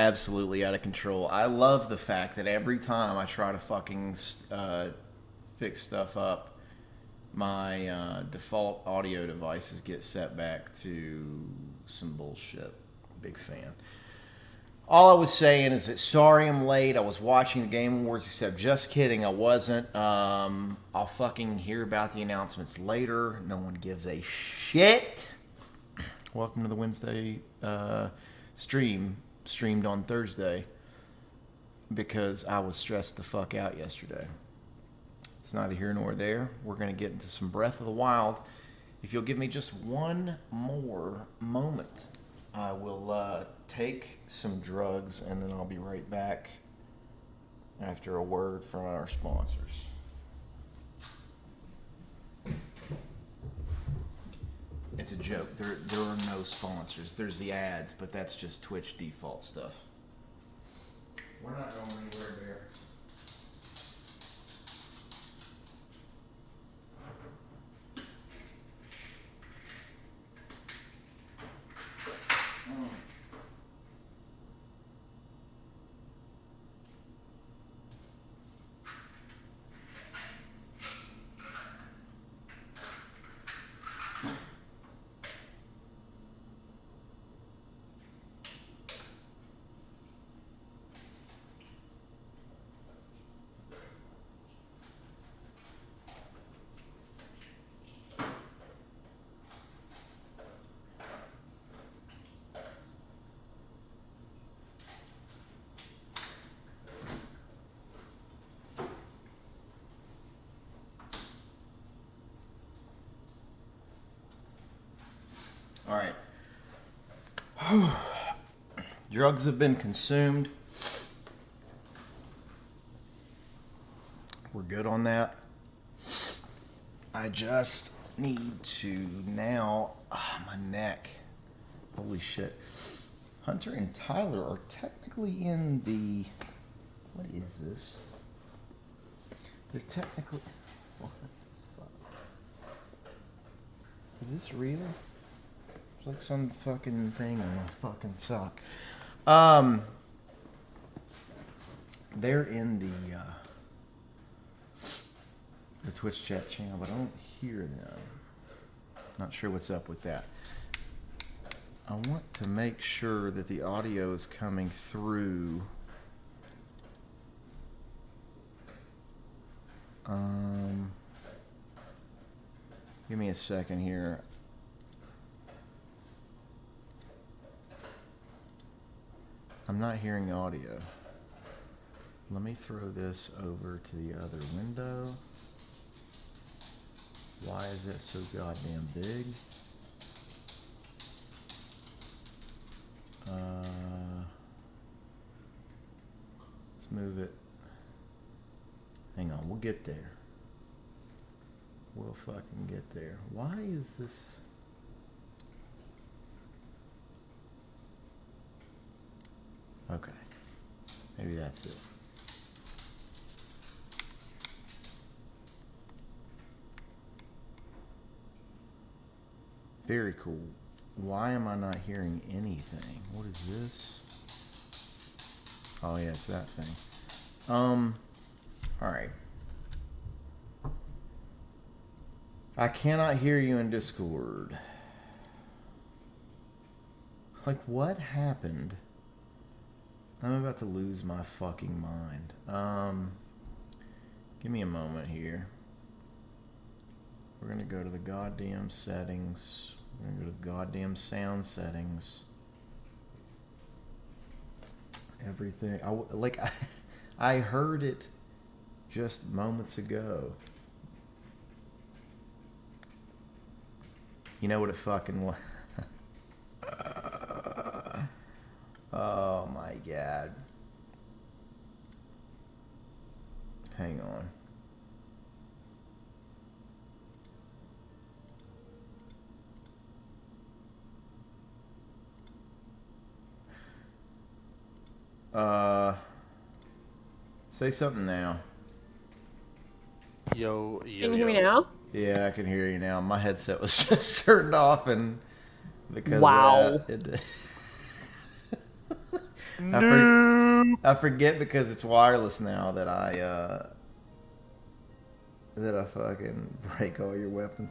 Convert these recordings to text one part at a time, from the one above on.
absolutely out of control. I love the fact that every time I try to fucking fix stuff up, my default audio devices get set back to some bullshit. Big fan. All I was saying is that sorry I'm late. I was watching the Game Awards, except just kidding, I wasn't. I'll fucking hear about the announcements later. No one gives a shit. Welcome to the Wednesday stream, streamed on Thursday, because I was stressed the fuck out yesterday. It's neither here nor there. We're going to get into some Breath of the Wild. If you'll give me just one more moment, I will take some drugs, and then I'll be right back after a word from our sponsors. It's a joke. There are no sponsors. There's the ads, but that's just Twitch default stuff. We're not going anywhere, Bear. All right. Drugs have been consumed. We're good on that. I just need to now... my neck. Holy shit. Hunter and Tyler are technically in the... What is this? They're technically... What the fuck? Is this real? It's like some fucking thing on my fucking sock. They're in the Twitch chat channel, but I don't hear them. Not sure what's up with that. I want to make sure that the audio is coming through. Give me a second here. I'm not hearing audio. Let me throw this over to the other window. Why is it so goddamn big? Let's move it. Hang on, we'll get there. We'll fucking get there. Why is this... Okay. Maybe that's it. Very cool. Why am I not hearing anything? What is this? Oh yeah, it's that thing. Alright. I cannot hear you in Discord. Like, what happened? I'm about to lose my fucking mind. Give me a moment here. We're gonna go to the goddamn settings. We're gonna go to the goddamn sound settings. Everything. I heard it just moments ago. You know what it fucking was? Oh my god. Hang on. Say something now. Yo. Can you hear me now? Yeah, I can hear you now. My headset was just turned off, and because wow. of that, I forget because it's wireless now that I fucking break all your weapons.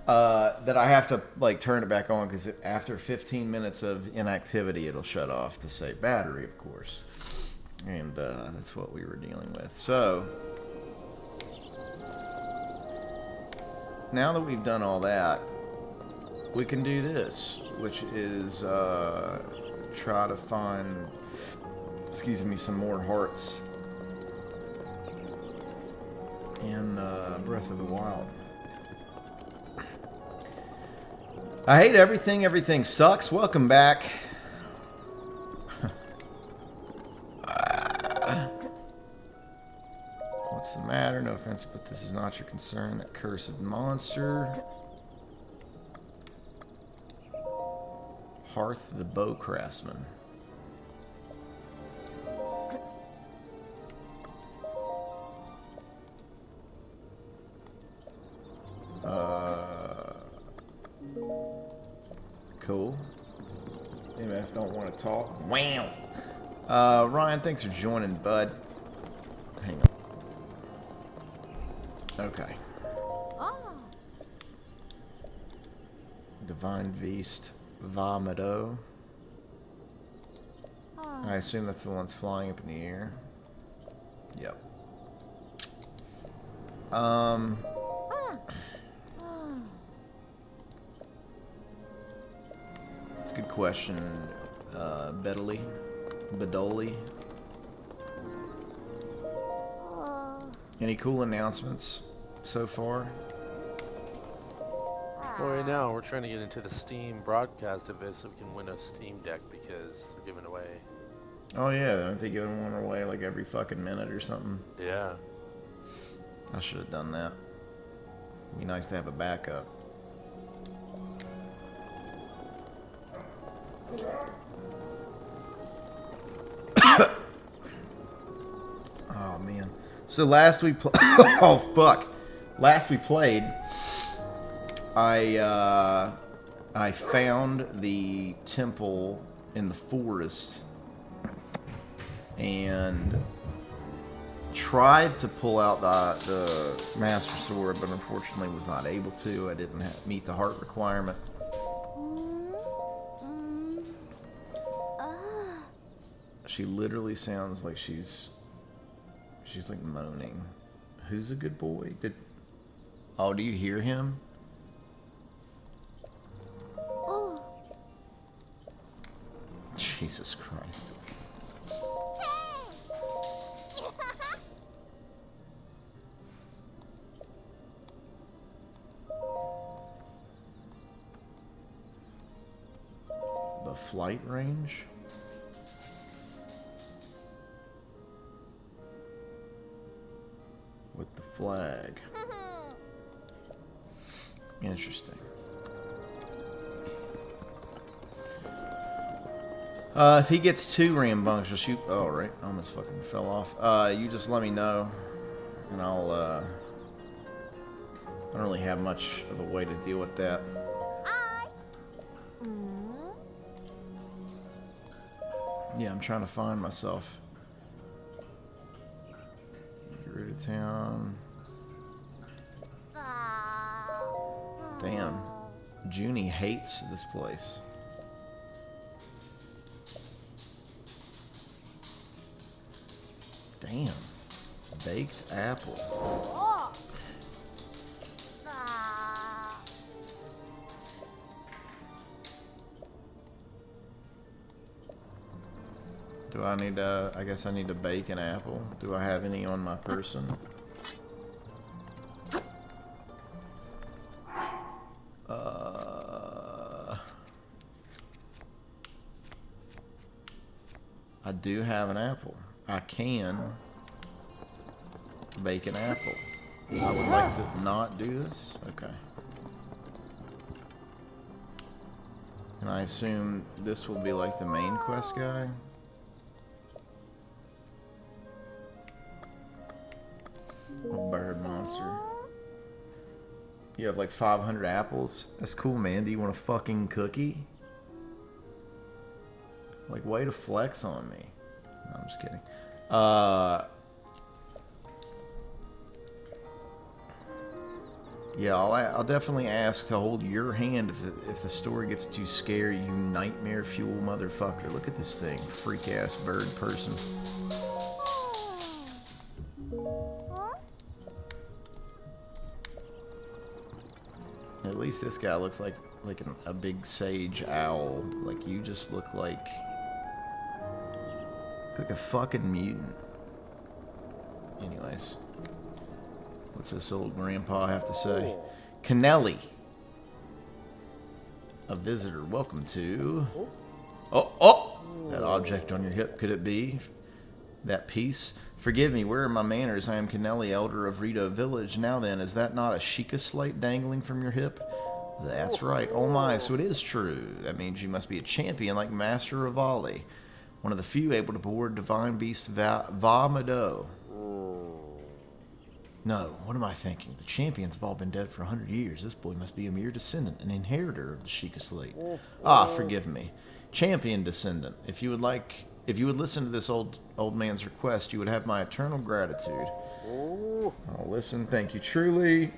That I have to like turn it back on because after 15 minutes of inactivity, it'll shut off to save battery, of course. And that's what we were dealing with. So now that we've done all that, we can do this, which is try to find, some more hearts in Breath of the Wild. I hate everything. Everything sucks. Welcome back. What's the matter? No offense, but this is not your concern. That cursed monster. Hearth the Bow Craftsman. Cool. MF don't want to talk. Wow. Ryan, thanks for joining, bud. Hang on. Okay. Divine Beast Vomito. I assume that's the one that's flying up in the air. Yep. That's a good question, Bedoli. Any cool announcements so far? Well, right now we're trying to get into the Steam broadcast of it so we can win a Steam Deck because they're giving away. Oh yeah, aren't they giving one away like every fucking minute or something? Yeah. I should have done that. It'd be nice to have a backup. Oh man. So last we oh fuck. Last we played, I found the temple in the forest and tried to pull out the Master Sword, but unfortunately was not able to. I didn't meet the heart requirement. She literally sounds like she's like moaning. Who's a good boy? Oh, do you hear him? Jesus Christ. The flight range? With the flag. Interesting. If he gets too rambunctious, you... Oh, right. I almost fucking fell off. You just let me know. And I'll, I don't really have much of a way to deal with that. Yeah, I'm trying to find myself. Get rid of town. Damn. Junie hates this place. Damn. Baked apple. Do I need to, I guess I need to bake an apple. Do I have any on my person? I do have an apple. I can bake an apple. I would like to not do this. Okay. And I assume this will be like the main quest guy. A bird monster. You have like 500 apples. That's cool, man. Do you want a fucking cookie? Like, way to flex on me. No, I'm just kidding. Yeah, I'll definitely ask to hold your hand if the story gets too scary, you nightmare fuel motherfucker. Look at this thing, freak ass bird person. At least this guy looks like a big sage owl. Like, you just look like a fucking mutant. Anyways. What's this old grandpa have to say? Kennelly. A visitor. Welcome to... Oh! That object on your hip. Could it be that piece? Forgive me, where are my manners? I am Kennelly, elder of Rito Village. Now then, is that not a Sheikah slate dangling from your hip? That's right. Oh my, so it is true. That means you must be a champion like Master Rivali. One of the few able to board Divine Beast Va-Mado. No, what am I thinking? The champions have all been dead for 100 years. This boy must be a mere descendant, an inheritor of the Sheikah slate. Ah, forgive me. Champion descendant. If you would listen to this old man's request, you would have my eternal gratitude. I'll listen, thank you truly.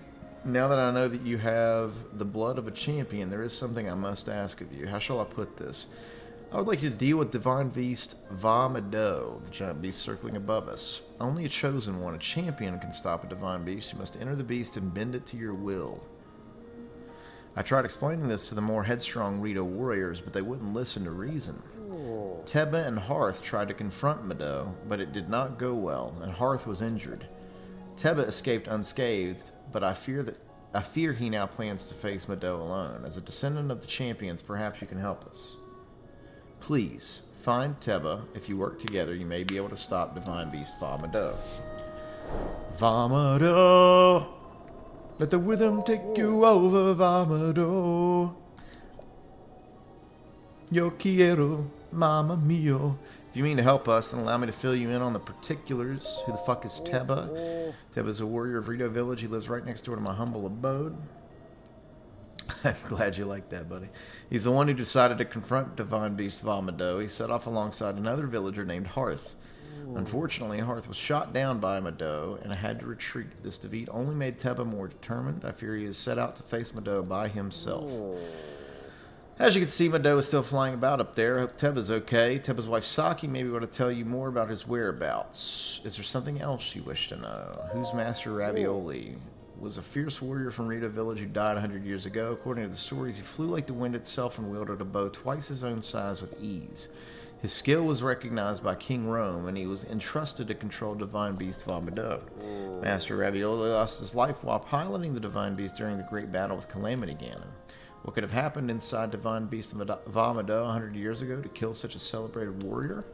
Now that I know that you have the blood of a champion, there is something I must ask of you. How shall I put this? I would like you to deal with Divine Beast Va-Mado, the giant beast circling above us. Only a chosen one, a champion, can stop a Divine Beast. You must enter the beast and bend it to your will. I tried explaining this to the more headstrong Rito warriors, but they wouldn't listen to reason. Teba and Hearth tried to confront Mado, but it did not go well, and Hearth was injured. Teba escaped unscathed, but I fear he now plans to face Mado alone. As a descendant of the champions, perhaps you can help us. Please, find Teba. If you work together, you may be able to stop Divine Beast Va-Mado. Va-Mado! Let the rhythm take you over, Va-Mado. Yo quiero, mamma mio. If you mean to help us, then allow me to fill you in on the particulars. Who the fuck is Teba? Teba's a warrior of Rito Village. He lives right next door to my humble abode. I'm glad you like that, buddy. He's the one who decided to confront Divine Beast Va-Mado. He set off alongside another villager named Hearth. Unfortunately, Hearth was shot down by Mado and had to retreat. This defeat only made Teba more determined. I fear he is set out to face Mado by himself. As you can see, Mado is still flying about up there. I hope Teba's okay. Teba's wife Saki may be able to tell you more about his whereabouts. Is there something else you wish to know? Who's Master Ravioli? Was a fierce warrior from Rito Village who died 100 years ago. According to the stories, he flew like the wind itself and wielded a bow twice his own size with ease. His skill was recognized by King Rome, and he was entrusted to control Divine Beast Va-Mado. Master Ravioli lost his life while piloting the Divine Beast during the great battle with Calamity Ganon. What could have happened inside Divine Beast Va-Mado 100 years ago to kill such a celebrated warrior?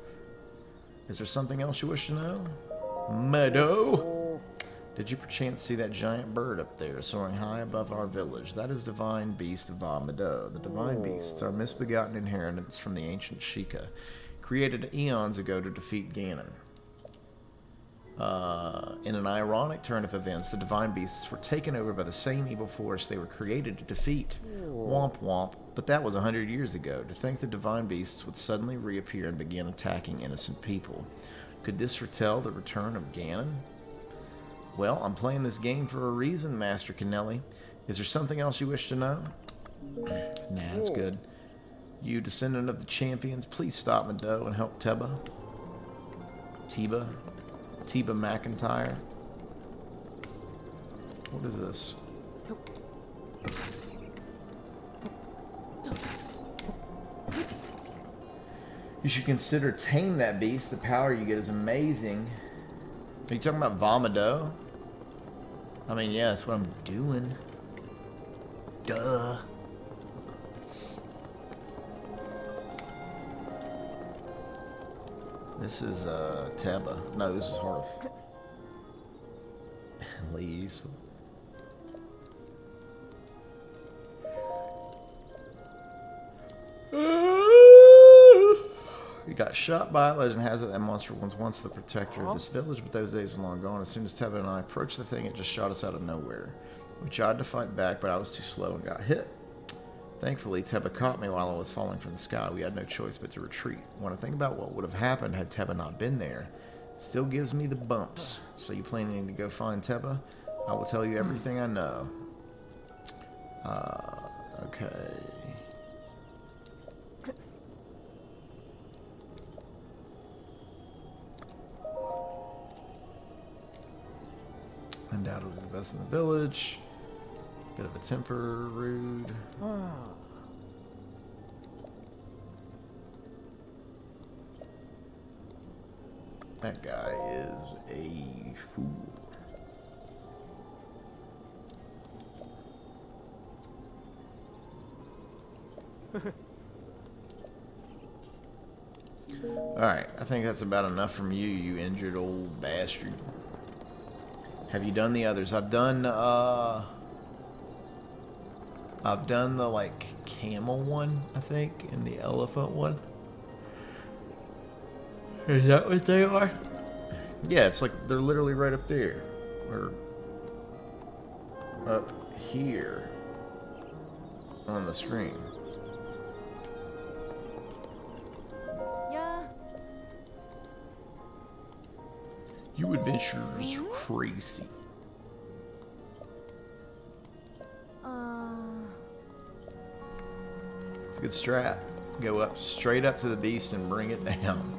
Is there something else you wish to know? Mado? Did you perchance see that giant bird up there, soaring high above our village? That is Divine Beast Va-Mado. The Divine Beast is our misbegotten inheritance from the ancient Sheikah, created eons ago to defeat Ganon. In an ironic turn of events, the Divine Beasts were taken over by the same evil force they were created to defeat. Womp womp, but that was 100 years ago. To think the Divine Beasts would suddenly reappear and begin attacking innocent people. Could this foretell the return of Ganon? Well, I'm playing this game for a reason, Master Kennelly. Is there something else you wish to know? Nah, that's good. You, descendant of the champions, please stop Mado and help Teba. Teba McIntyre. What is this? You should consider tame that beast. The power you get is amazing. Are you talking about Va-Mado? I mean, yeah, that's what I'm doing. Duh. This is, Teba. No, this is Hearth. Leaves. He got shot by it. Legend has it that monster was once the protector of this village, but those days were long gone. As soon as Teba and I approached the thing, it just shot us out of nowhere. We tried to fight back, but I was too slow and got hit. Thankfully, Teba caught me while I was falling from the sky. We had no choice but to retreat. When I think about what would have happened had Teba not been there, still gives me the bumps. So you planning to go find Teba? I will tell you everything I know. Okay. Undoubtedly the best in the village. Bit of a temper, rude. That guy is a fool. Alright, I think that's about enough from you, you injured old bastard. Have you done the others? I've done the, like, camel one, I think, and the elephant one. Is that what they are? Yeah, it's like they're literally right up there. Or up here on the screen. Yeah. You adventurers are crazy. It's a good strat. Go up straight up to the beast and bring it down.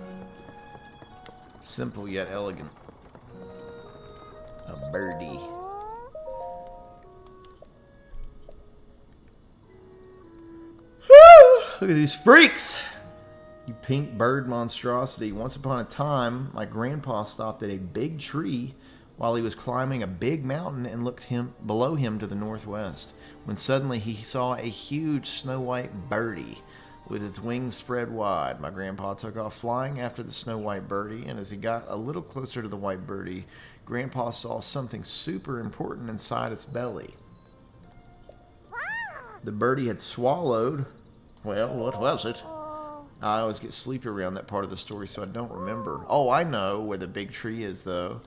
Simple yet elegant. A birdie. Look at these freaks! You pink bird monstrosity. Once upon a time, my grandpa stopped at a big tree while he was climbing a big mountain and looked below him to the northwest, when suddenly he saw a huge snow-white birdie with its wings spread wide. My grandpa took off flying after the snow-white birdie, and as he got a little closer to the white birdie, Grandpa saw something super important inside its belly. The birdie had swallowed... Well, what was it? I always get sleepy around that part of the story, so I don't remember. Oh, I know where the big tree is, though.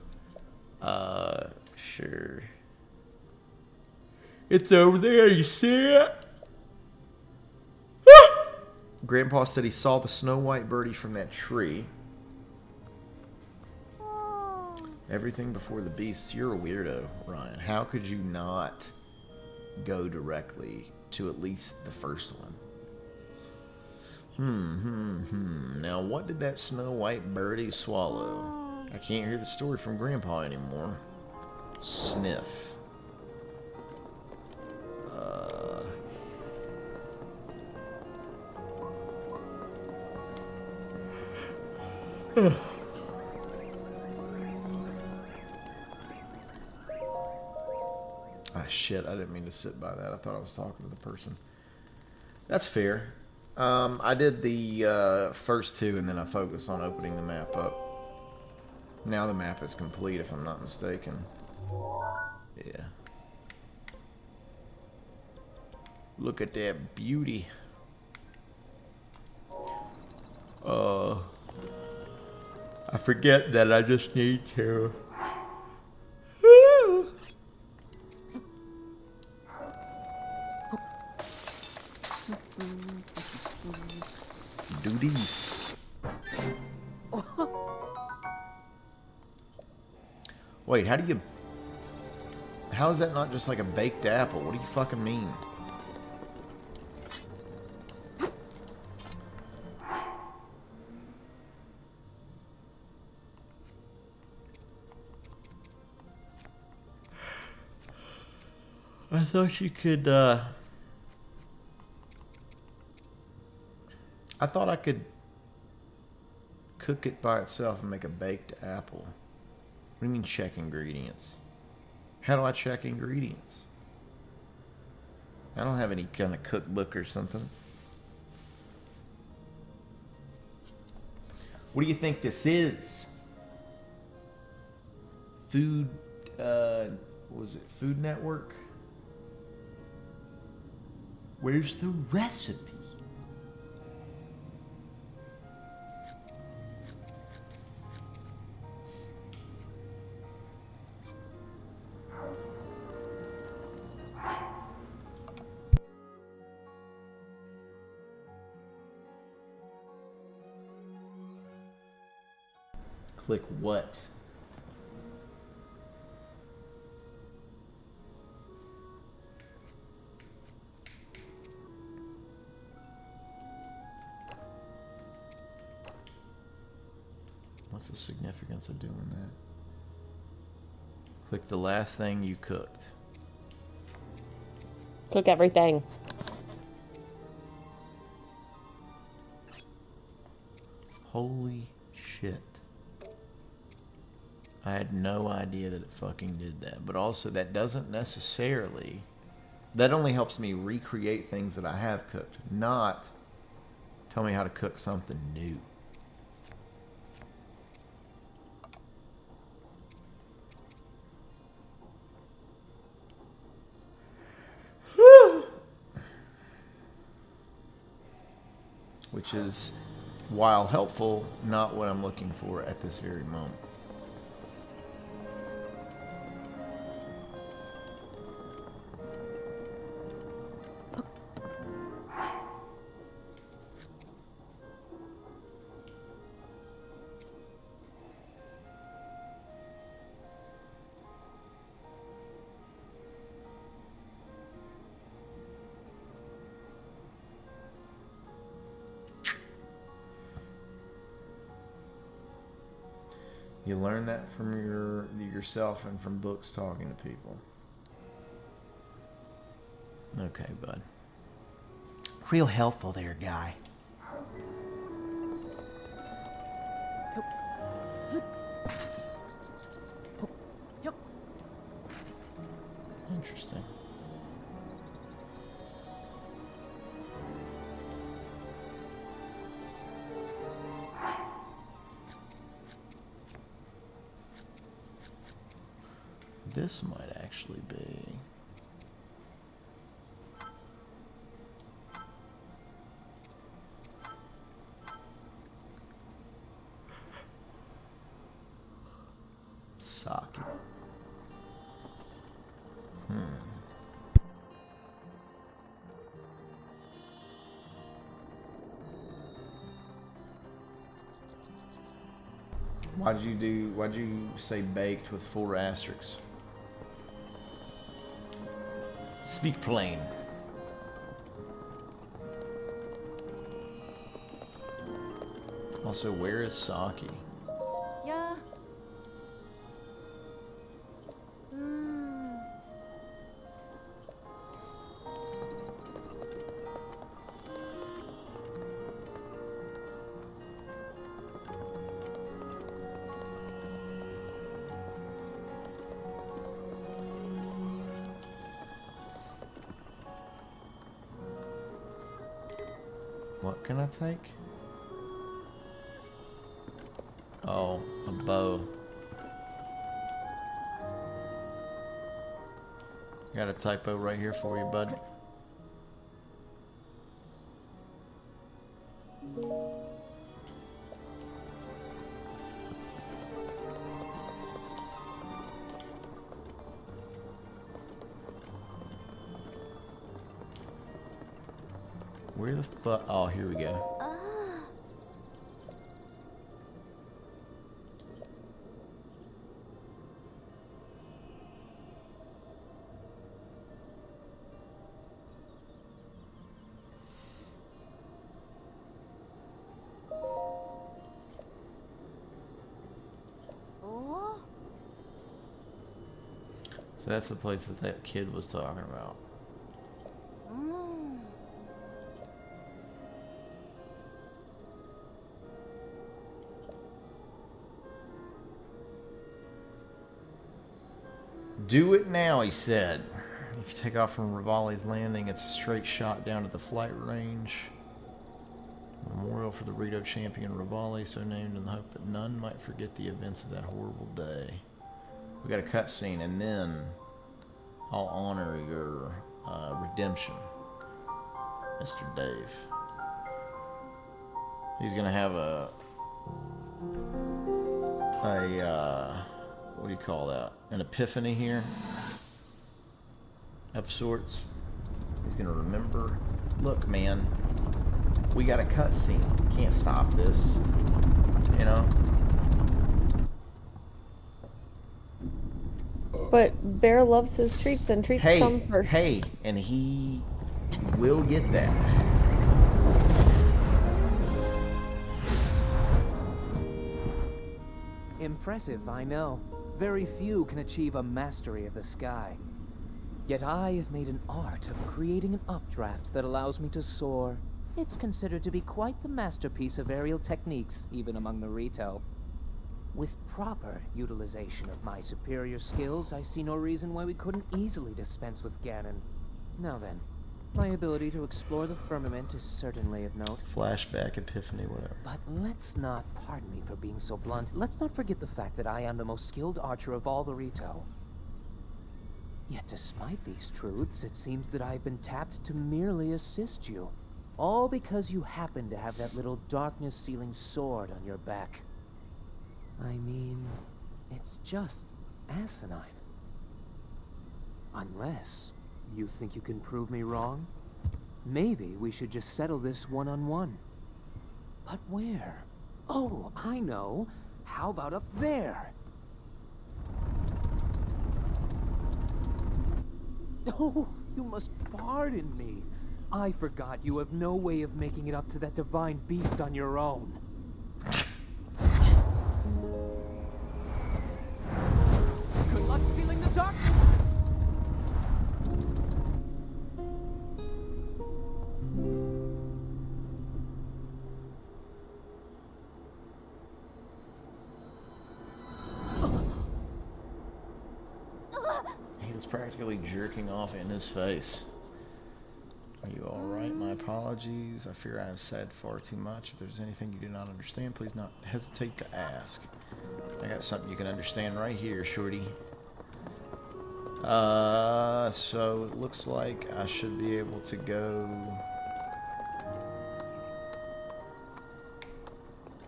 Sure. It's over there, you see it? Grandpa said he saw the snow-white birdie from that tree. Everything before the beasts. You're a weirdo, Ryan. How could you not go directly to at least the first one? Now, what did that snow-white birdie swallow? I can't hear the story from Grandpa anymore. Sniff. Ah, shit, I didn't mean to sit by that. I thought I was talking to the person. That's fair. I did the first two, and then I focused on opening the map up. Now the map is complete, if I'm not mistaken. Yeah. Look at that beauty. I forget that I just need to... do these. Wait, how do you... How is that not just like a baked apple? What do you fucking mean? I thought you could, I thought I could cook it by itself and make a baked apple. What do you mean check ingredients? How do I check ingredients? I don't have any kind of cookbook or something. What do you think this is? Food, what was it Food Network? Where's the recipe? Click what? What's the significance of doing that? Click the last thing you cooked. Cook everything. Holy shit. I had no idea that it fucking did that. But also, that doesn't necessarily... That only helps me recreate things that I have cooked, not tell me how to cook something new. Which is, while helpful, not what I'm looking for at this very moment. You learn that from yourself and from books talking to people. Okay, bud. Real helpful there, guy. Interesting. This might actually be... Sake. Why'd you say baked with 4 asterisks? Speak plain. Also, where is Saki? Yeah. What can I take? Oh, a bow. Got a typo right here for you, bud. Where the fuck? Oh, here we go. Oh. So that's the place that that kid was talking about. Do it now, he said. If you take off from Rivali's Landing, it's a straight shot down to the flight range. Memorial for the Rito champion Rivali, so named in the hope that none might forget the events of that horrible day. We got a cutscene, and then I'll honor your redemption, Mr. Dave. He's gonna have a what do you call that? An epiphany here of sorts. He's gonna remember. Look, man, we got a cutscene. Can't stop this. You know. But Bear loves his treats, and treats come first. Hey, and he will get that. Impressive, I know. Very few can achieve a mastery of the sky. Yet I have made an art of creating an updraft that allows me to soar. It's considered to be quite the masterpiece of aerial techniques, even among the Rito. With proper utilization of my superior skills, I see no reason why we couldn't easily dispense with Ganon. Now then, my ability to explore the firmament is certainly of note. Flashback, epiphany, whatever. But let's not, pardon me for being so blunt, let's not forget the fact that I am the most skilled archer of all the Rito. Yet despite these truths, it seems that I've been tapped to merely assist you. All because you happen to have that little darkness-sealing sword on your back. I mean, it's just asinine. Unless you think you can prove me wrong? Maybe we should just settle this one-on-one. But where? Oh, I know. How about up there? Oh, you must pardon me. I forgot you have no way of making it up to that divine beast on your own. Good luck sealing the darkness! He was practically jerking off in his face. Are you alright? My apologies. I fear I have said far too much. If there's anything you do not understand, please not hesitate to ask. I got something you can understand right here, shorty. So it looks like I should be able to go...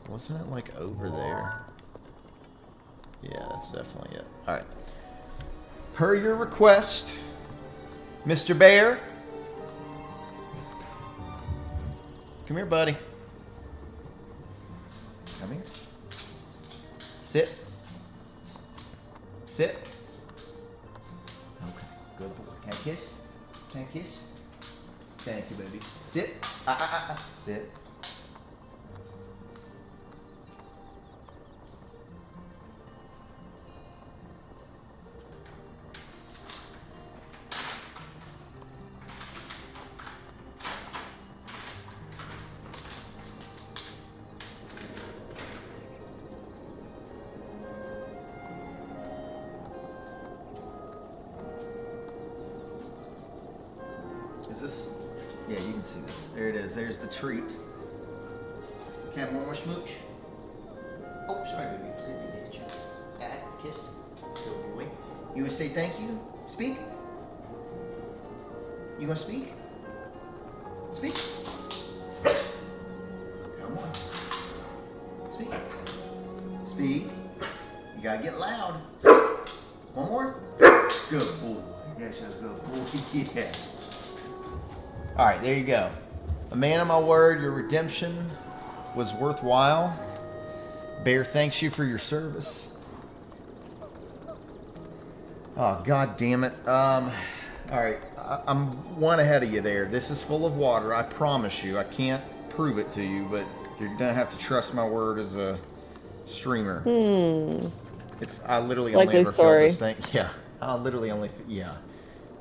Wasn't it like over there? Yeah, that's definitely it. Alright. Per your request, Mr. Bear. Come here, buddy. Come here. Sit. Sit. Okay, good boy. Can I kiss? Can I kiss? Thank you, baby. Sit. Sit. Is this? Yeah, you can see this. There it is. There's the treat. Can I have one more smooch? Oh, sorry, baby. I didn't hit you. Kiss. Good boy. You want to say thank you? Speak. You gonna speak? Speak. Come on. Speak. Speak. You gotta get loud. Speak. One more. Good boy. Yes, that's good boy. Yeah. All right, there you go. A man of my word, your redemption was worthwhile. Bear thanks you for your service. Oh, God damn it. All right, I'm one ahead of you there. This is full of water, I promise you. I can't prove it to you, but you're going to have to trust my word as a streamer. I literally only Likely ever story. filled this thing. Yeah, I literally only, yeah.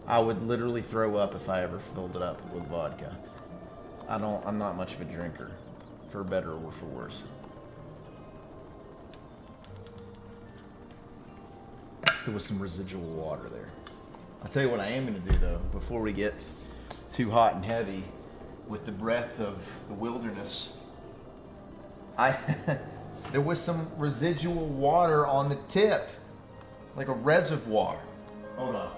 I would literally throw up if I ever filled it up with vodka. I'm not much of a drinker, for better or for worse. There was some residual water there. I'll tell you what I am going to do, though, before we get too hot and heavy with the breath of the wilderness. There was some residual water on the tip, like a reservoir. Hold on.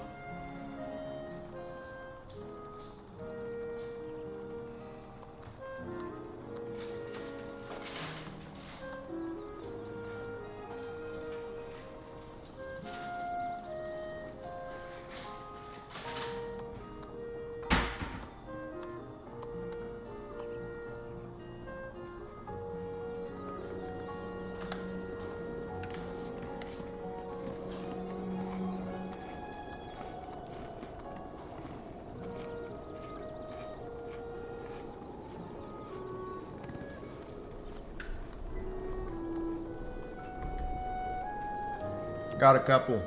Got a couple.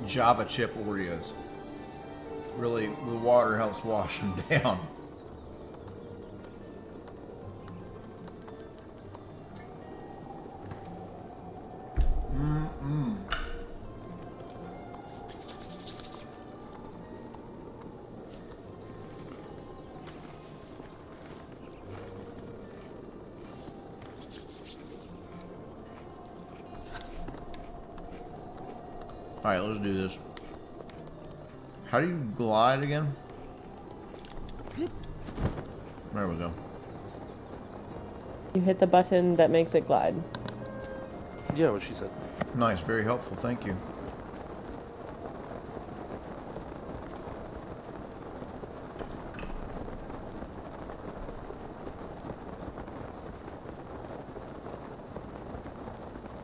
Java chip Oreos. Really, the water helps wash them down. Alright, let's do this. How do you glide again? There we go. You hit the button that makes it glide. Yeah, what she said. Nice, very helpful, thank you.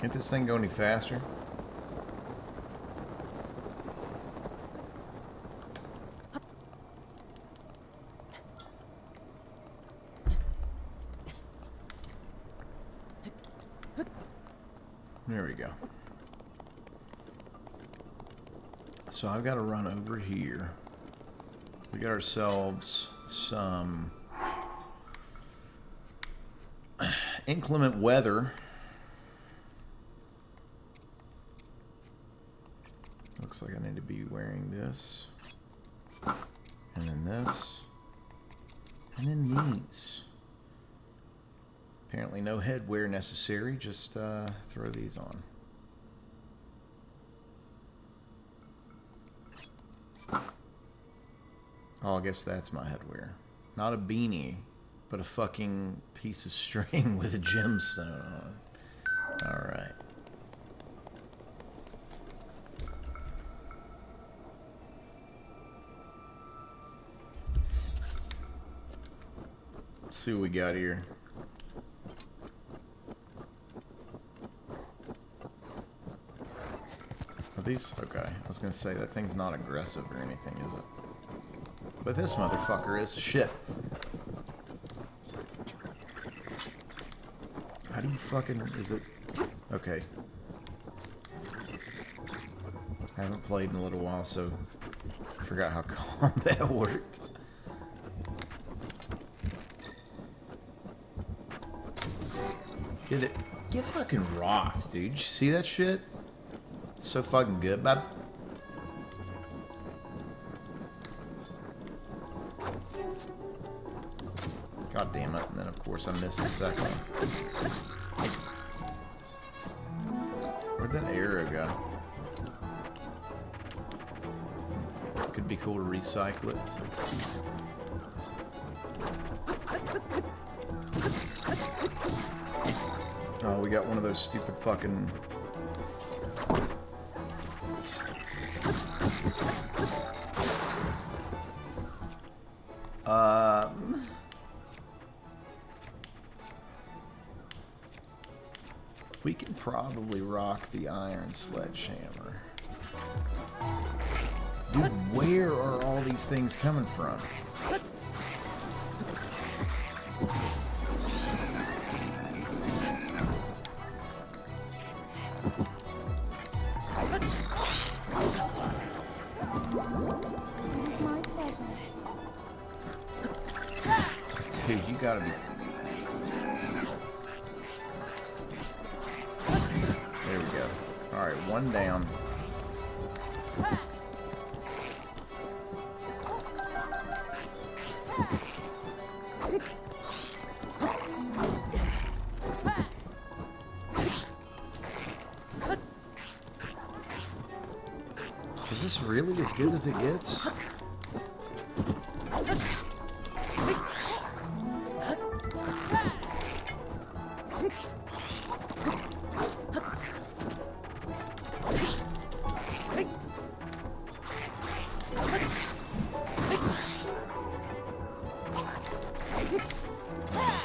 Can't this thing go any faster? There we go. So I've got to run over here. We got ourselves some inclement weather. Looks like I need to be wearing this. And then this. And then these. Apparently no headwear necessary, just throw these on. Oh, I guess that's my headwear. Not a beanie, but a fucking piece of string with a gemstone on it. Alright. Let's see what we got here. Are these? Okay. I was gonna say, that thing's not aggressive or anything, is it? But this motherfucker is. Shit. How do you fucking... Is it... Okay. I haven't played in a little while, so I forgot how combat worked. Get it. Get fucking rocked, dude. Did you see that shit? So fucking good, bud. God damn it. And then, of course, I missed the second one. Where'd that arrow go? Could be cool to recycle it. Oh, we got one of those stupid fucking... We can probably rock the iron sledgehammer. Dude, where are all these things coming from? It's my pleasure. Dude, you gotta be... There we go. Alright, one down. Is this really as good as it gets?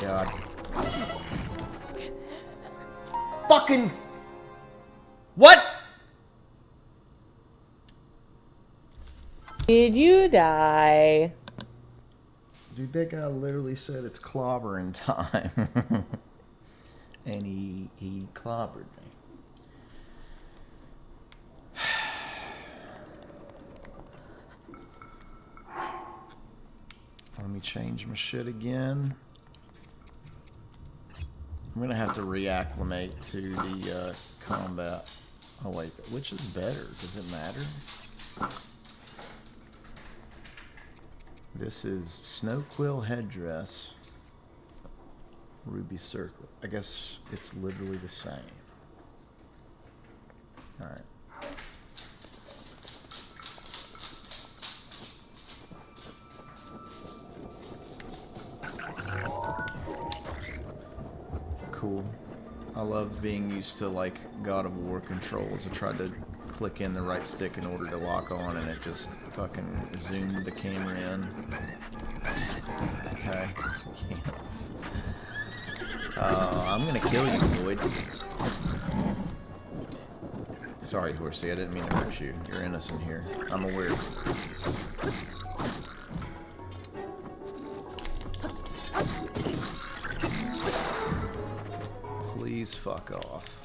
God. Fucking... What? Did you die? Dude, that guy literally said it's clobbering time. And he clobbered me. Let me change my shit again. I'm gonna have to reacclimate to the combat. Oh wait, which is better? Does it matter? This is Snow Quill headdress, Ruby circle. I guess it's literally the same. All right. Cool. I love being used to like God of War controls. I tried to click in the right stick in order to lock on and it just fucking zoomed the camera in. Okay. I'm gonna kill you, Boyd. Sorry, Horsey, I didn't mean to hurt you. You're innocent here. I'm aware. Please fuck off.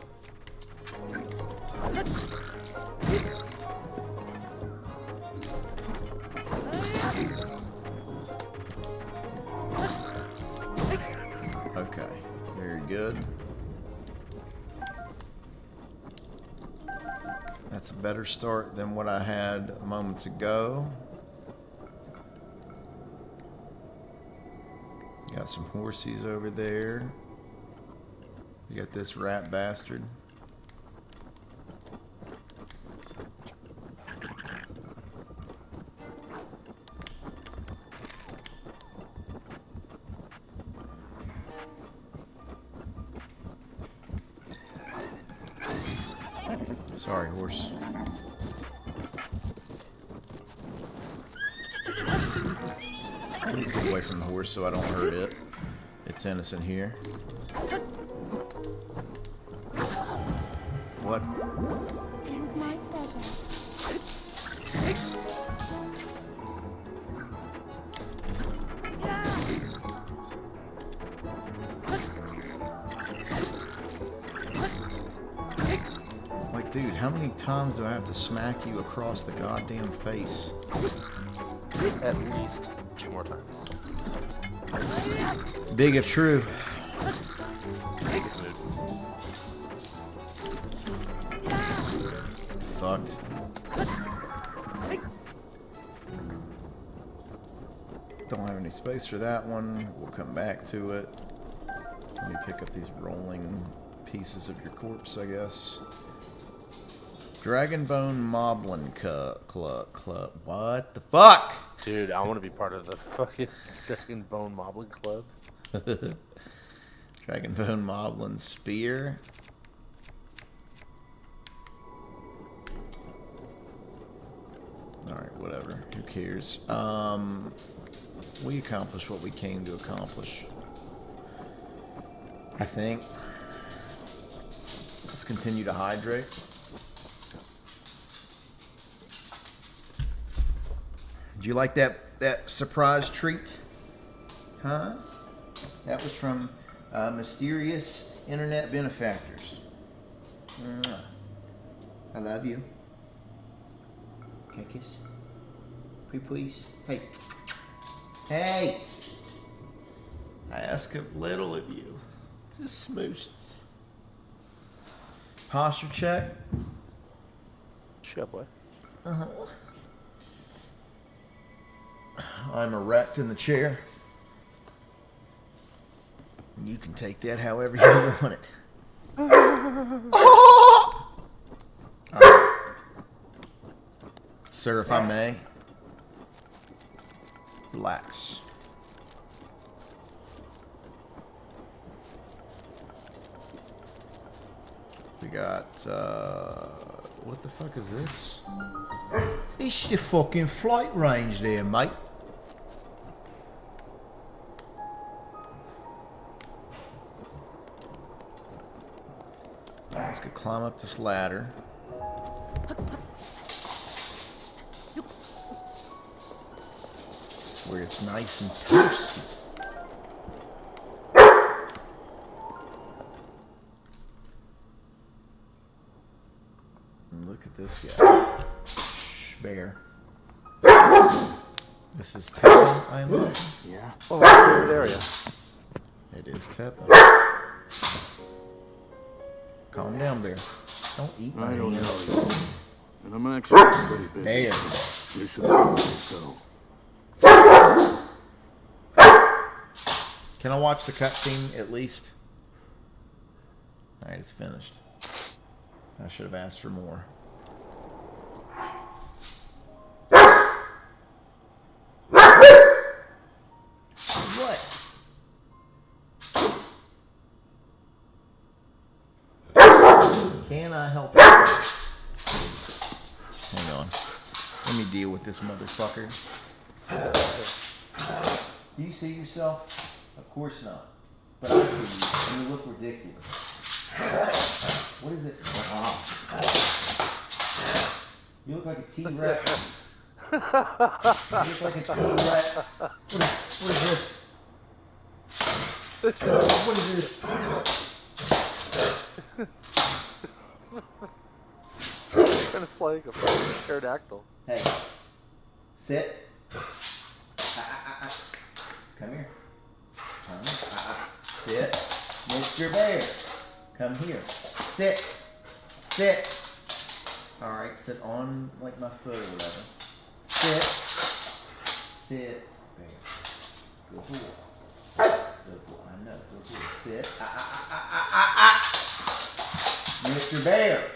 Okay, very good. That's a better start than what I had moments ago. Got some horsies over there. You got this rat bastard. Sorry, horse. Please get away from the horse so I don't hurt it. It's innocent here. What? It was my pleasure. Like, dude, how many times do I have to smack you across the goddamn face? At least 2 more times. Big if true. Fucked. Don't have any space for that one. We'll come back to it. Let me pick up these rolling pieces of your corpse, I guess. Dragonbone Moblin Club. What the fuck? Dude, I want to be part of the fucking Dragon Bone Moblin Club. Dragonbone Moblin Spear. Alright, whatever. Who cares? We accomplished what we came to accomplish. I think. Let's continue to hydrate. Did you like that surprise treat? Huh? That was from Mysterious Internet Benefactors. Mwah. I love you. Can I kiss? Pretty please? Hey. Hey! I ask of little of you. Just smooshes. Posture check. Sure, boy. Uh-huh. I'm erect in the chair. You can take that however you want it. Oh! All right. Sir, if I may, relax. We got, what the fuck is this? It's your fucking flight range there, mate. Let's go climb up this ladder. where it's nice and toasty. And look at this guy. Shh, bear. This is Teppa, I imagine. Yeah. Oh, my favorite area. It is Teppa. Calm down, bear. Don't eat my I don't hand. know you. And I'm actually pretty busy. Bear. You should probably go. Can I watch the cutscene at least? Alright, it's finished. I should have asked for more. What? Can I help you? Hang on. Let me deal with this motherfucker. Do you see yourself? Of course not. But I see you, and you look ridiculous. What is it? Wow. You look like a T-Rex. You look like a T-Rex. What is this? What is this? Kind of like a fucking pterodactyl. Hey. Sit. Come here. Come here. Sit. Mr. Bear. Come here. Sit. Sit. Alright, sit on like my foot or whatever. Sit. Sit. Bear. Good boy. Good boy. I know. Good boy. Sit. Mr. Bear.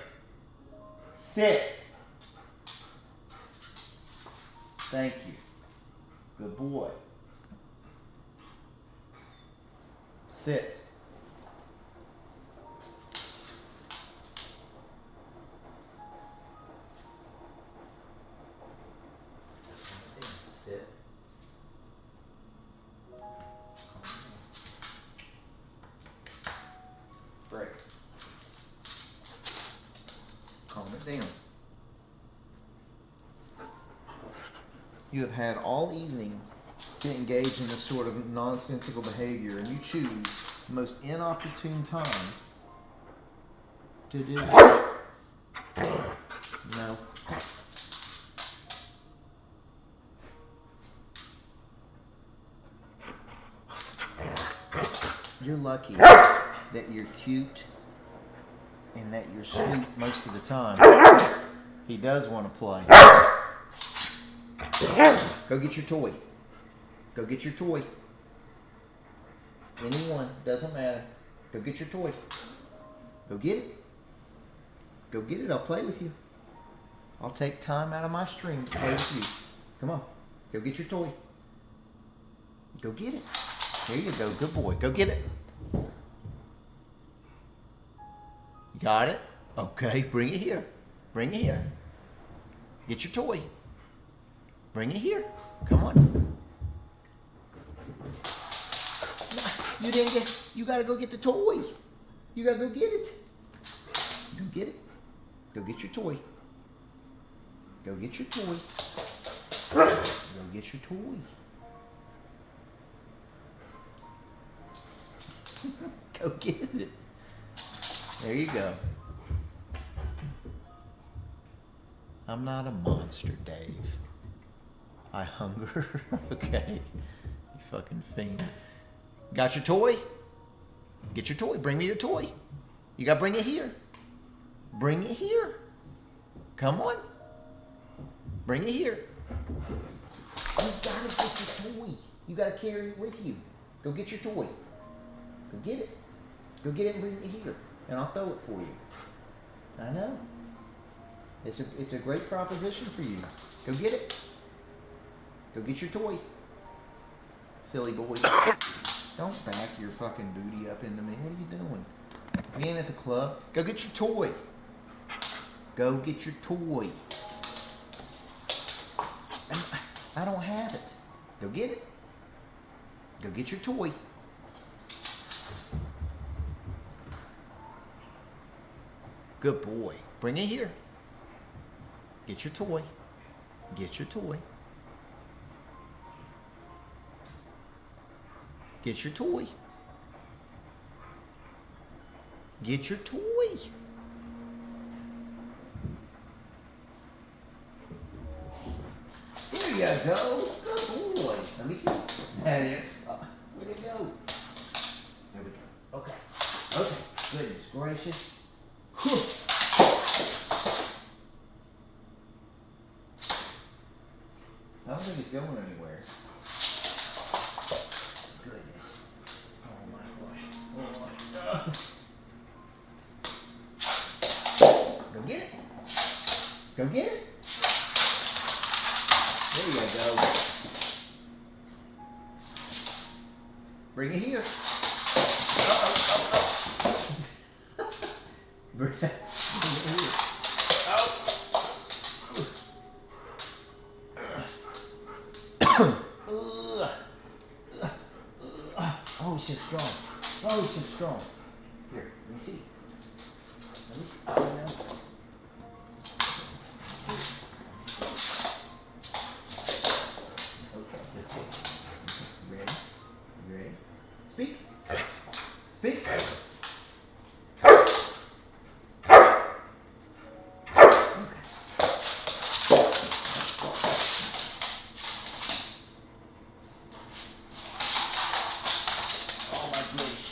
Sit. Thank you. Good boy. Sit. Sit. Break. Calm it down. You have had all evening to engage in this sort of nonsensical behavior, and you choose the most inopportune time to do it. No. You're lucky that you're cute and that you're sweet most of the time. He does want to play. Go get your toy. Go get your toy. Anyone, doesn't matter. Go get your toy. Go get it. Go get it, I'll play with you. I'll take time out of my stream to play with you. Come on, go get your toy. Go get it. There you go, good boy. Go get it. You got it? Okay, bring it here. Bring it here. Get your toy. Bring it here. Come on. You didn't get. You gotta go get the toy. You gotta go get it. Go get it. Go get your toy. Go get your toy. Go get your toy. Go get it. There you go. I'm not a monster, Dave. I hunger. Okay. You fucking fiend. Got your toy? Get your toy. Bring me your toy. You gotta bring it here. Bring it here. Come on. Bring it here. You gotta get your toy. You gotta carry it with you. Go get your toy. Go get it. Go get it and bring it here. And I'll throw it for you. I know. It's a great proposition for you. Go get it. Go get your toy. Silly boy. Don't back your fucking booty up into me. What are you doing? We ain't at the club. Go get your toy. Go get your toy. I don't have it. Go get it. Go get your toy. Good boy. Bring it here. Get your toy. Get your toy. Get your toy. Get your toy. There you go. Good boy. Let me see. There you go. Where'd it go? There we go. Okay. Okay. Goodness gracious. Whew. I don't think he's going anywhere. Goodness. Oh my gosh. Oh my gosh. Go get it. Go get it. There you go. Bring it here. Bring it here. Oh, he's so strong. Oh, he's so strong. Here, let me see. Let me see. Oh, no. Ready? You ready? Speak. Speak. Oh my gosh.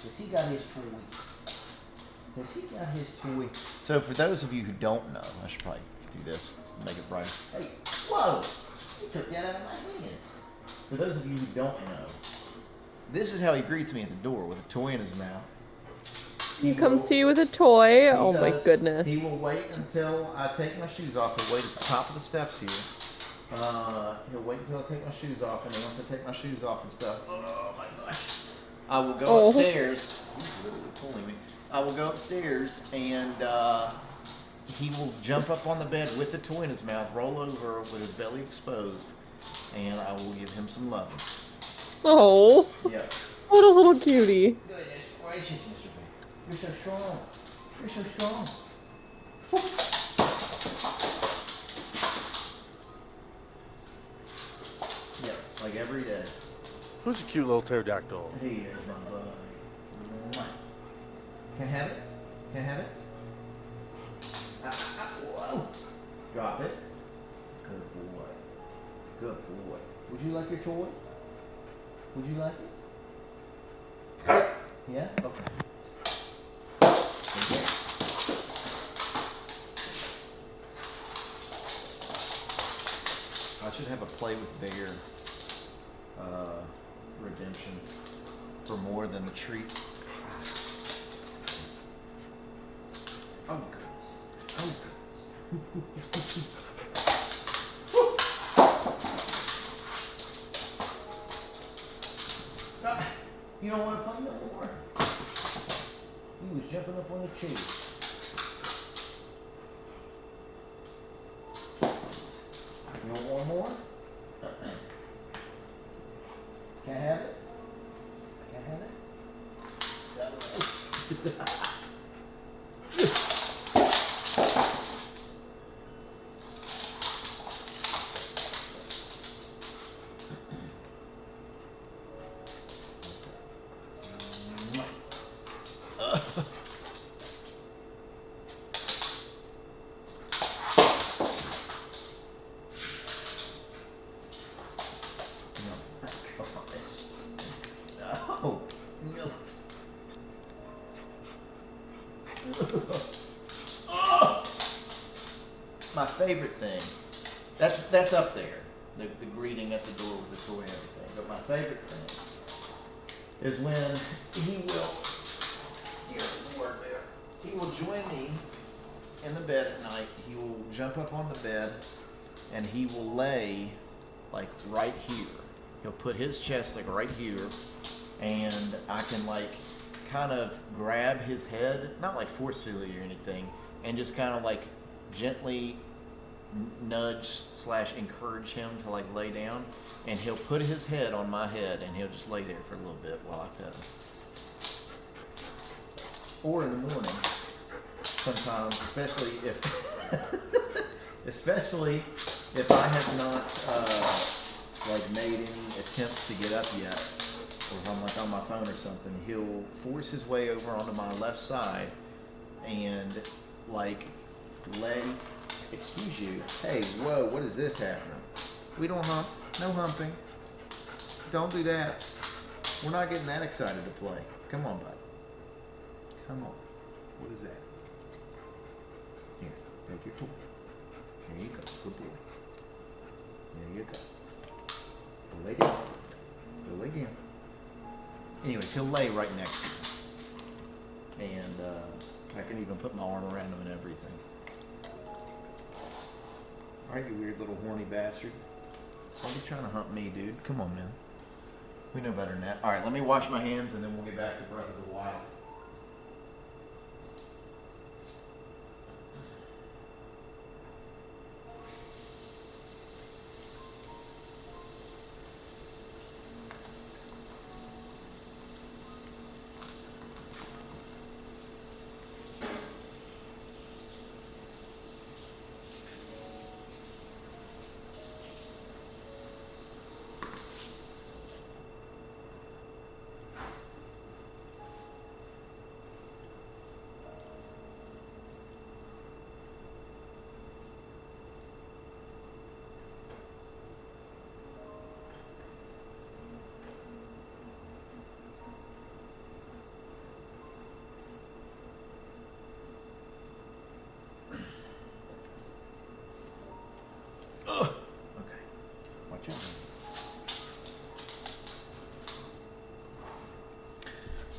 Has he got his toy? Has he got his toy? So for those of you who don't know, I should probably do this to make it brighter. Hey, whoa! You took that out of my hands. For those of you who don't know, this is how he greets me at the door, with a toy in his mouth. He comes to you with a toy. He Oh my does. goodness. He will wait until I take my shoes off. He'll wait at the top of the steps here. He'll wait until I take my shoes off, and then once I take my shoes off and stuff, oh my gosh, I will go upstairs. He's literally pulling me. I will go upstairs, and he will jump up on the bed with the toy in his mouth, roll over with his belly exposed, and I will give him some love. Oh, Yep. what a little cutie. Goodness gracious, Mr. B. You're so strong. You're so strong. Yep, like every day. Who's a cute little pterodactyl? Here's my bud. Mwah. Can I have it? Can I have it? Whoa. Drop it. Good boy. Good boy. Would you like your toy? Would you like it? Yeah? Okay. Okay. I should have a play with bear redemption for more than the treat. Oh, goodness. Oh, goodness. You don't want to play no more? He was jumping up on the tree. You want one more? Can I have it? Can I have it? Oh, no. Oh, my favorite thing. That's up there. The greeting at the door with the toy and everything. But my favorite thing is when he will, he will join me in the bed at night. He will jump up on the bed and he will lay like right here. He'll put his chest like right here, and I can like kind of grab his head, not like forcefully or anything, and just kind of like gently nudge / encourage him to like lay down, and he'll put his head on my head and he'll just lay there for a little bit while I pet him. Or in the morning, sometimes, especially if I have not like made any attempts to get up yet, or if I'm like on my phone or something, he'll force his way over onto my left side and like lay, excuse you, hey, whoa, what is this happening? We don't hump, no humping. Don't do that. We're not getting that excited to play. Come on, bud. Come on. What is that? Here, take your toy. There you go. Good boy. There you go. Go lay down. Go lay down. Anyways, he'll lay right next to me. And I can even put my arm around him and everything. Alright, you weird little horny bastard. Why are you trying to hump me, dude? Come on, man. We know better than that. Alright, let me wash my hands and then we'll get back to Breath of the Wild.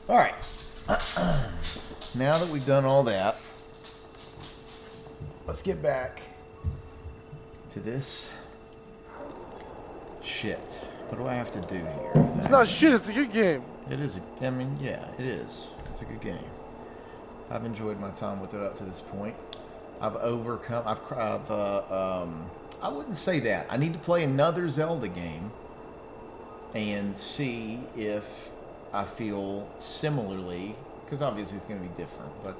All right. Now that we've done all that, let's get back to this shit. What do I have to do here? It's not shit. It's a good game. It is. I mean, yeah, it is. It's a good game. I've enjoyed my time with it up to this point. I've overcome. I wouldn't say that. I need to play another Zelda game and see if I feel similarly, because obviously it's going to be different, but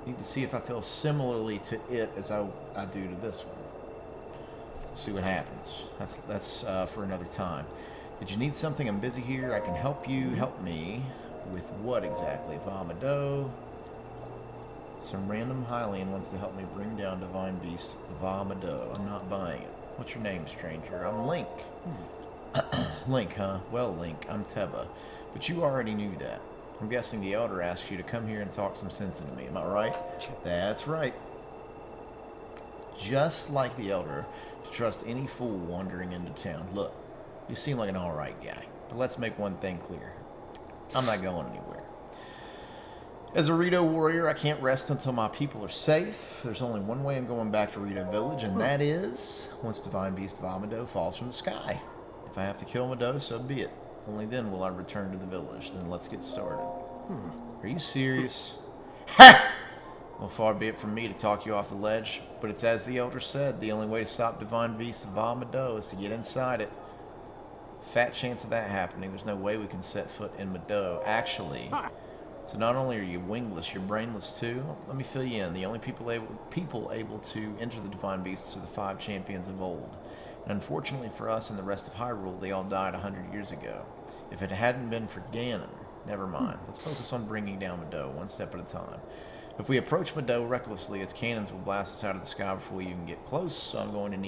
I need to see if I feel similarly to it as I do to this one. See what happens. That's for another time. Did you need something? I'm busy here. I can help you. Help me with what exactly? Vamado. Some random Hylian wants to help me bring down Divine Beast Vamado. I'm not buying it. What's your name, stranger? I'm Link. Link, huh? Well, Link, I'm Teba. But you already knew that. I'm guessing the Elder asked you to come here and talk some sense into me. Am I right? That's right. Just like the Elder, to trust any fool wandering into town. Look, you seem like an alright guy. But let's make one thing clear. I'm not going anywhere. As a Rito warrior, I can't rest until my people are safe. There's only one way I'm going back to Rito Village, and that is once Divine Beast Vamado falls from the sky. If I have to kill Mado, so be it. Only then will I return to the village. Then let's get started. Are you serious? Ha! Well, far be it from me to talk you off the ledge, but it's as the Elder said, the only way to stop Divine Beast Vamado is to get inside it. Fat chance of that happening. There's no way we can set foot in Mado. Actually, so not only are you wingless, you're brainless too. Let me fill you in. The only people able to enter the Divine Beasts are the 5 champions of old. And unfortunately for us and the rest of Hyrule, they all died 100 years ago. If it hadn't been for Ganon, never mind. Let's focus on bringing down Mado, one step at a time. If we approach Mado recklessly, its cannons will blast us out of the sky before we even get close, so I'm going to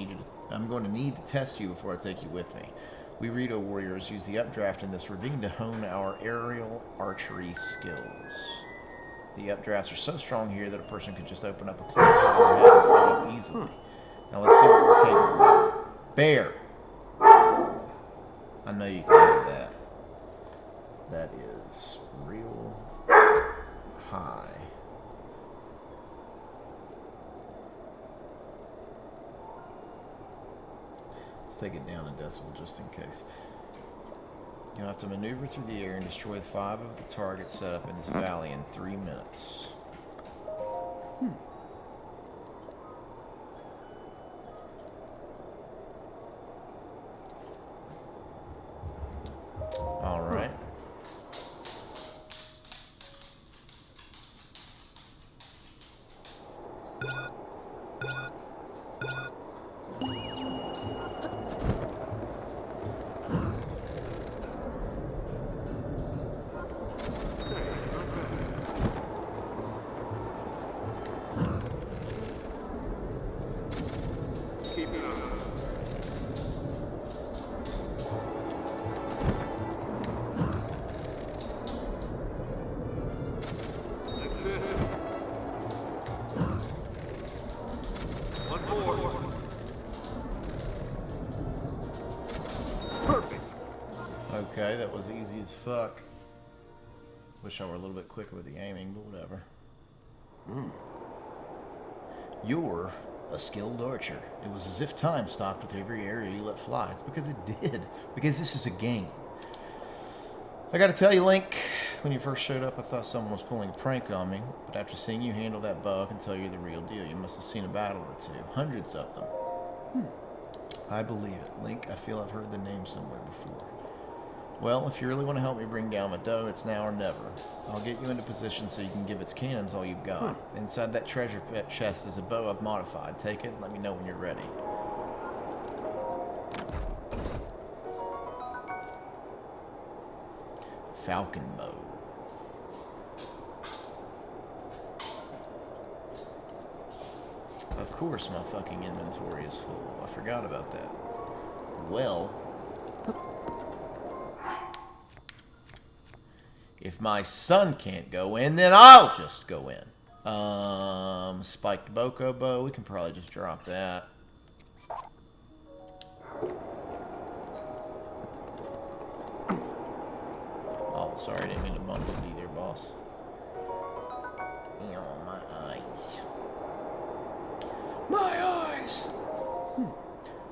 need to test you before I take you with me. We Rito warriors use the updraft in this ravine to hone our aerial archery skills. The updrafts are so strong here that a person could just open up a clear head and fall up easily. Now let's see what we're capable of. Bear! I know you can do that. That is real high. Let's take it down a decibel just in case. You'll have to maneuver through the air and destroy 5 of the targets set up in this valley in 3 minutes. All right. Okay, that was easy as fuck. Wish I were a little bit quicker with the aiming, but whatever. You're a skilled archer. It was as if time stopped with every arrow you let fly. It's because it did. Because this is a game. I gotta tell you, Link, when you first showed up, I thought someone was pulling a prank on me. But after seeing you handle that bow, I can tell you're the real deal. You must have seen a battle or two. Hundreds of them. I believe it. Link, I feel I've heard the name somewhere before. Well, if you really want to help me bring down Mado, it's now or never. I'll get you into position so you can give its cannons all you've got. Inside that treasure chest is a bow I've modified. Take it and let me know when you're ready. Falcon bow. Of course my fucking inventory is full. I forgot about that. Well... if my son can't go in, then I'll just go in. Spiked Boko bow. We can probably just drop that. Oh, sorry, I didn't mean to bump into you there, boss. Ew, my eyes. My eyes!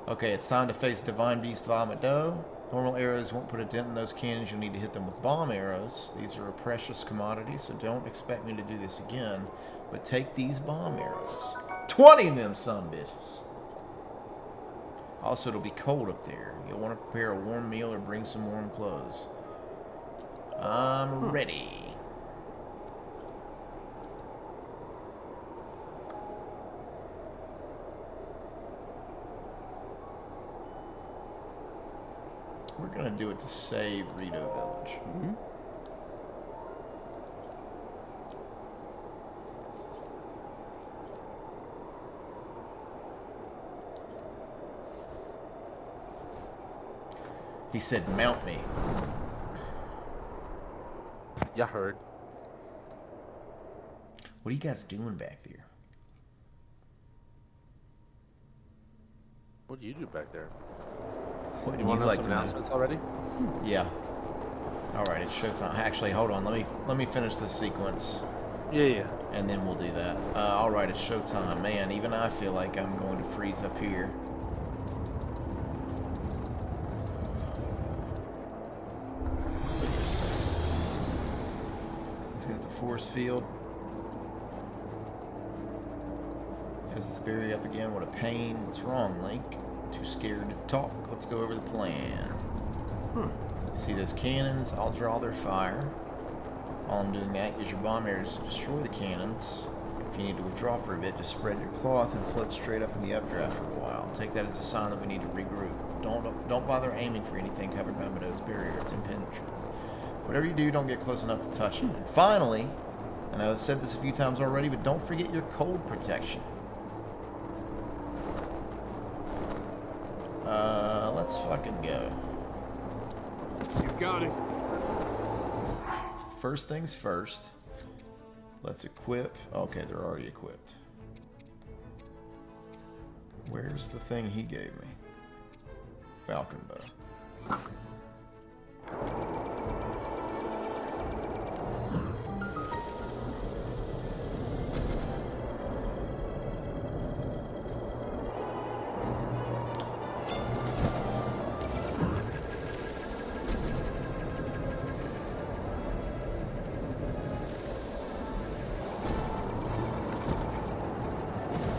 Okay, it's time to face Divine Beast Vomito. Normal arrows won't put a dent in those cannons. You'll need to hit them with bomb arrows. These are a precious commodity, so don't expect me to do this again. But take these bomb arrows. 20 of them sumbitches. Also, it'll be cold up there. You'll want to prepare a warm meal or bring some warm clothes. I'm ready. We're going to do it to save Rito Village. He said, mount me. Yeah, heard. What are you guys doing back there? What do you do back there? What You do want you to like some to know? announcements already? Yeah. All right, it's showtime. Actually, hold on. Let me finish this sequence, Yeah. and then we'll do that. All right, it's showtime. Man, even I feel like I'm going to freeze up here. Look at this thing. It's got the force field. Has its barrier up again. What a pain. What's wrong, Link? Too scared to talk. Let's go over the plan. See those cannons? I'll draw their fire. While I'm doing that, use your bomb arrows to destroy the cannons. If you need to withdraw for a bit, just spread your cloth and float straight up in the updraft for a while. Take that as a sign that we need to regroup. Don't bother aiming for anything covered by Mado's barrier. It's impenetrable. Whatever you do, don't get close enough to touch it. And finally, and I've said this a few times already, but don't forget your cold protection. Let's fucking go. You got it. First things first. Let's equip. Okay, they're already equipped. Where's the thing he gave me? Falcon bow.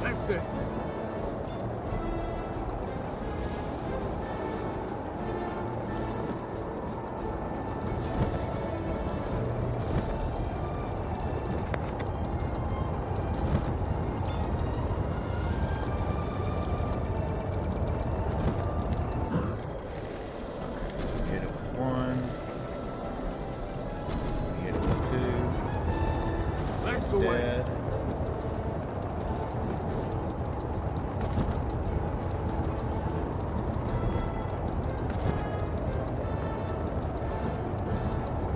That's it. So we hit it with one. We hit it with two. That's It's the way. dead.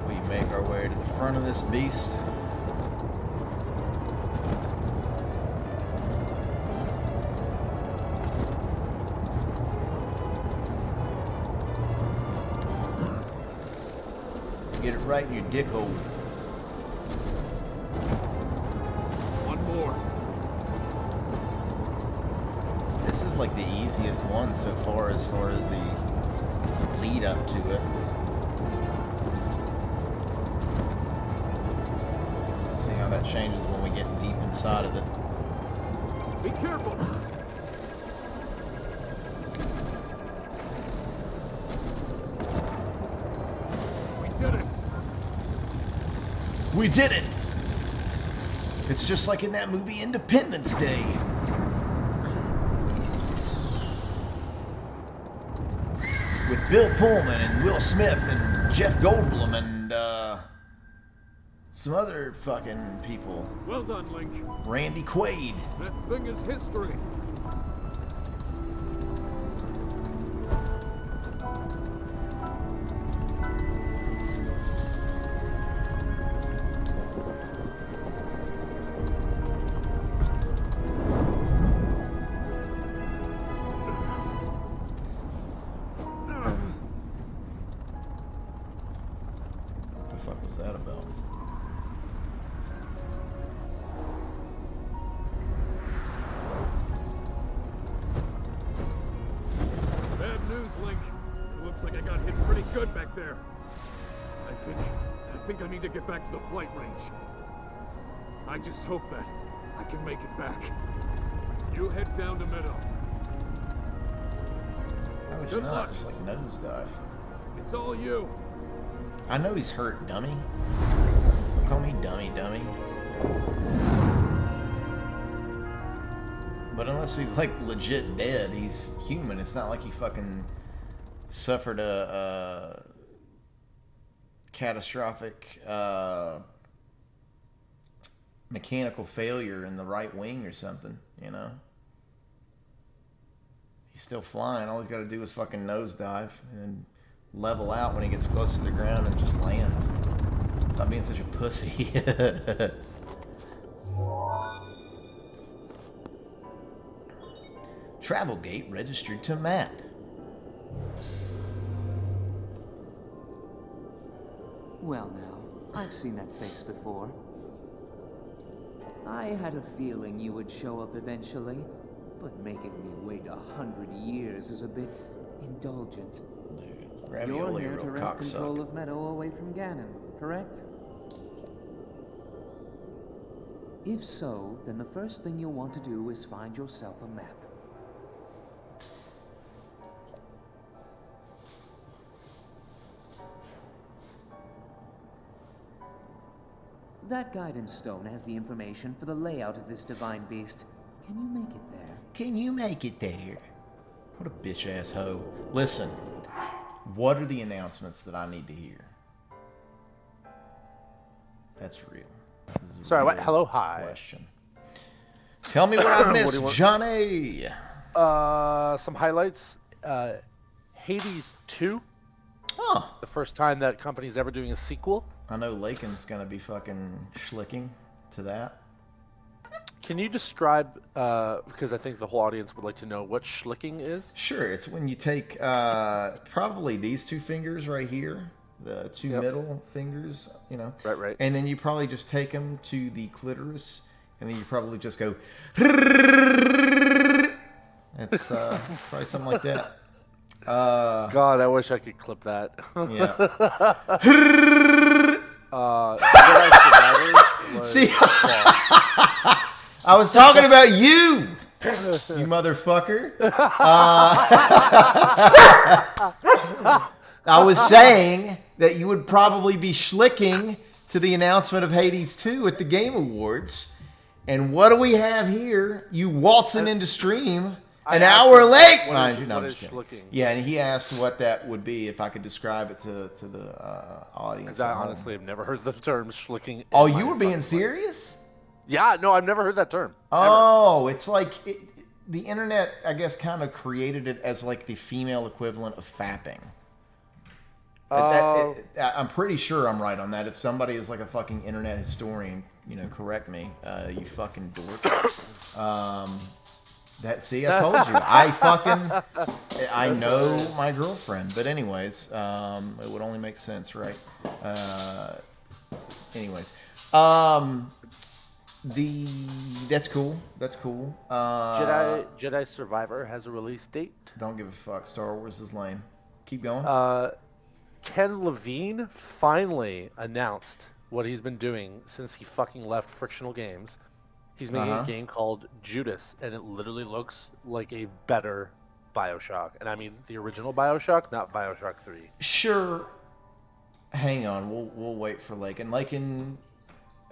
We make our way to the front of this beast. right in your dick hole. One more. This is like the easiest one so far as the lead up to it. See how that changes when we get deep inside of it. Be careful. We did it. We did it! It's just like in that movie Independence Day. With Bill Pullman and Will Smith and Jeff Goldblum and some other fucking people. Well done, Link. Randy Quaid. That thing is history. What the fuck was that about? Bad news, Link. It looks like I got hit pretty good back there. I think I need to get back to the flight range. I just hope that I can make it back. You head down to Meadow. How would you Good not? luck. Just like nosedive. It's all you. I know he's hurt, dummy. Don't call me dummy, dummy. But unless he's like legit dead, he's human. It's not like he fucking suffered a catastrophic mechanical failure in the right wing or something, you know? He's still flying. All he's got to do is fucking nosedive and then level out when he gets close to the ground and just land. Stop being such a pussy. Travel gate registered to map. Well now, I've seen that face before. I had a feeling you would show up eventually, but making me wait 100 years is a bit indulgent. Dude, ravioli You're here real to wrest cocksuck. control of Meadow away from Ganon, correct? If so, then the first thing you'll want to do is find yourself a map. That guidance stone has the information for the layout of this divine beast. Can you make it there? Can you make it there? What a bitch ass hoe. Listen, what are the announcements that I need to hear? That's real. This is a Sorry, what? real Hello, hi. Question. Tell me what I What do missed, you want? Johnny. Some highlights. Hades 2, Oh, the first time that company's ever doing a sequel. I know Lakin's gonna be fucking schlicking to that. Can you describe, because I think the whole audience would like to know what schlicking is? Sure, it's when you take probably these two fingers right here, the two Yep. middle fingers, you know. Right. And then you probably just take them to the clitoris, and then you probably just go. It's probably something like that. God, I wish I could clip that. Yeah. Jedi Survivor was See? fun. I was talking about you, you motherfucker. I was saying that you would probably be schlicking to the announcement of Hades 2 at the Game Awards. And what do we have here? You waltzing into stream an asked hour him, late. what Mind is- you, no, what I'm is just kidding. schlicking? Yeah, and he asked what that would be if I could describe it to the audience. 'Cause I at home. honestly have never heard the term schlicking. in Oh, my you were being fucking serious? life. Yeah, no, I've never heard that term. Oh, it's like the internet, I guess, kind of created it as like the female equivalent of fapping. Oh. I'm pretty sure I'm right on that. If somebody is like a fucking internet historian, you know, correct me. You fucking dork. See, I told you. I know my girlfriend. But anyways, it would only make sense, right? Anyways, that's cool. That's cool. Jedi Survivor has a release date. Don't give a fuck. Star Wars is lame. Keep going. Ken Levine finally announced what he's been doing since he fucking left Frictional Games. He's making a game called Judas, and it literally looks like a better BioShock. And I mean the original BioShock, not BioShock 3. Sure. Hang on. We'll wait for Lakin. Lakin,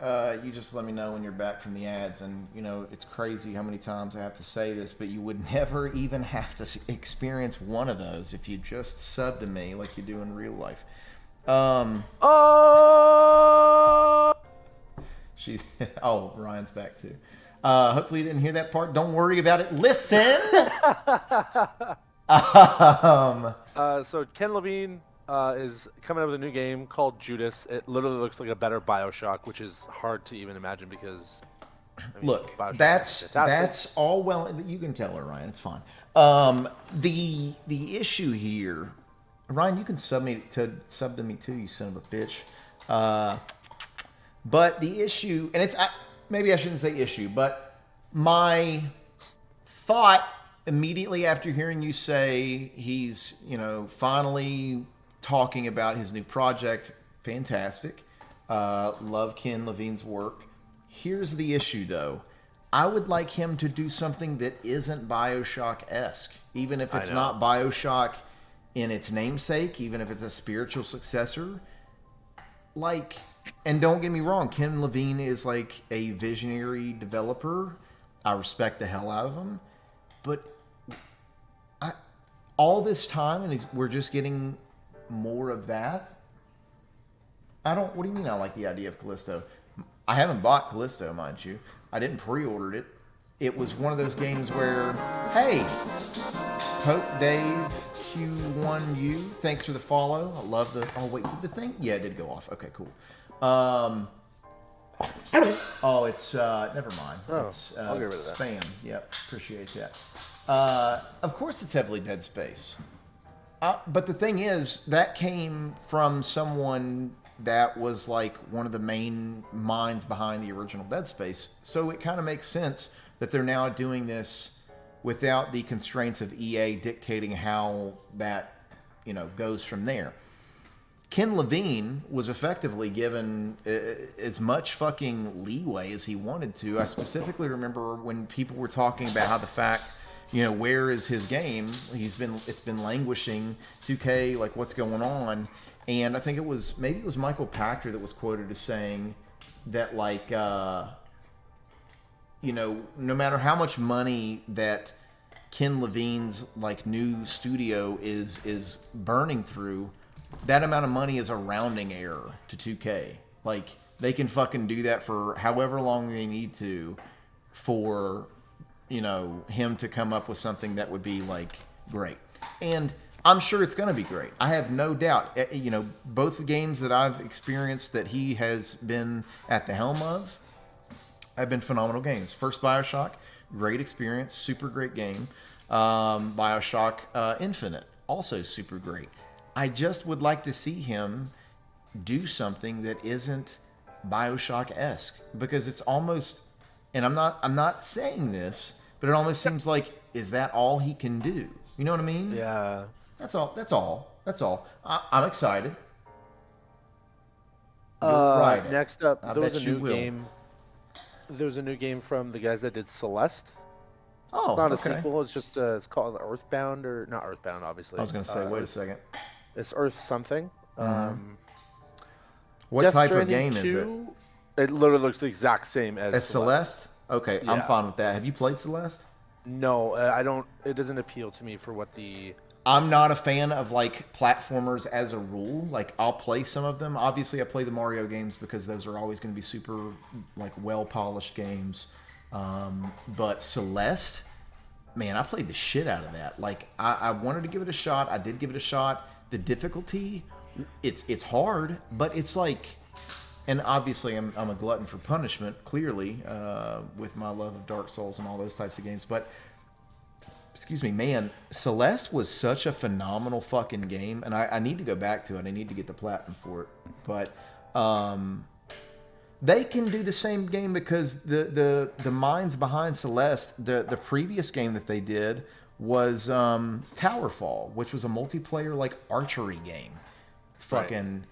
you just let me know when you're back from the ads. And, you know, it's crazy how many times I have to say this, but you would never even have to experience one of those if you just sub to me like you do in real life. Ryan's back too. Hopefully you didn't hear that part. Don't worry about it. Listen! So Ken Levine is coming up with a new game called Judas. It literally looks like a better BioShock, which is hard to even imagine because... Look, BioShock that's all well. You can tell her, Ryan. It's fine. The issue here, Ryan, you can sub to me too, you son of a bitch. But the issue, and maybe I shouldn't say issue, but my thought immediately after hearing you say he's, finally talking about his new project, fantastic. Love Ken Levine's work. Here's the issue, though. I would like him to do something that isn't BioShock-esque, even if it's not BioShock in its namesake, even if it's a spiritual successor. And don't get me wrong, Ken Levine is like a visionary developer. I respect the hell out of him. But all this time, and we're just getting more of that. What do you mean I like the idea of Callisto? I haven't bought Callisto, mind you. I didn't pre-order it. It was one of those games where, hey, Pope Dave Q1U, thanks for the follow. I love the... Oh, wait, did the thing? Yeah, it did go off. Okay, cool. It's... never mind. It's I'll get rid of that. Spam. Yep, appreciate that. Of course it's heavily Dead Space. But the thing is, that came from someone that was like one of the main minds behind the original Dead Space. So it kind of makes sense that they're now doing this without the constraints of EA dictating how that, goes from there. Ken Levine was effectively given as much fucking leeway as he wanted to. I specifically remember when people were talking about how the fact, where is his game? It's been languishing. 2K, like, what's going on? And I think it was Michael Pachter that was quoted as saying that, like, no matter how much money that Ken Levine's like new studio is burning through, that amount of money is a rounding error to 2K. Like, they can fucking do that for however long they need to for, him to come up with something that would be, like, great. And I'm sure it's going to be great. I have no doubt. Both the games that I've experienced that he has been at the helm of have been phenomenal games. First BioShock, great experience, super great game. BioShock Infinite, also super great. I just would like to see him do something that isn't BioShock-esque, because it's almost, and I'm not saying this, but it almost seems like, is that all he can do? You know what I mean? Yeah. That's all. I'm excited. Next up, there was a new game. There was a new game from the guys that did Celeste. Oh, it's not a okay. sequel. It's just it's called Earthbound, or not Earthbound, obviously. I was going to say, wait a second. It's Earth something. What Death type of Stranding game 2, is it? It literally looks the exact same as Celeste? Okay, Yeah. I'm fine with that. Have you played Celeste? No, I don't. It doesn't appeal to me for what the. I'm not a fan of like platformers as a rule. Like, I'll play some of them. Obviously, I play the Mario games because those are always going to be super like well polished games. But Celeste, man, I played the shit out of that. Like, I wanted to give it a shot. I did give it a shot. The difficulty, it's hard, but it's like, and obviously I'm a glutton for punishment, clearly, with my love of Dark Souls and all those types of games. But excuse me, man, Celeste was such a phenomenal fucking game, and I need to go back to it. I need to get the platinum for it, but they can do the same game because the minds behind Celeste, the previous game that they did was Towerfall, which was a multiplayer like archery game. Fucking.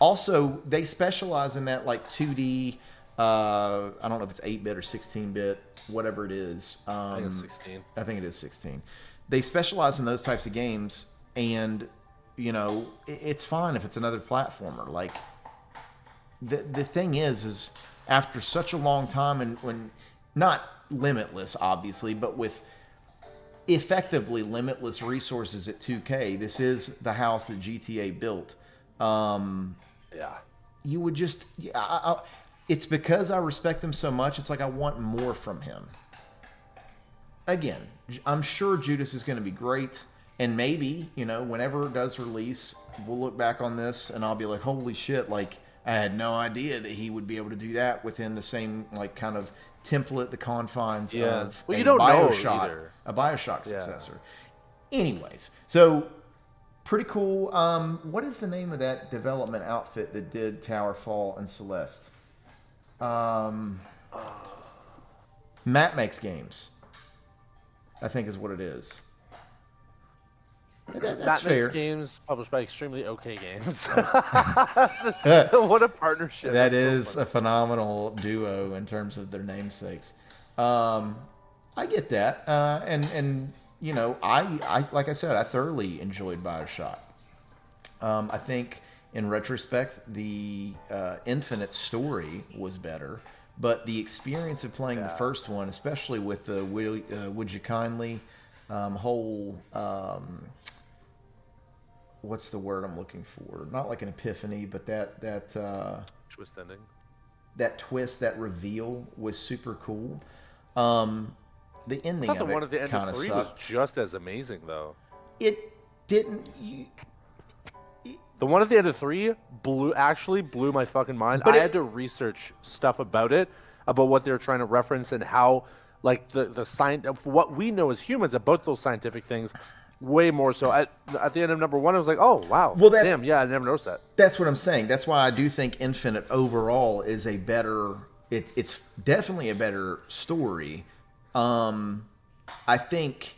Also, they specialize in that like 2D. I don't know if it's 8-bit or 16-bit, whatever it is. I think it's 16. I think it is 16. They specialize in those types of games, and you know it's fine if it's another platformer. Like the thing is after such a long time, and when not limitless, obviously, but with effectively limitless resources at 2K, this is the house that GTA built. You would just, it's because I respect him so much. It's like I want more from him. Again, I'm sure Judas is going to be great, and maybe, you know, whenever it does release, we'll look back on this and I'll be like, holy shit, like I had no idea that he would be able to do that within the same like kind of template, the confines of well, a you don't know BioShock, either. a BioShock successor. Anyways, so pretty cool. What is the name of that development outfit that did Towerfall and Celeste? Matt Makes Games, I think is what it is. That's That fair. makes games published by Extremely OK Games. What a partnership! That That's so is funny. a phenomenal duo in terms of their namesakes. I get that, and you know, I like I said, I thoroughly enjoyed BioShock. I think in retrospect, the Infinite story was better, but the experience of playing the first one, especially with the Would You Kindly whole. What's the word I'm looking for? Not like an epiphany, but that Twist ending. that twist, that reveal was super cool. The ending I thought of the one at the it end kind of of 3 sucked. was just as amazing, though. It didn't. The one at the end of 3 actually blew my fucking mind. But I it- had to research stuff about it, about what they were trying to reference and how, like the science of what we know as humans about those scientific things, way more so. At the end of number 1, I was like, oh wow, Well, that's- damn, yeah, I never noticed that. That's what I'm saying. That's why I do think Infinite overall is a better. It's definitely a better story. I think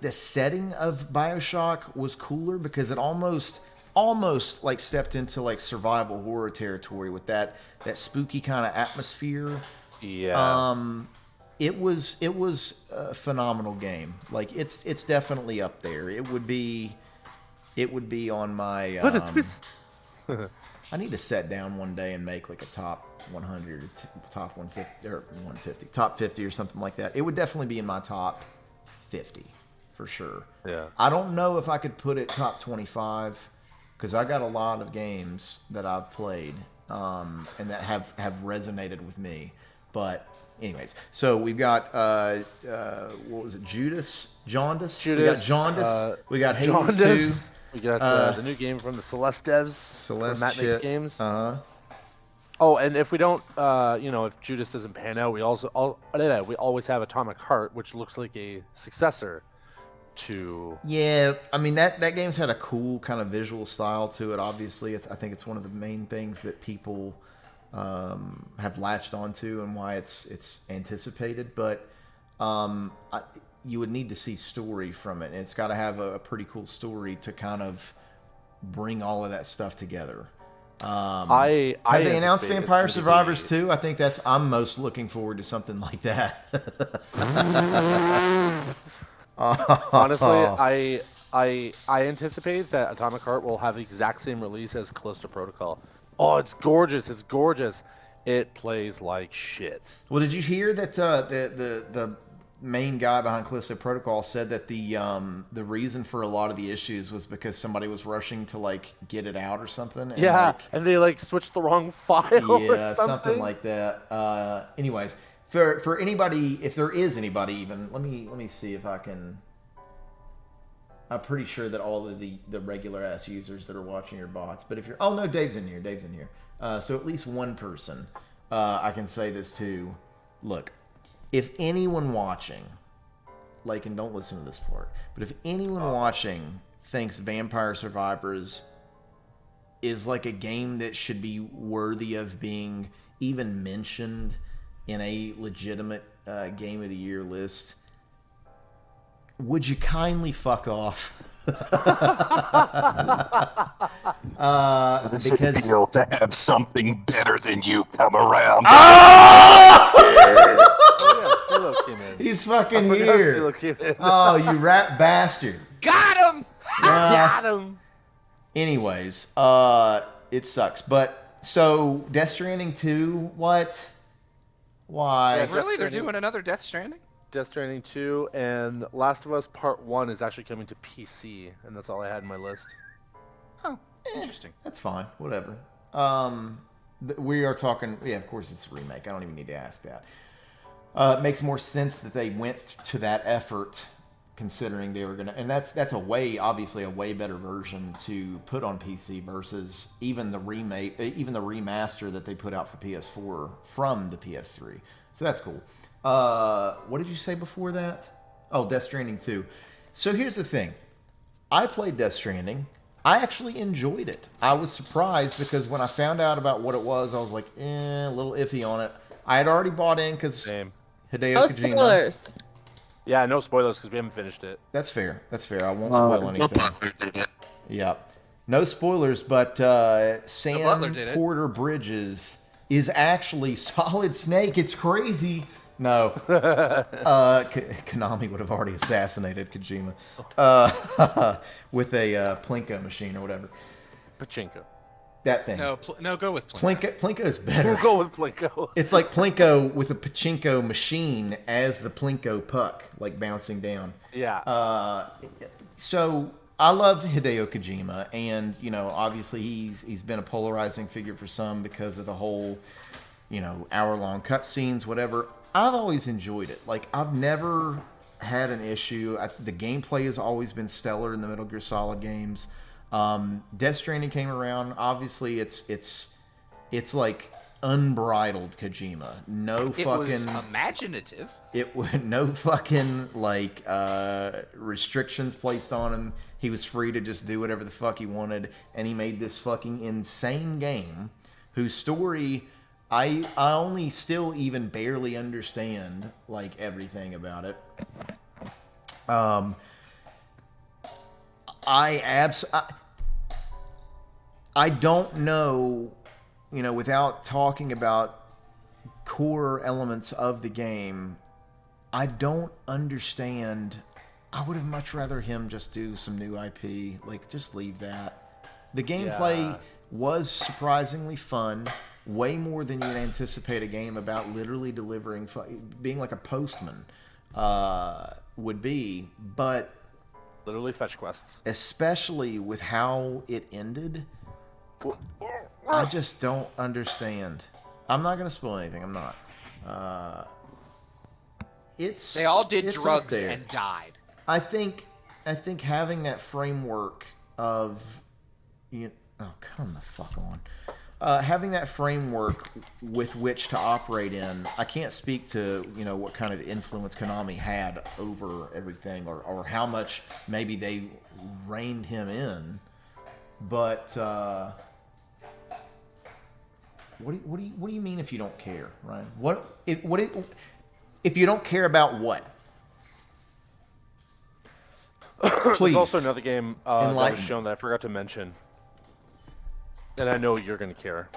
the setting of BioShock was cooler because it almost like stepped into like survival horror territory with that spooky kind of atmosphere. Yeah. It was a phenomenal game. Like it's definitely up there. It would be on my. But a twist. I need to sit down one day and make like a top 100, top 150 or 150, top 50 or something like that. It would definitely be in my top 50 for sure. Yeah. I don't know if I could put it top 25 because I got a lot of games that I've played and that have resonated with me. But anyways, so we've got what was it? Jaundice. We got Jaundice. We got Hades 2. Jaundice. We got the new game from the Celeste devs. Celeste from Matt Makes shit. Games. Uh-huh. Oh, and if we don't, if Judas doesn't pan out, we always have Atomic Heart, which looks like a successor to. Yeah, I mean that game's had a cool kind of visual style to it. Obviously, I think it's one of the main things that people have latched onto and why it's anticipated. But you would need to see story from it, and it's got to have a pretty cool story to kind of bring all of that stuff together. Have they announced anticipate Vampire it's gonna be- Survivors 2? I think I'm most looking forward to something like that. Honestly, I anticipate that Atomic Heart will have the exact same release as Callisto Protocol. Oh, it's gorgeous! It's gorgeous. It plays like shit. Well, did you hear that the main guy behind Callisto Protocol said that the reason for a lot of the issues was because somebody was rushing to like get it out or something? And, Yeah, like, and they like switched the wrong file. yeah, or something like that. Anyways, for anybody, if there is anybody even, let me see if I can. I'm pretty sure that all of the regular ass users that are watching are bots. But if you're, oh no, Dave's in here. So at least one person, I can say this to. Look, if anyone watching like, and don't listen to this part, but if anyone watching thinks Vampire Survivors is like a game that should be worthy of being even mentioned in a legitimate Game of the Year list, would you kindly fuck off? Does Because it feel to have something better than you come around? Oh yeah, CeeLo came in. he's fucking I forgot here. CeeLo came in. Oh, you rat bastard. Got him! Got him. Anyways, it sucks. But so Death Stranding 2, what? Why? Yeah, Really? They're Stranding. doing another Death Stranding? Death Stranding 2 and Last of Us Part 1 is actually coming to PC, and that's all I had in my list. Oh, interesting. That's fine. Whatever. We are talking. Yeah, of course it's a remake. I don't even need to ask that. It makes more sense that they went to that effort, considering they were gonna. And that's obviously a way better version to put on PC versus even the remake, even the remaster that they put out for PS4 from the PS3. So that's cool. What did you say before that? Oh, Death Stranding 2. So here's the thing. I played Death Stranding. I actually enjoyed it. I was surprised because when I found out about what it was, I was like, a little iffy on it. I had already bought in because Same. Hideo No Kojima. spoilers. Yeah, no spoilers because we haven't finished it. That's fair. That's fair. I won't spoil anything. Yeah. No spoilers, but Sam Butler did it. Porter Bridges is actually Solid Snake. It's crazy. No. Konami would have already assassinated Kojima with a Plinko machine or whatever. Pachinko. That thing. No, go with Plinko. Plinko is better. We'll go with Plinko. It's like Plinko with a pachinko machine as the Plinko puck, like bouncing down. Yeah. So I love Hideo Kojima, and obviously he's been a polarizing figure for some because of the whole, hour-long cutscenes, whatever. I've always enjoyed it. Like, I've never had an issue. The gameplay has always been stellar in the Metal Gear Solid games. Death Stranding came around. Obviously, it's like unbridled Kojima. It was imaginative. No fucking restrictions placed on him. He was free to just do whatever the fuck he wanted, and he made this fucking insane game whose story I only still even barely understand everything about it. I don't know, without talking about core elements of the game, I don't understand. I would have much rather him just do some new IP. Just leave that. The gameplay was surprisingly fun. Way more than you'd anticipate a game about literally delivering, being like a postman would be. But Literally fetch quests. especially with how it ended, I just don't understand. I'm not going to spoil anything. I'm not. They all did it's up drugs there. and died. I think having that framework of come the fuck on. Having that framework with which to operate in, I can't speak to what kind of influence Konami had over everything, or how much maybe they reined him in. But what do you mean if you don't care, Ryan? If you don't care about what? Please. There's also another game that Enlighten. was shown that I forgot to mention. And I know you're going to care,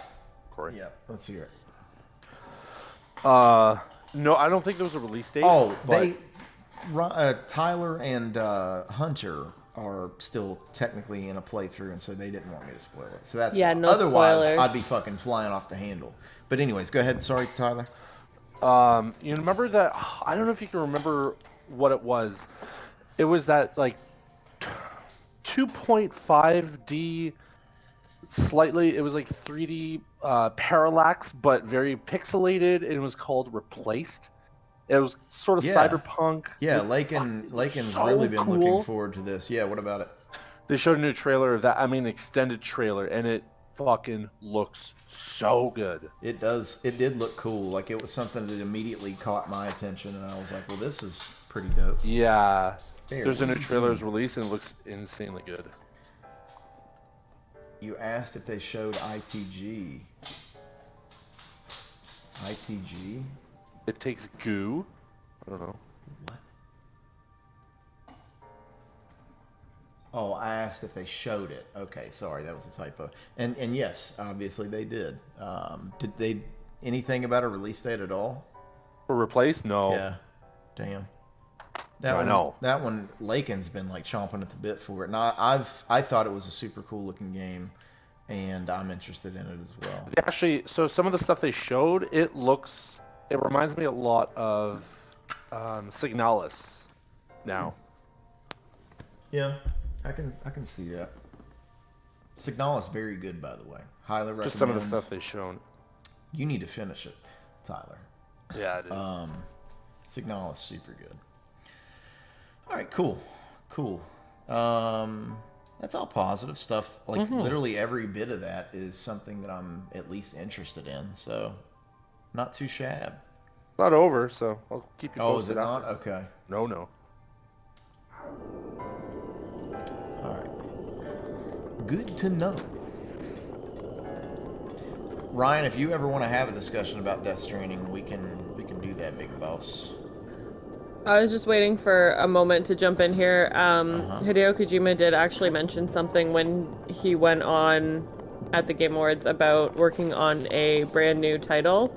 Corey. Yeah, let's hear it. No, I don't think there was a release date. Oh, but Tyler and Hunter are still technically in a playthrough, and so they didn't want me to spoil it. So that's Yeah, no otherwise spoilers. I'd be fucking flying off the handle. But anyways, go ahead. Sorry, Tyler. you remember that? I don't know if you can remember what it was. It was that 2.5D. Slightly, it was like 3D parallax, but very pixelated, and it was called Replaced. It was sort of Yeah. cyberpunk. Yeah, It- Lakin's so really been cool. looking forward to this. Yeah, what about it? They showed a new trailer of that. I mean, extended trailer, and it fucking looks so good. It does. It did look cool. Like, it was something that immediately caught my attention, and I was like, well, this is pretty dope. Yeah. Very There's a new good. trailer's release and it looks insanely good. You asked if they showed ITG. ITG? It takes goo. I don't know. What? Oh, I asked if they showed it. Okay, sorry, that was a typo. And yes, obviously they did. Did they anything about a release date at all? For Replace? No. Yeah. Damn. I know. That one, Lakin's been like chomping at the bit for it. And I thought it was a super cool looking game, and I'm interested in it as well. Actually, so some of the stuff they showed, it reminds me a lot of Signalis now. Yeah, I can see that. Signalis very good, by the way. Highly recommend. Just some of the stuff they've shown. You need to finish it, Tyler. Yeah, I do. Signalis super good. All right, cool. That's all positive stuff. Like, literally every bit of that is something that I'm at least interested in. So, not too shab. Not over, so I'll keep you posted. Oh, is it not? Okay. No. All right. Good to know. Ryan, if you ever want to have a discussion about Death Stranding, we can do that, big boss. I was just waiting for a moment to jump in here. Hideo Kojima did actually mention something when he went on at the Game Awards about working on a brand new title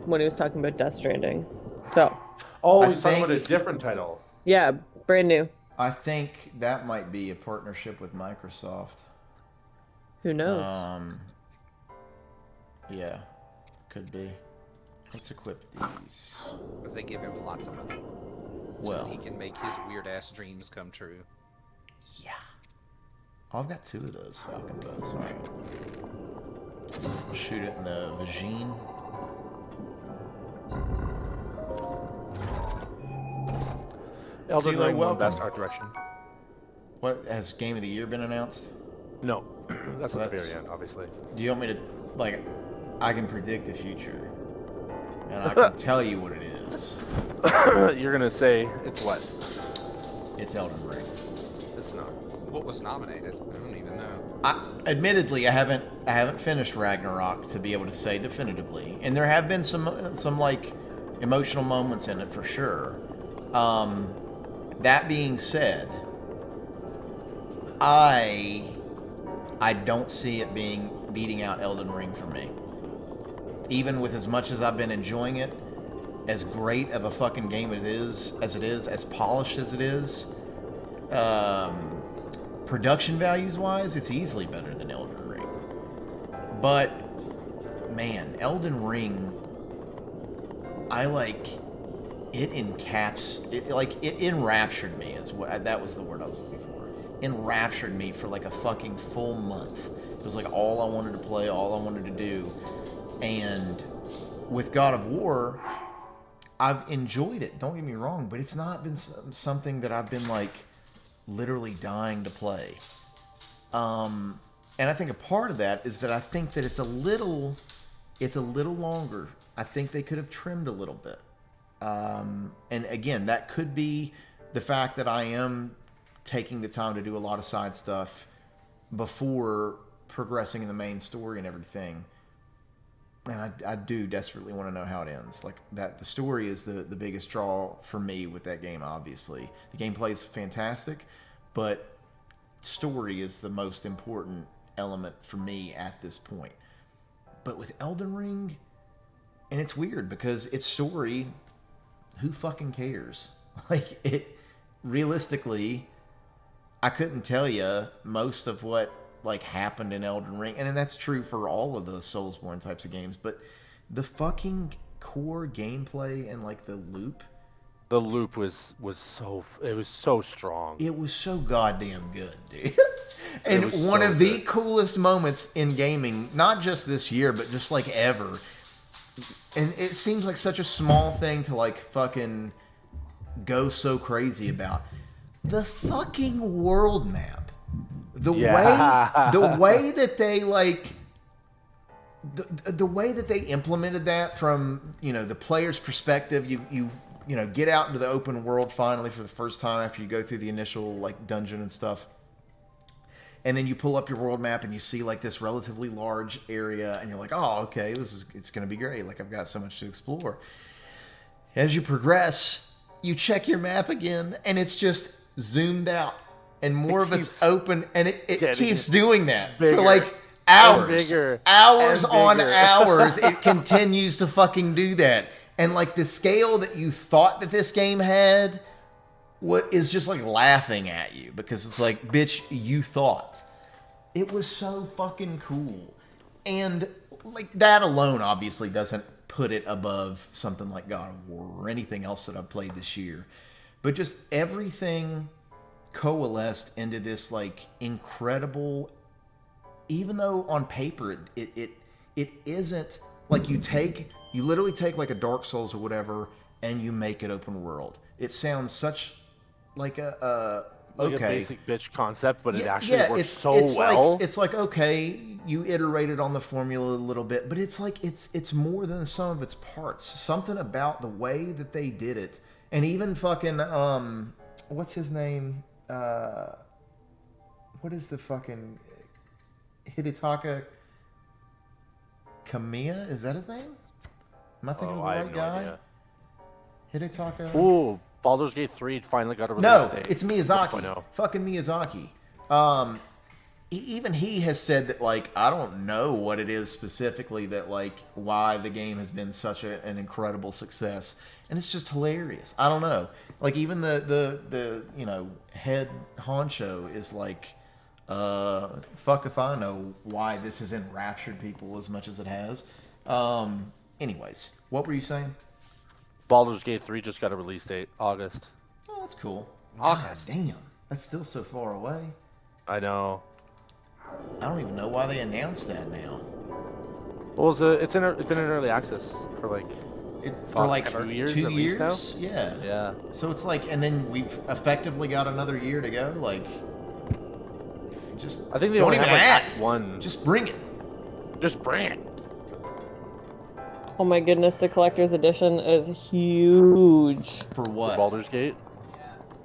when he was talking about Death Stranding. So. Oh, he's talking about a different title. Yeah, brand new. I think that might be a partnership with Microsoft. Who knows? Yeah, could be. Let's equip these. Because they give him lots of money. So Well, he can make his weird ass dreams come true. yeah. Oh, I've got 2 of those Falcon bows. All right. I'll shoot it in the vagine. Elden CeeLo, Ring won welcome. Best Art Direction. What, has Game of the Year been announced? No, that's at the That's- very end, obviously. Do you want me to, like, I can predict the future. And I can tell you what it is. You're gonna say it's what? It's Elden Ring. It's not. What was nominated? I don't even know. Admittedly, I haven't finished Ragnarok to be able to say definitively, and there have been some like emotional moments in it for sure. That being said, I don't see it beating out Elden Ring for me. Even with as much as I've been enjoying it, as great of a fucking game as polished as it is, production values wise, it's easily better than Elden Ring. But man, Elden Ring, I like it. It enraptured me. That was the word I was looking for. Enraptured me for like a fucking full month. It was like all I wanted to play, all I wanted to do. And with God of War, I've enjoyed it. Don't get me wrong, but it's not been something that I've been like literally dying to play. And I think a part of that is that I think that it's a little longer. I think they could have trimmed a little bit. And again, that could be the fact that I am taking the time to do a lot of side stuff before progressing in the main story and everything. And I do desperately want to know how it ends. Like that, the story is the biggest draw for me with that game. Obviously, the gameplay is fantastic, but story is the most important element for me at this point. But with Elden Ring, and it's weird because it's story. Who fucking cares? Like it, realistically, I couldn't tell you most of what like happened in Elden Ring, and that's true for all of the Soulsborne types of games, but the fucking core gameplay and like the loop was so strong. It was so goddamn good, dude. And was one so of the good. coolest moments in gaming, not just this year, but just like ever. And it seems like such a small thing to like fucking go so crazy about. The fucking world map. the Yeah. way that they like the way that they implemented that from, you know, the player's perspective, you know, get out into the open world finally for the first time after you go through the initial like dungeon and stuff. And then you pull up your world map and you see like this relatively large area and you're like, "Oh, okay, it's going to be great. Like I've got so much to explore." As you progress, you check your map again and it's just zoomed out and more of it's open, and it keeps doing that for like hours, hours on hours. It continues to fucking do that. And like the scale that you thought that this game had is just like laughing at you, because it's like, bitch, you thought. It was so fucking cool. And like that alone obviously doesn't put it above something like God of War or anything else that I've played this year. But just everything coalesced into this like incredible, even though on paper it isn't like, you literally take like a Dark Souls or whatever and you make it open world. It sounds such like a basic bitch concept, but it actually works so well. It's like, okay, you iterated on the formula a little bit, but it's like it's more than the sum of its parts. Something about the way that they did it, and even fucking what's his name? What is the fucking Hidetaka Kamiya? Is that his name? Am I thinking of the right guy? Hidetaka. Ooh, Baldur's Gate 3 finally got a release No, date. it's Miyazaki. Fucking Miyazaki. Even he has said that, like, I don't know what it is specifically that, like, why the game has been such an incredible success. And it's just hilarious. I don't know. Like, even the you know, head honcho is like, fuck if I know why this has enraptured people as much as it has. Anyways, what were you saying? Baldur's Gate 3 just got a release date, August. Oh, that's cool. August. God damn. That's still so far away. I know. I don't even know why they announced that now. Well, it's been in early access for like for like 2 years. 2 at least now? years? Yeah. Yeah. So it's like, and then we've effectively got another year to go. Like, just I think they don't only even have, like, ask. one. Just bring it. Just bring it. Oh my goodness, the collector's edition is huge. For what? For Baldur's Gate?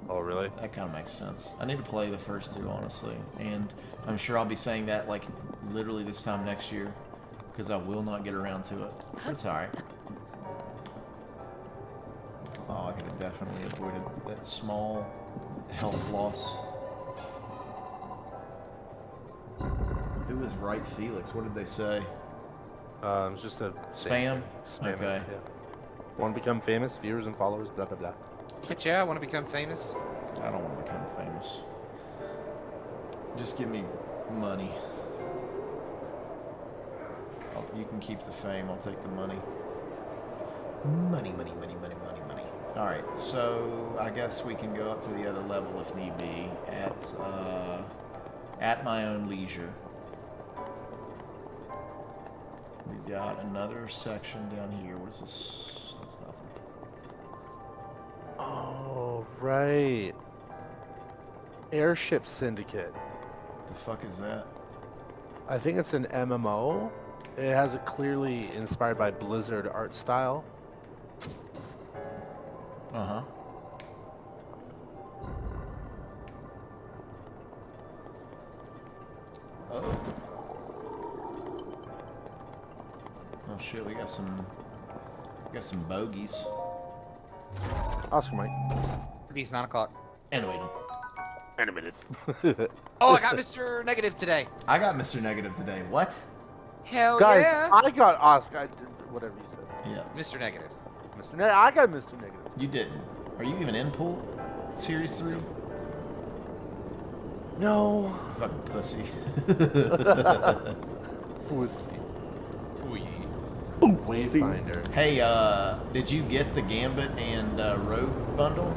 Oh, really? That kind of makes sense. I need to play the first two, honestly. And I'm sure I'll be saying that, like, literally this time next year. Because I will not get around to it. It's alright. Oh, I could have definitely avoided that small health loss. Who was Right Felix? What did they say? It's just a Spam? Spam. Okay. Yeah. Want to become famous, viewers and followers, blah blah blah. But yeah, I want to become famous. I don't want to become famous. Just give me money. You can keep the fame, I'll take the money. Money, money, money, money, money, money. Alright, so I guess we can go up to the other level if need be at my own leisure. We've got another section down here. What is this? That's nothing. Oh, right. Airship Syndicate. The fuck is that? I think it's an MMO. It has a clearly inspired by Blizzard art style. Uh-huh. Oh shit, we got some bogeys. Oscar Mike. It's 9 o'clock. Animated. Animated. Oh, I got Mr. Negative today. I got Mr. Negative today. What? Hell Guys, yeah. I got Oscar. I did whatever you said. Yeah. Mr. Negative. I got Mr. Negative. You didn't. Are you even in Pool Series 3? No. You fucking pussy. Pussy. Ooh, Wayfinder. Hey, did you get the Gambit and Rogue bundle?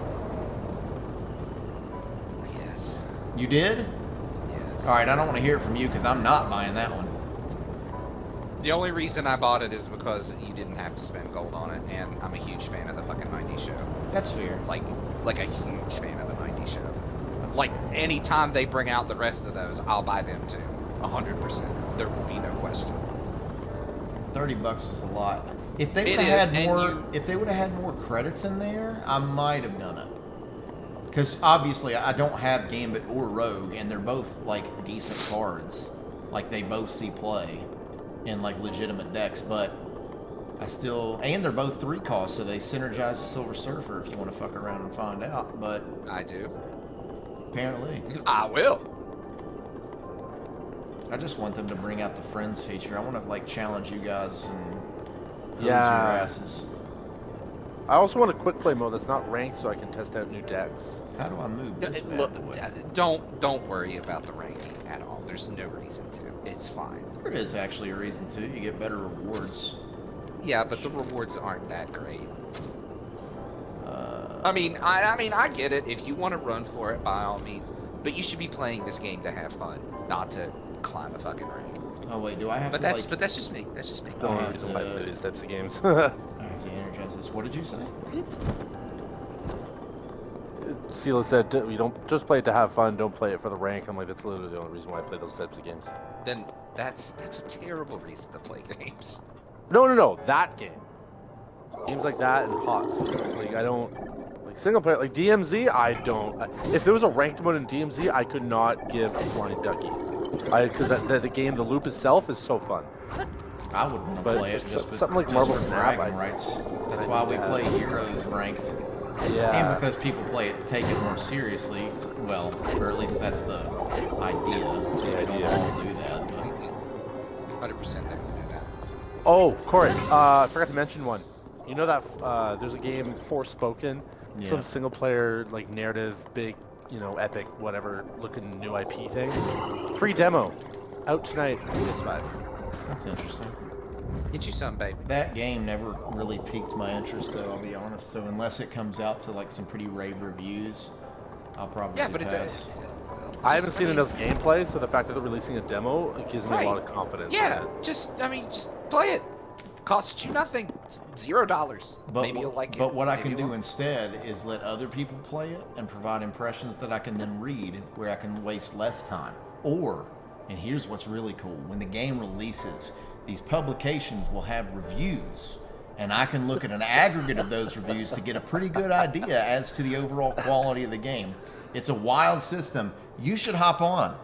yes. You did? Yes. Alright, I don't want to hear it from you because I'm not buying that one. The only reason I bought it is because you didn't have to spend gold on it, and I'm a huge fan of the fucking 90s show. That's fair. Like a huge fan of the 90s show. Like, anytime they bring out the rest of those, I'll buy them too. 100%. There will be no question. $30 is a lot. If they would It have is, had and more, you- if they would have had more credits in there, I might have done it. Because obviously I don't have Gambit or Rogue, and they're both like decent cards. Like they both see play in like legitimate decks, but I still, and they're both 3 costs, so they synergize with Silver Surfer if you want to fuck around and find out. But I do. apparently, I will. I just want them to bring out the friends feature. I want to like challenge you guys and hose Yeah. your asses. I also want a quick play mode that's not ranked so I can test out new decks. How do I move this bad Look, boy? don't worry about the ranking at all. There's no reason to. It's fine. There is actually a reason to. You get better rewards. Yeah, but the rewards aren't that great. I mean, I get it. If you want to run for it, by all means. But you should be playing this game to have fun, not to climb a fucking rank. Oh wait, do I have But to that's like? but that's just me. That's just me. The only have reason to- why I play these types of games. I have to energize this. What did you say? Sela said, "You don't just play it to have fun. Don't play it for the rank." I'm like, that's literally the only reason why I play those types of games. Then that's a terrible reason to play games. No. That game. Games like that and HOTS. Like I don't like single player. Like DMZ, I don't. If there was a ranked mode in DMZ, I could not give a flying ducky. Because the game, the loop itself is so fun. I would want to But play it just just something like just Marble for Snap, bragging I- rights. That's I why think we that- play Heroes ranked, and Yeah. because people take it more seriously. Well, or at least that's the idea. They don't idea. all do that. But 100% they would do that. Oh, Corey, I forgot to mention one. You know that there's a game, Forspoken, Yeah. some single player like narrative, big, epic, whatever looking new IP thing. Free demo, out tonight on PS5. that's interesting. Get you some, baby. That game never really piqued my interest, though. I'll be honest. So unless it comes out to like some pretty rave reviews, I'll probably Yeah, but it pass. does. I haven't seen enough gameplay, so the fact that they're releasing a demo it gives me Right. a lot of confidence. in Yeah, it. just play it. Costs you nothing. It's $0. But, Maybe you'll like it. but what I maybe can you do won't. instead is let other people play it and provide impressions that I can then read, where I can waste less time. Or, and here's what's really cool: when the game releases, these publications will have reviews, and I can look at an aggregate of those reviews to get a pretty good idea as to the overall quality of the game. It's a wild system. You should hop on.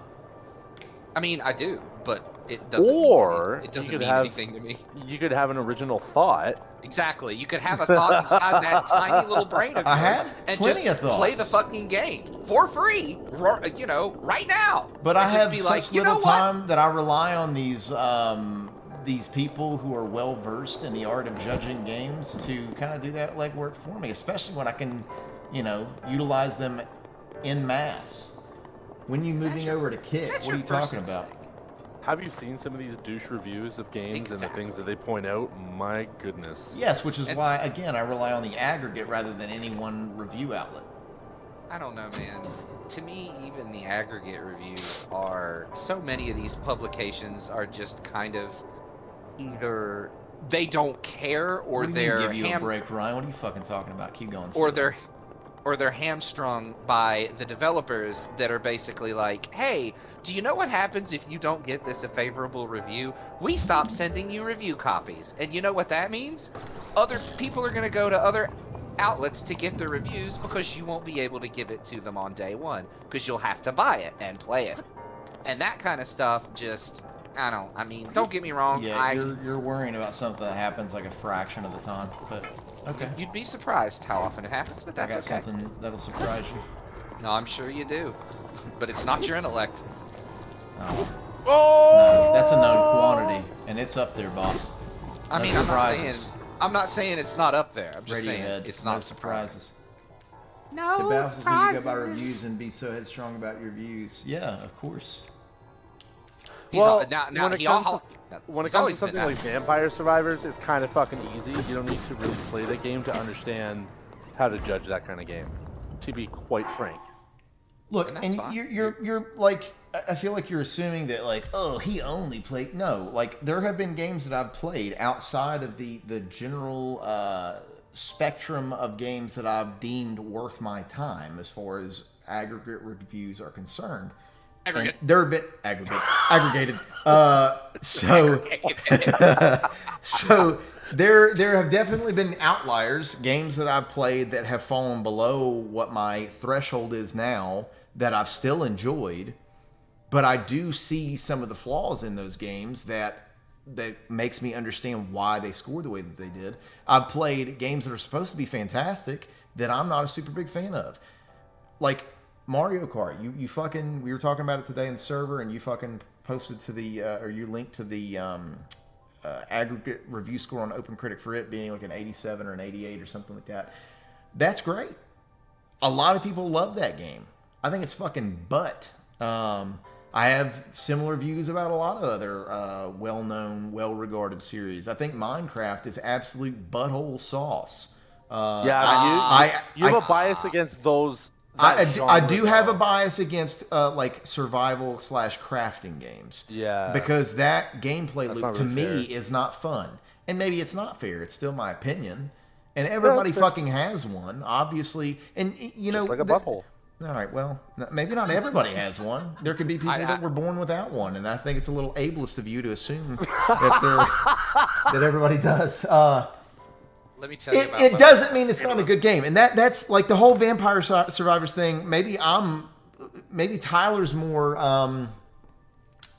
I mean, I do, but it doesn't. Or it doesn't you could mean have anything to me. You could have an original thought. Exactly. You could have a thought inside that tiny little brain of yours, I have and plenty just of thoughts. play the fucking game for free. Right now. But I And just have be such like, you little know what? time that I rely on these people who are well versed in the art of judging games to kind of do that legwork for me, especially when I can, utilize them in mass. When you moving over to Kick, That's what are your you talking first about? mistake. Have you seen some of these douche reviews of games and the Exactly. things that they point out? My goodness. Yes, which is And- why, again, I rely on the aggregate rather than any one review outlet. I don't know, man. To me, even the aggregate reviews are so many of these publications are just kind of either they don't care or What do you mean, they're give you a break, Ryan. What are you fucking talking about? Keep going. or Steve. they're hamstrung by the developers that are basically like, hey, do you know what happens if you don't get this a favorable review? We stop sending you review copies. And you know what that means? Other people are going to go to other outlets to get the reviews because you won't be able to give it to them on day one because you'll have to buy it and play it. And that kind of stuff just, don't get me wrong. Yeah, you're worrying about something that happens like a fraction of the time, but okay. You'd be surprised how often it happens, but I that's got okay. something that'll surprise you. No, I'm sure you do. But it's not your intellect. Oh. Oh! No, that's a known quantity, and it's up there, boss. I No mean, surprises. I'm not saying it's not up there. I'm just saying Radiohead, it's no not surprising. surprises. No It baffles me you go by surprises. reviews and be so headstrong about your views. Yeah, of course. He's Well, al- now when it he comes al- to- When it he's comes to always been something that. like Vampire Survivors, it's kind of fucking easy. You don't need to really play the game to understand how to judge that kind of game. To be quite frank. Look, And and, that's fine. you're like, I feel like you're assuming that like, oh, he only played. No, like there have been games that I've played outside of the general spectrum of games that I've deemed worth my time as far as aggregate reviews are concerned. Aggregate. And they're a bit aggregated. So there have definitely been outliers, games that I've played that have fallen below what my threshold is now that I've still enjoyed, but I do see some of the flaws in those games that makes me understand why they scored the way that they did. I've played games that are supposed to be fantastic that I'm not a super big fan of. Like Mario Kart. You fucking, we were talking about it today in the server, and you fucking posted to the, or you linked to the aggregate review score on OpenCritic for it being like an 87 or an 88 or something like that. That's great. A lot of people love that game. I think it's fucking butt. I have similar views about a lot of other well-known, well-regarded series. I think Minecraft is absolute butthole sauce. You have a bias against those. I do have a bias against like survival / crafting games. Yeah. Because that gameplay That's loop not to really me fair. is not fun. And maybe it's not fair. It's still my opinion. And everybody That's fair. fucking has one, obviously. And you know, Just like a butthole. All right, well, maybe not everybody has one. There could be people that were born without one, and I think it's a little ableist of you to assume that everybody does. Let me tell you about It doesn't mean it's not a good game, and that's like the whole Vampire Survivors thing. Maybe Tyler's more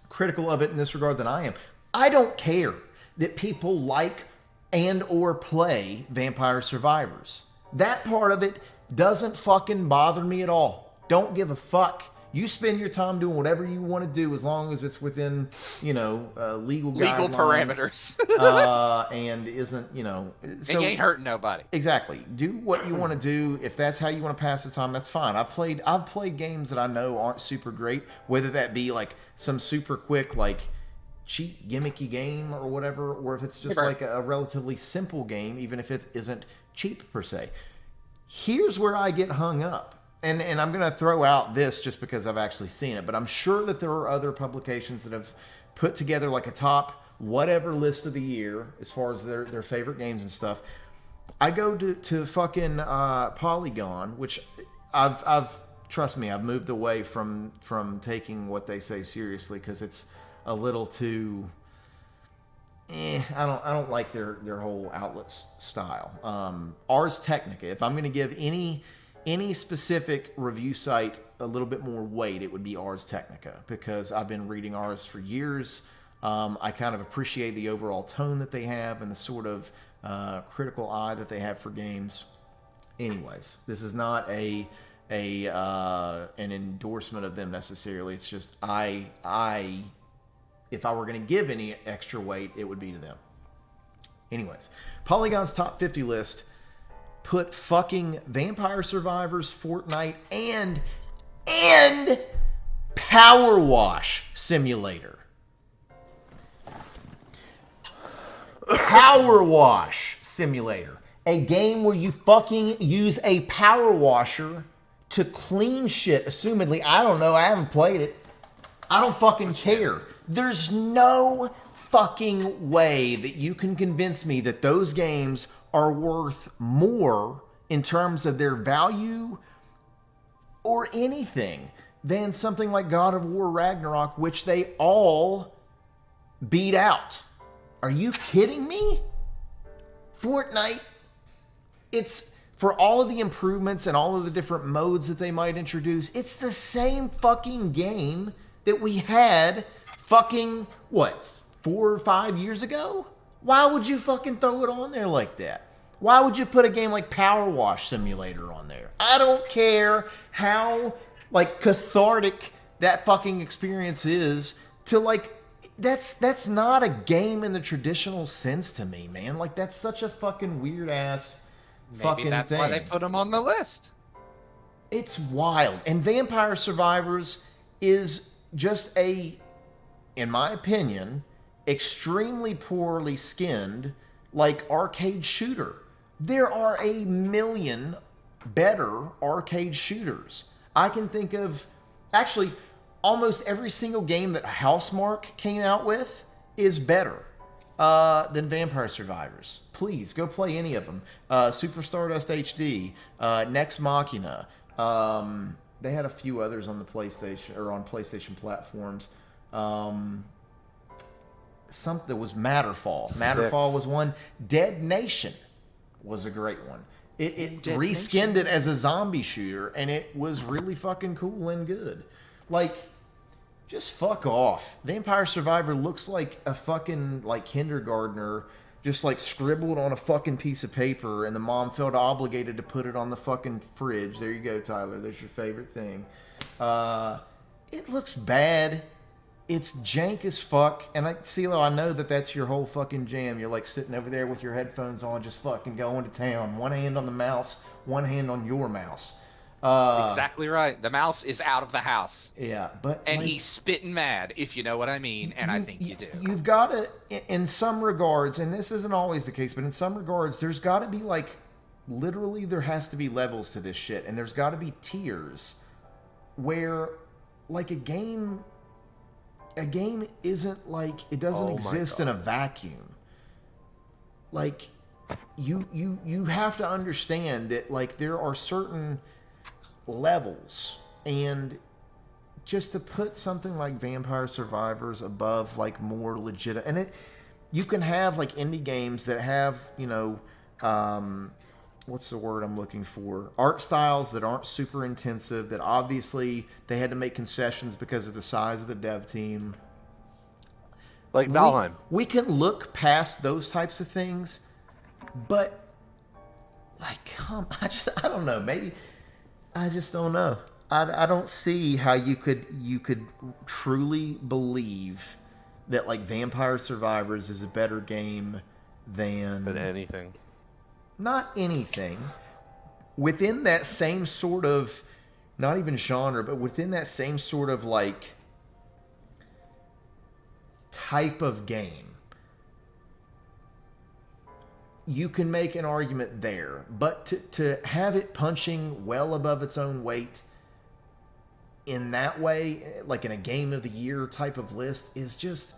critical of it in this regard than I am. I don't care that people like and or play Vampire Survivors. That part of it doesn't fucking bother me at all. Don't give a fuck. You spend your time doing whatever you want to do as long as it's within, legal parameters. And isn't, so, and you ain't hurting nobody. Exactly. Do what you want to do. If that's how you want to pass the time, that's fine. I've played games that I know aren't super great, whether that be like some super quick, like cheap gimmicky game or whatever, or if it's just like a relatively simple game, even if it isn't cheap per se. Here's where I get hung up. And I'm going to throw out this just because I've actually seen it, but I'm sure that there are other publications that have put together like a top whatever list of the year as far as their favorite games and stuff. I go to fucking Polygon, which trust me, I've moved away from taking what they say seriously because it's a little too... I don't like their whole outlet style. Ars Technica. If I'm going to give any specific review site a little bit more weight, it would be Ars Technica because I've been reading Ars for years. I kind of appreciate the overall tone that they have and the sort of critical eye that they have for games. Anyways, this is not an endorsement of them necessarily. It's just if I were going to give any extra weight, it would be to them. Anyways, Polygon's top 50 list put fucking Vampire Survivors, Fortnite, and Power Wash Simulator. Power Wash Simulator. A game where you fucking use a power washer to clean shit, assumedly. I don't know. I haven't played it. I don't fucking care. There's no fucking way that you can convince me that those games are worth more in terms of their value or anything than something like God of War Ragnarok, which they all beat out. Are you kidding me? Fortnite, it's for all of the improvements and all of the different modes that they might introduce, it's the same fucking game that we had fucking, 4 or 5 years ago? Why would you fucking throw it on there like that? Why would you put a game like Power Wash Simulator on there? I don't care how, cathartic that fucking experience is to, that's not a game in the traditional sense to me, man. That's such a fucking weird-ass fucking thing. Maybe that's why they put them on the list. It's wild. And Vampire Survivors is just in my opinion, extremely poorly skinned, arcade shooter. There are a million better arcade shooters. I can think of, actually, almost every single game that Housemarque came out with is better. than Vampire Survivors. Please go play any of them. Super Stardust HD, Nex Machina. They had a few others on the PlayStation or on PlayStation platforms. Something was Matterfall. Matterfall was one. Dead Nation was a great one. It reskinned it as a zombie shooter, and it was really fucking cool and good. Like, just fuck off. Vampire Survivor looks like a fucking like kindergartner just like scribbled on a fucking piece of paper, and the mom felt obligated to put it on the fucking fridge. There you go, Tyler. There's your favorite thing. It looks bad. It's jank as fuck. And CeeLo, I know that's your whole fucking jam. You're like sitting over there with your headphones on, just fucking going to town. One hand on the mouse, one hand on your mouse. Exactly right. The mouse is out of the house. Yeah, but and he's spitting mad, if you know what I mean, and I think you do. You've got to, in some regards, and this isn't always the case, but in some regards, there's got to be like, literally, there has to be levels to this shit, and there's got to be tiers where, like, a game isn't like, it doesn't exist in a vacuum. Like, you have to understand that, like, there are certain levels, and just to put something like Vampire Survivors above like more legit, and you can have like indie games that have, you know, what's the word I'm looking for, art styles that aren't super intensive, that obviously they had to make concessions because of the size of the dev team, like Valheim. We can look past those types of things, but like, I don't know, maybe I just don't know. I don't see how you could truly believe that like Vampire Survivors is a better game than anything. Not anything. Within that same sort of, not even genre, but within that same sort of like type of game, you can make an argument there, but to have it punching well above its own weight in that way, like in a game of the year type of list, is just,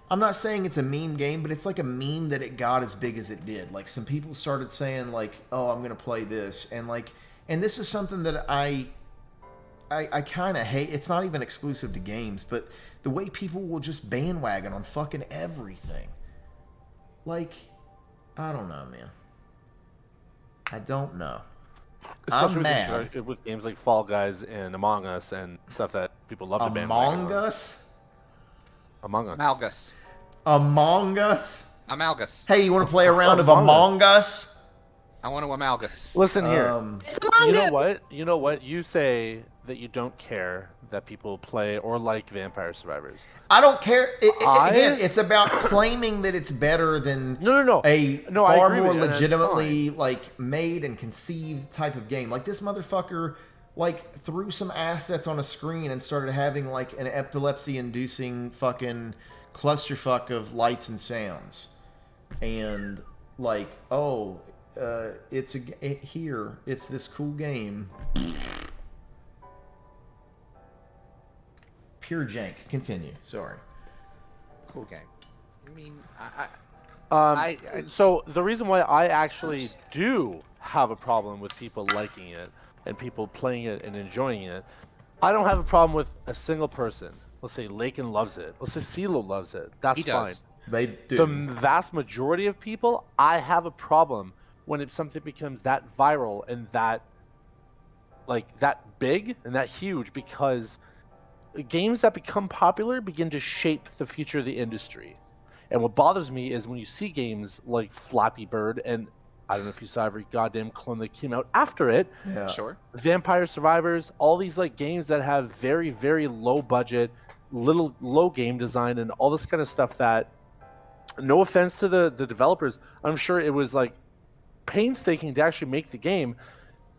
I'm not saying it's a meme game, but it's like a meme that it got as big as it did. Like, some people started saying like, oh, I'm going to play this. And like, and this is something that I kind of hate. It's not even exclusive to games, but the way people will just bandwagon on fucking everything. Like, I don't know, man. I don't know. Especially I'm mad. With games like Fall Guys and Among Us and stuff that people love to bandwagon on. Among Us? Among Us. Amalgus. Among Us? Amalgus. Hey, you want to play a round of Among Us? I want to Amalgus. Listen here. You know what? You say that you don't care that people play or like Vampire Survivors. I don't care. Again, it's about claiming that it's better than a far more legitimately like made and conceived type of game. Like, this motherfucker like threw some assets on a screen and started having like an epilepsy-inducing fucking clusterfuck of lights and sounds, and like, it's this cool game. Pure jank. Continue. Sorry. Cool game. I mean, so the reason why I actually do have a problem with people liking it and people playing it and enjoying it, I don't have a problem with a single person. Let's say Lakin loves it. Let's say CeeLo loves it. That's fine. They do. The vast majority of people, I have a problem when something becomes that viral and that big and that huge, because games that become popular begin to shape the future of the industry. And what bothers me is when you see games like Flappy Bird, and I don't know if you saw every goddamn clone that came out after it. Yeah. Sure. Vampire Survivors, all these like games that have very, very low budget, low game design, and all this kind of stuff that, no offense to the developers, I'm sure it was like painstaking to actually make the game.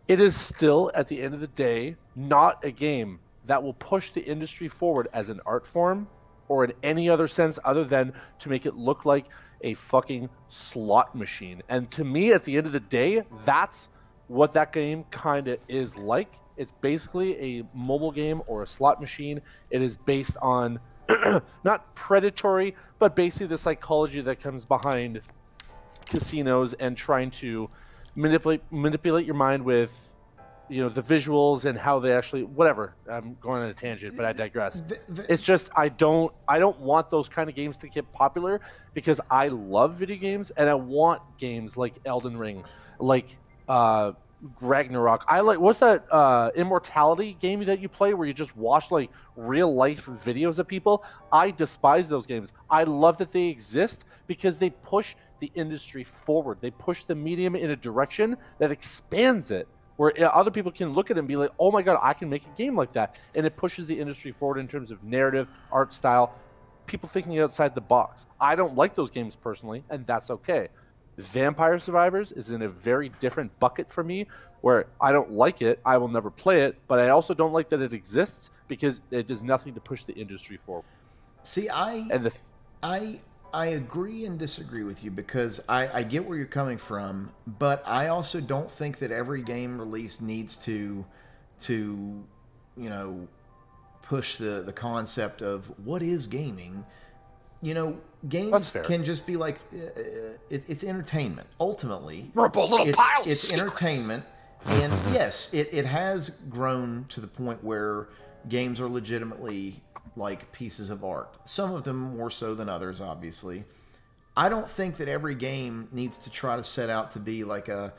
It is still, at the end of the day, not a game that will push the industry forward as an art form or in any other sense other than to make it look like a fucking slot machine. And to me, at the end of the day, that's what that game kind of is like. It's basically a mobile game or a slot machine. It is based on not predatory, but basically the psychology that comes behind casinos and trying to manipulate your mind with, you know, the visuals and how they actually, whatever. I'm going on a tangent, but I digress. It's just I don't want those kind of games to get popular because I love video games and I want games like Elden Ring, like Ragnarok. I like, what's that Immortality game that you play where you just watch like real life videos of people? I despise those games. I love that they exist because they push the industry forward. They push the medium in a direction that expands it, where other people can look at it and be like, oh my god, I can make a game like that. And it pushes the industry forward in terms of narrative, art style, people thinking outside the box. I don't like those games personally, and that's okay. Vampire Survivors is in a very different bucket for me, where I don't like it, I will never play it, but I also don't like that it exists because it does nothing to push the industry forward. See, I agree and disagree with you because I get where you're coming from, but I also don't think that every game release needs to you know, push the concept of what is gaming. You know, games can just be like it's entertainment. Ultimately, it's entertainment, and yes, it has grown to the point where games are legitimately like pieces of art. Some of them more so than others, obviously. I don't think that every game needs to try to set out to be like a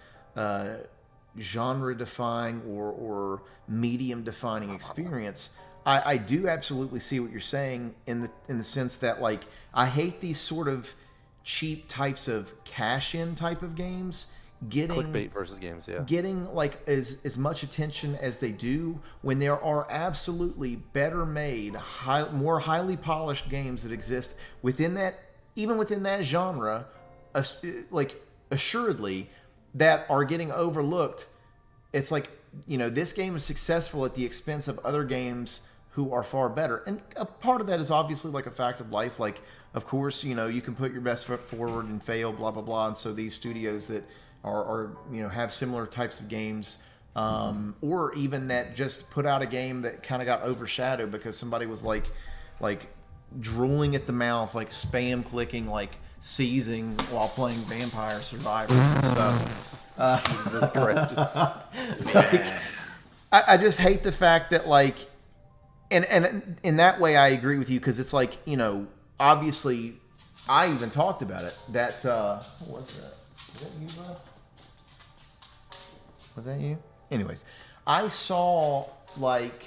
genre-defining or medium-defining experience. I do absolutely see what you're saying in the sense that, like, I hate these sort of cheap types of cash-in type of games getting clickbait versus games, yeah, getting like as much attention as they do when there are absolutely better made, more highly polished games that exist within that, even within that genre, like assuredly, that are getting overlooked. It's like, you know, this game is successful at the expense of other games who are far better. And a part of that is obviously like a fact of life. Like, of course, you know, you can put your best foot forward and fail, blah, blah, blah. And so these studios that are you know, have similar types of games, or even that just put out a game that kind of got overshadowed because somebody was like drooling at the mouth, like spam clicking, like seizing while playing Vampire Survivors and stuff. I just hate the fact that, like, and in that way I agree with you, because it's like, you know, obviously I even talked about it, that what's that? Is that you, bud? Was that you? Anyways, I saw like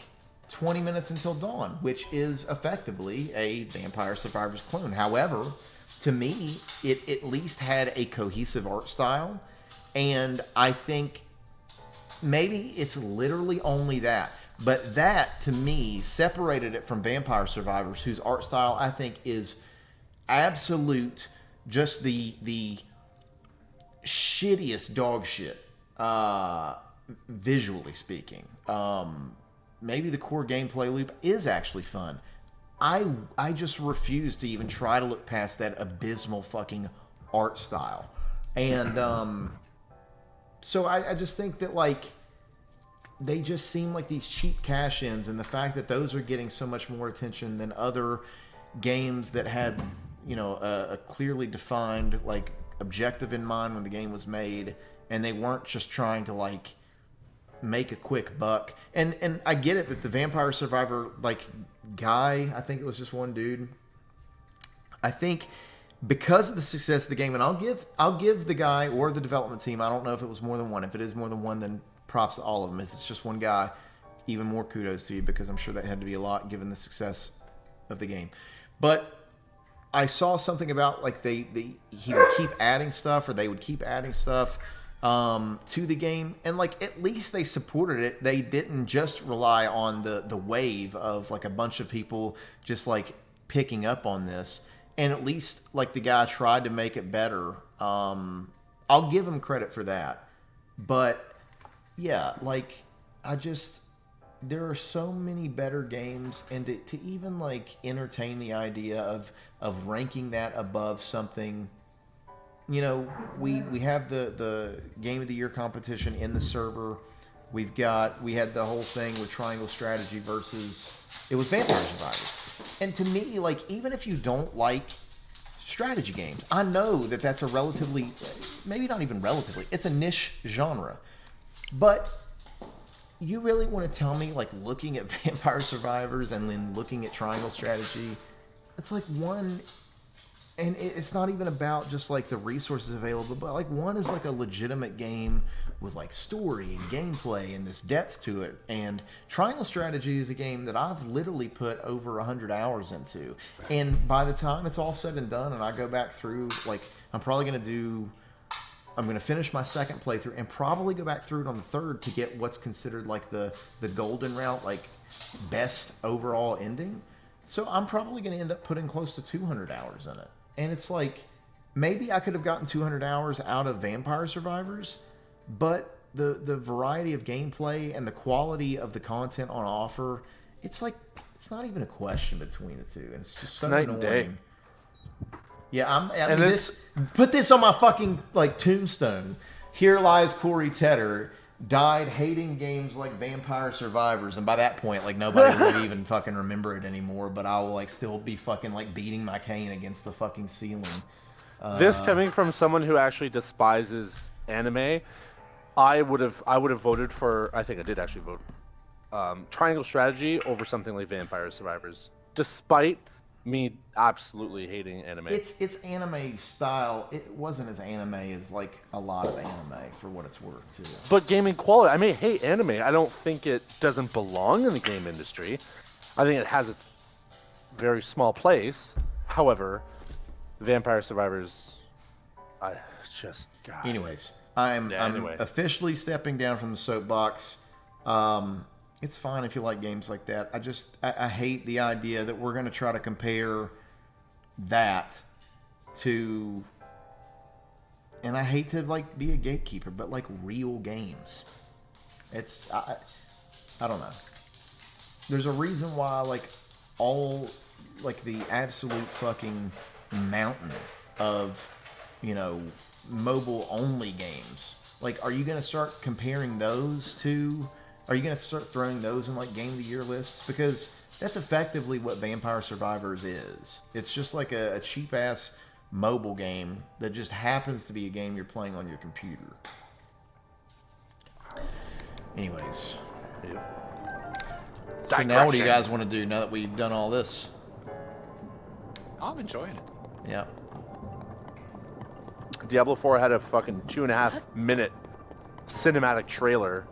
20 Minutes Until Dawn, which is effectively a Vampire Survivors clone. However, to me, it at least had a cohesive art style, and I think maybe it's literally only that. But that, to me, separated it from Vampire Survivors, whose art style I think is absolute, just the shittiest dog shit, visually speaking. Maybe the core gameplay loop is actually fun. I just refuse to even try to look past that abysmal fucking art style. And so I just think that, like, they just seem like these cheap cash-ins, and the fact that those are getting so much more attention than other games that had, you know, a clearly defined, like, objective in mind when the game was made, and they weren't just trying to, like, make a quick buck. And I get it that the Vampire Survivor, like, guy, I think it was just one dude, I think because of the success of the game, and I'll give the guy or the development team, I don't know if it was more than one. If it is more than one, then props to all of them. If it's just one guy, even more kudos to you, because I'm sure that had to be a lot given the success of the game. But I saw something about, like, he would keep adding stuff, or they would keep adding stuff to the game, and, like, at least they supported it. They didn't just rely on the wave of, like, a bunch of people just, like, picking up on this. And at least, like, the guy tried to make it better. I'll give him credit for that. But yeah, like, there are so many better games, and to even, like, entertain the idea of ranking that above something, you know, we have the Game of the Year competition in the server. We had the whole thing with Triangle Strategy versus, it was Vampire Survivors. And to me, like, even if you don't like strategy games, I know that that's a relatively, maybe not even relatively, it's a niche genre. But you really want to tell me, like, looking at Vampire Survivors and then looking at Triangle Strategy, it's like one, and it's not even about just like the resources available, but like one is like a legitimate game with like story and gameplay and this depth to it. And Triangle Strategy is a game that I've literally put over 100 hours into. And by the time it's all said and done and I go back through, like, I'm going to finish my second playthrough and probably go back through it on the third to get what's considered like the golden route, like best overall ending. So I'm probably going to end up putting close to 200 hours in it. And it's like, maybe I could have gotten 200 hours out of Vampire Survivors, but the variety of gameplay and the quality of the content on offer, it's like, it's not even a question between the two. And it's just so night and day. annoying. Yeah, I mean, put this on my fucking like tombstone. Here lies Corey Tedder, died hating games like Vampire Survivors, and by that point, like, nobody would even fucking remember it anymore. But I will like still be fucking like beating my cane against the fucking ceiling. This coming from someone who actually despises anime, I would have voted for. I think I did actually vote Triangle Strategy over something like Vampire Survivors, despite me absolutely hating anime. It's anime style. It wasn't as anime as like a lot of anime, for what it's worth, too. But gaming quality, I may hate anime. I don't think it doesn't belong in the game industry. I think it has its very small place. However, Vampire Survivors, I just, God. Anyways, I'm officially stepping down from the soapbox. It's fine if you like games like that. I hate the idea that we're going to try to compare that to, and I hate to like be a gatekeeper, but like real games. I don't know. There's a reason why like all like the absolute fucking mountain of, you know, mobile only games. Like, are you going to start comparing those to? Are you going to start throwing those in, like, Game of the Year lists? Because that's effectively what Vampire Survivors is. It's just like a cheap-ass mobile game that just happens to be a game you're playing on your computer. Anyways. So now what do you guys want to do now that we've done all this? I'm enjoying it. Yeah. Diablo 4 had a fucking 2.5 minute cinematic trailer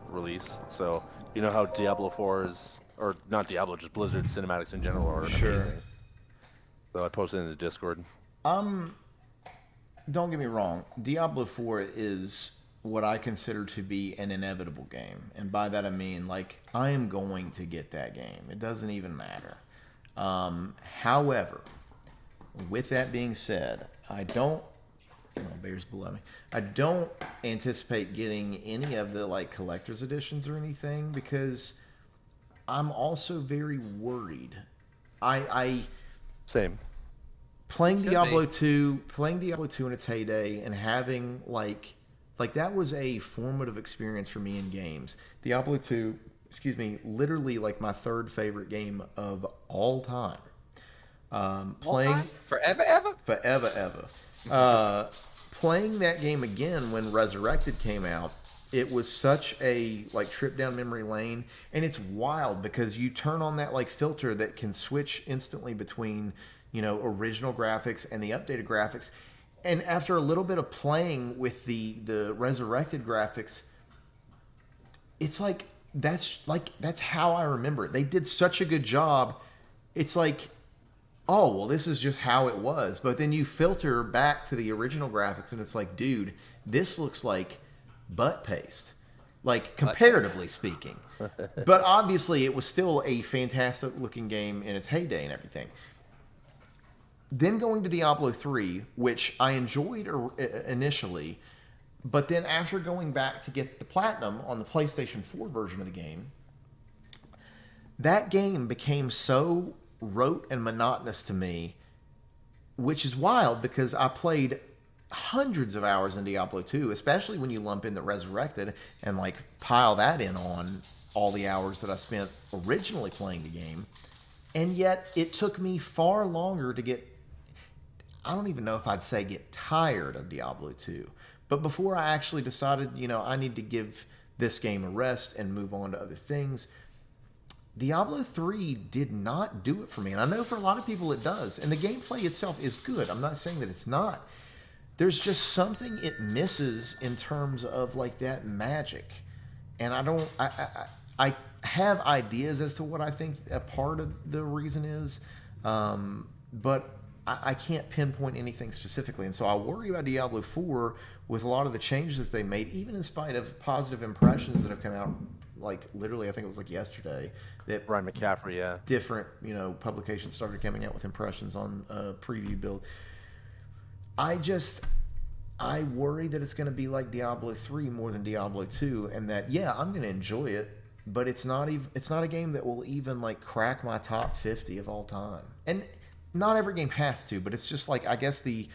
release, so you know how Diablo 4 is, or not Diablo, just Blizzard cinematics in general are amazing. So I posted in the Discord. Don't get me wrong, Diablo 4 is what I consider to be an inevitable game, and by that I mean, like, I am going to get that game. It doesn't even matter. However, with that being said, bears below me. I don't anticipate getting any of the like collector's editions or anything, because I'm also very worried. Same. Playing Diablo 2 in its heyday and having like that was a formative experience for me in games. Diablo 2, literally like my third favorite game of all time. Forever ever. Playing that game again when Resurrected came out, it was such a like trip down memory lane, and it's wild because you turn on that like filter that can switch instantly between, you know, original graphics and the updated graphics. And after a little bit of playing with the Resurrected graphics, it's like that's how I remember it. They did such a good job. It's like, oh, well, this is just how it was. But then you filter back to the original graphics, and it's like, dude, this looks like butt paste. Like, comparatively speaking. But obviously, it was still a fantastic-looking game in its heyday and everything. Then going to Diablo 3, which I enjoyed initially, but then after going back to get the Platinum on the PlayStation 4 version of the game, that game became so rote and monotonous to me, which is wild because I played hundreds of hours in Diablo 2, especially when you lump in the Resurrected and like pile that in on all the hours that I spent originally playing the game. And yet it took me far longer to get, I don't even know if I'd say get tired of Diablo 2. But before I actually decided, I need to give this game a rest and move on to other things, Diablo 3 did not do it for me. And I know for a lot of people it does. And the gameplay itself is good. I'm not saying that it's not. There's just something it misses in terms of like that magic. And I have ideas as to what I think a part of the reason is. But I can't pinpoint anything specifically. And so I worry about Diablo 4 with a lot of the changes that they made, even in spite of positive impressions that have come out, like literally, I think it was like yesterday, that Ryan McCaffrey, yeah. different, publications started coming out with impressions on a preview build. I worry that it's going to be like Diablo 3 more than Diablo 2, and that, yeah, I'm going to enjoy it, but it's not a game that will even like crack my top 50 of all time. And not every game has to, but it's just like, I guess the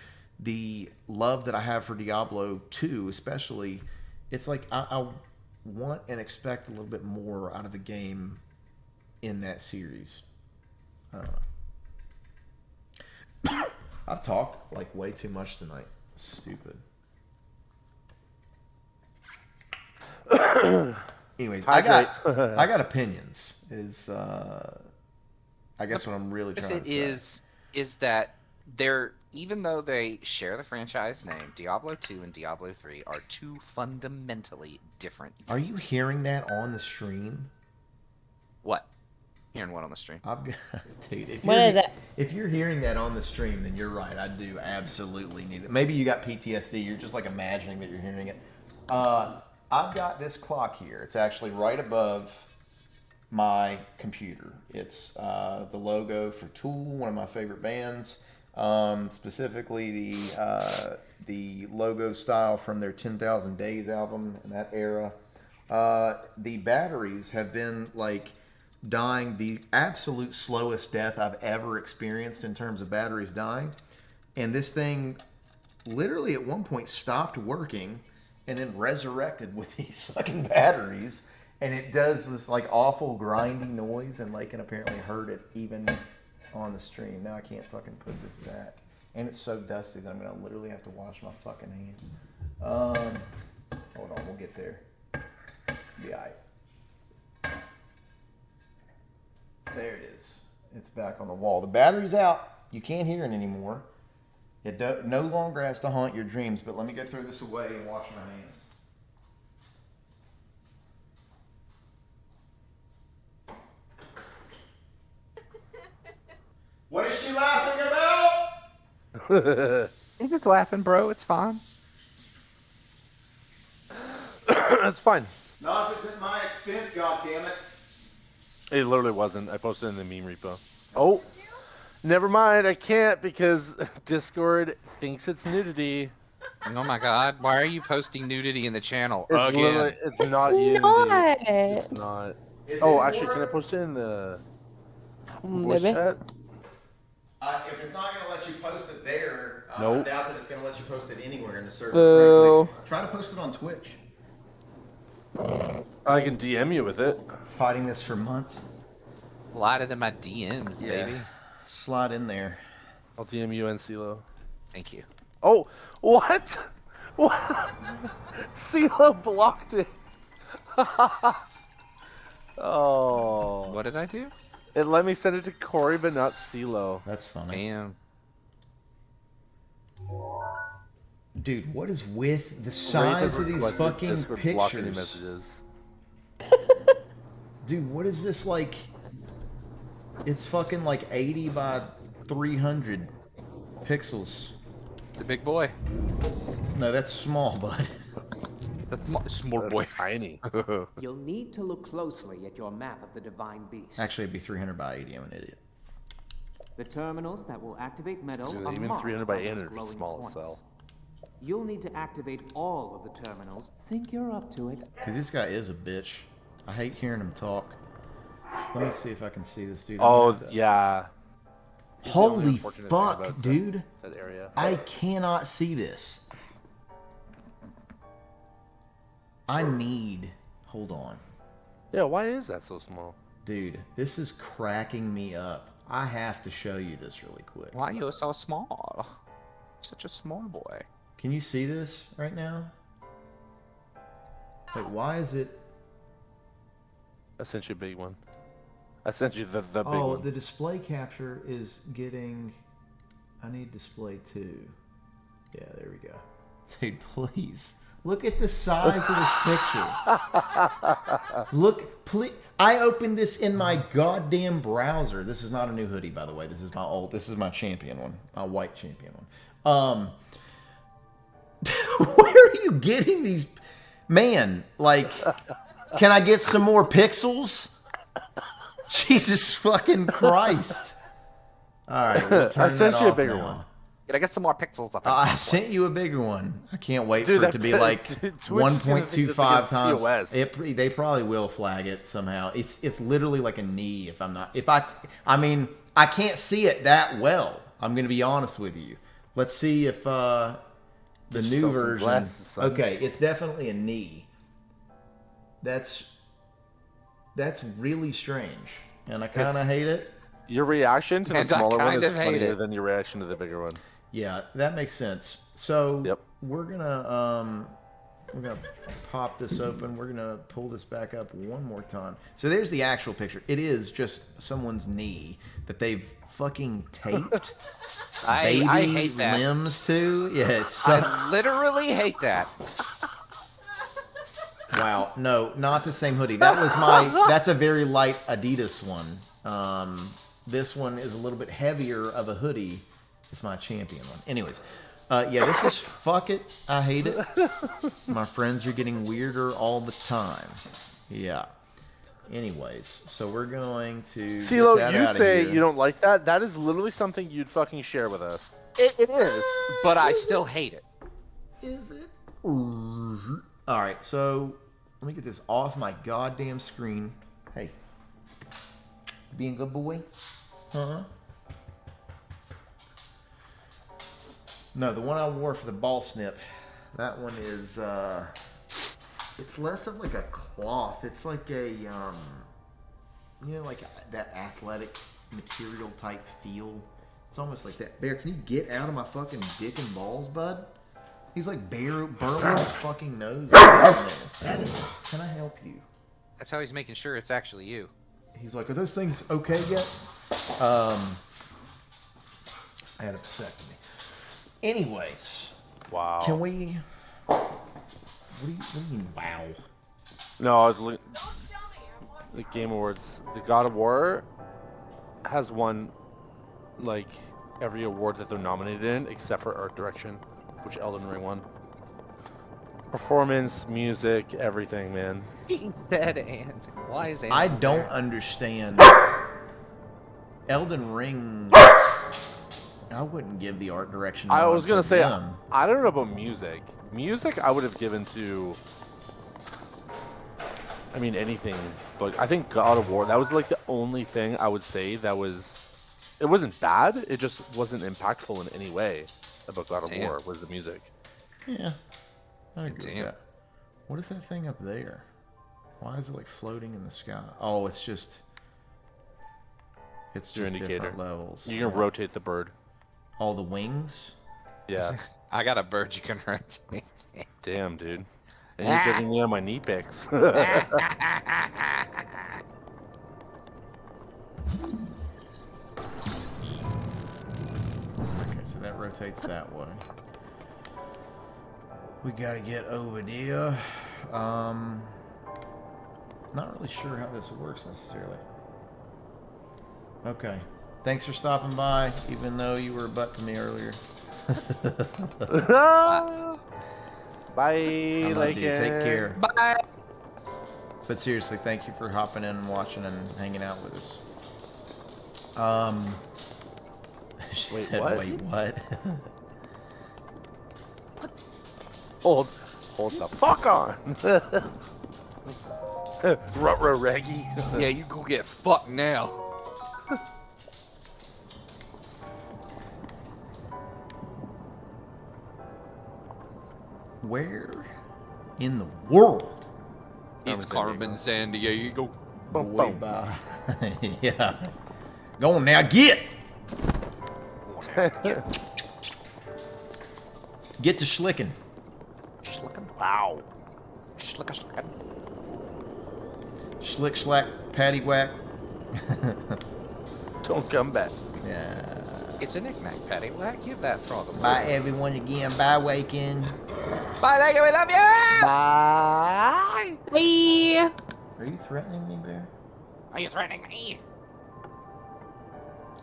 love that I have for Diablo 2 especially, it's like I want and expect a little bit more out of a game in that series. I don't know. I've talked like way too much tonight. Stupid. Anyways, I got opinions. Is I guess what I'm really trying to say is that they're, even though they share the franchise name, Diablo 2 and Diablo 3 are two fundamentally different games. Are you hearing that on the stream? What? Hearing what on the stream? Dude, if you're hearing that on the stream, then you're right. I do absolutely need it. Maybe you got PTSD. You're just like imagining that you're hearing it. I've got this clock here. It's actually right above my computer. It's the logo for Tool, one of my favorite bands. Specifically the logo style from their 10,000 Days album in that era. The batteries have been like dying the absolute slowest death I've ever experienced in terms of batteries dying. And this thing literally at one point stopped working and then resurrected with these fucking batteries. And it does this like awful grinding noise, and like can apparently heard it even on the stream. Now I can't fucking put this back. And it's so dusty that I'm gonna literally have to wash my fucking hands. Hold on, we'll get there. Be alright. There it is. It's back on the wall. The battery's out. You can't hear it anymore. It no longer has to haunt your dreams, but let me go throw this away and wash my hands. What is she laughing about? He's just laughing, bro. It's fine. It's fine. Not if it's at my expense, goddammit. It literally wasn't. I posted it in the meme repo. Oh, never mind. I can't because Discord thinks it's nudity. Oh my god, why are you posting nudity in the channel It's again? It's not nudity. It's not. Oh, actually, can I post it in the voice chat? If it's not going to let you post it there, nope. I doubt that it's going to let you post it anywhere in the server. Boo. Try to post it on Twitch. I can DM you with it. Fighting this for months. Slide into my DMs, baby. Slide in there. I'll DM you and CeeLo. Thank you. Oh, what? What? CeeLo blocked it. Oh. What did I do? It let me send it to Corey, but not CeeLo. That's funny. Damn. Dude, what is with the size of these fucking pictures? Messages. Dude, what is this like? It's fucking like 80 by 300 pixels. It's a big boy. No, that's small, bud. That's small boy. Tiny. You'll need to look closely at your map of the Divine Beast. Actually, it'd be 300 by 80. I'm an idiot. The terminals that will activate metal So are even marked 300 by by those 800 is glowing small as points. You'll need to activate all of the terminals. Think you're up to it. Dude, this guy is a bitch. I hate hearing him talk. Let me see if I can see this dude. Oh, yeah. Holy fuck, dude. That area. I cannot see this. I need... Hold on. Yeah, why is that so small? Dude, this is cracking me up. I have to show you this really quick. Why are you so small? Such a small boy. Can you see this right now? Like, why is it? I sent you a big one. I sent you the big Oh, one. the display capture is getting. I need display 2. Yeah, there we go. Dude, please look at the size of this picture. Look, please. I opened this in my goddamn browser. This is not a new hoodie, by the way. This is my old. This is my champion one, my white champion one. Where are you getting these? Man, like, can I get some more pixels? Jesus fucking Christ. All right, we'll turn I sent that you a off bigger now. one. Can I get some more pixels up? I sent you a bigger one. I can't wait Dude, for it to be like Twitch is gonna think 1.25 that's times. against TOS. They probably will flag it somehow. It's literally like a knee. If I'm not, I mean, I can't see it that well. I'm gonna be honest with you. Let's see if the Get new yourself some version. glasses, son. Okay, it's definitely a knee. That's really strange, and I kind of It's- hate it. Your reaction to the And I smaller one kind is of hate funnier it. than your reaction to the bigger one. Yeah, that makes sense. So Yep. we're gonna pop this open. We're gonna pull this back up one more time. So there's the actual picture. It is just someone's knee that they've fucking taped baby I hate that. limbs to. Yeah, it sucks. I literally hate that. Wow, no, not the same hoodie. That's a very light Adidas one. This one is a little bit heavier of a hoodie. It's my champion one. Anyways, yeah, this is fuck it. I hate it. My friends are getting weirder all the time. Yeah. Anyways, so we're going to CeeLo, get that you out of say here. you don't like that. That is literally something you'd fucking share with us. It is, but I still hate it. Is it? All right, so let me get this off my goddamn screen. Hey, being a good boy? Huh? No, the one I wore for the ball snip, that one is, it's less of like a cloth. It's like a, like that athletic material type feel. It's almost like that. Bear, can you get out of my fucking dick and balls, bud? He's like burrowing his fucking nose. Can I help you? That's how he's making sure it's actually you. He's like, are those things okay yet? I had a vasectomy. Anyways, Wow. can we? What do you mean, wow? No, I was looking. The Game Awards. The God of War has won, like, every award that they're nominated in, except for Art Direction, which Elden Ring won. Performance, music, everything, man. He said, and why is I don't understand. Elden Ring. I wouldn't give the art direction. I nod was gonna to say, them. I don't know about music. Music, I would have given to. I mean, anything, but I think God of War. That was like the only thing I would say that was. It wasn't bad. It just wasn't impactful in any way. About God of Damn. War was the music. Yeah, I agree with Damn. that. What is that thing up there? Why is it like floating in the sky? Oh, it's just. It's Your just indicator. different levels. You can rotate the bird. All the wings. Yeah. I got a bird you can rotate. Damn, dude. And you're giving me on my knee picks. Okay, so that rotates that way. We gotta get over there. Not really sure how this works necessarily. Okay. Thanks for stopping by, even though you were a butt to me earlier. Bye, I love you. Take care. Bye. But seriously, thank you for hopping in and watching and hanging out with us. She Wait, said, what? wait, what? Hold the fuck on. Ruh-roh Reggie. Yeah, you go get fucked now. Where in the world? It's Carmen San Diego. Boom, Way boom. by. Yeah. Go on now, get! Get to schlicking. Schlickin'. Wow. Schlickin'. Schlick, schlack, patty whack. Don't come back. Yeah. It's a knick-knack, Patty. Whack, give that frog a Bye, everyone, again. Bye, Waken. Bye, thank you, we love you! Bye. Bye. Are you threatening me, Bear? Are you threatening me?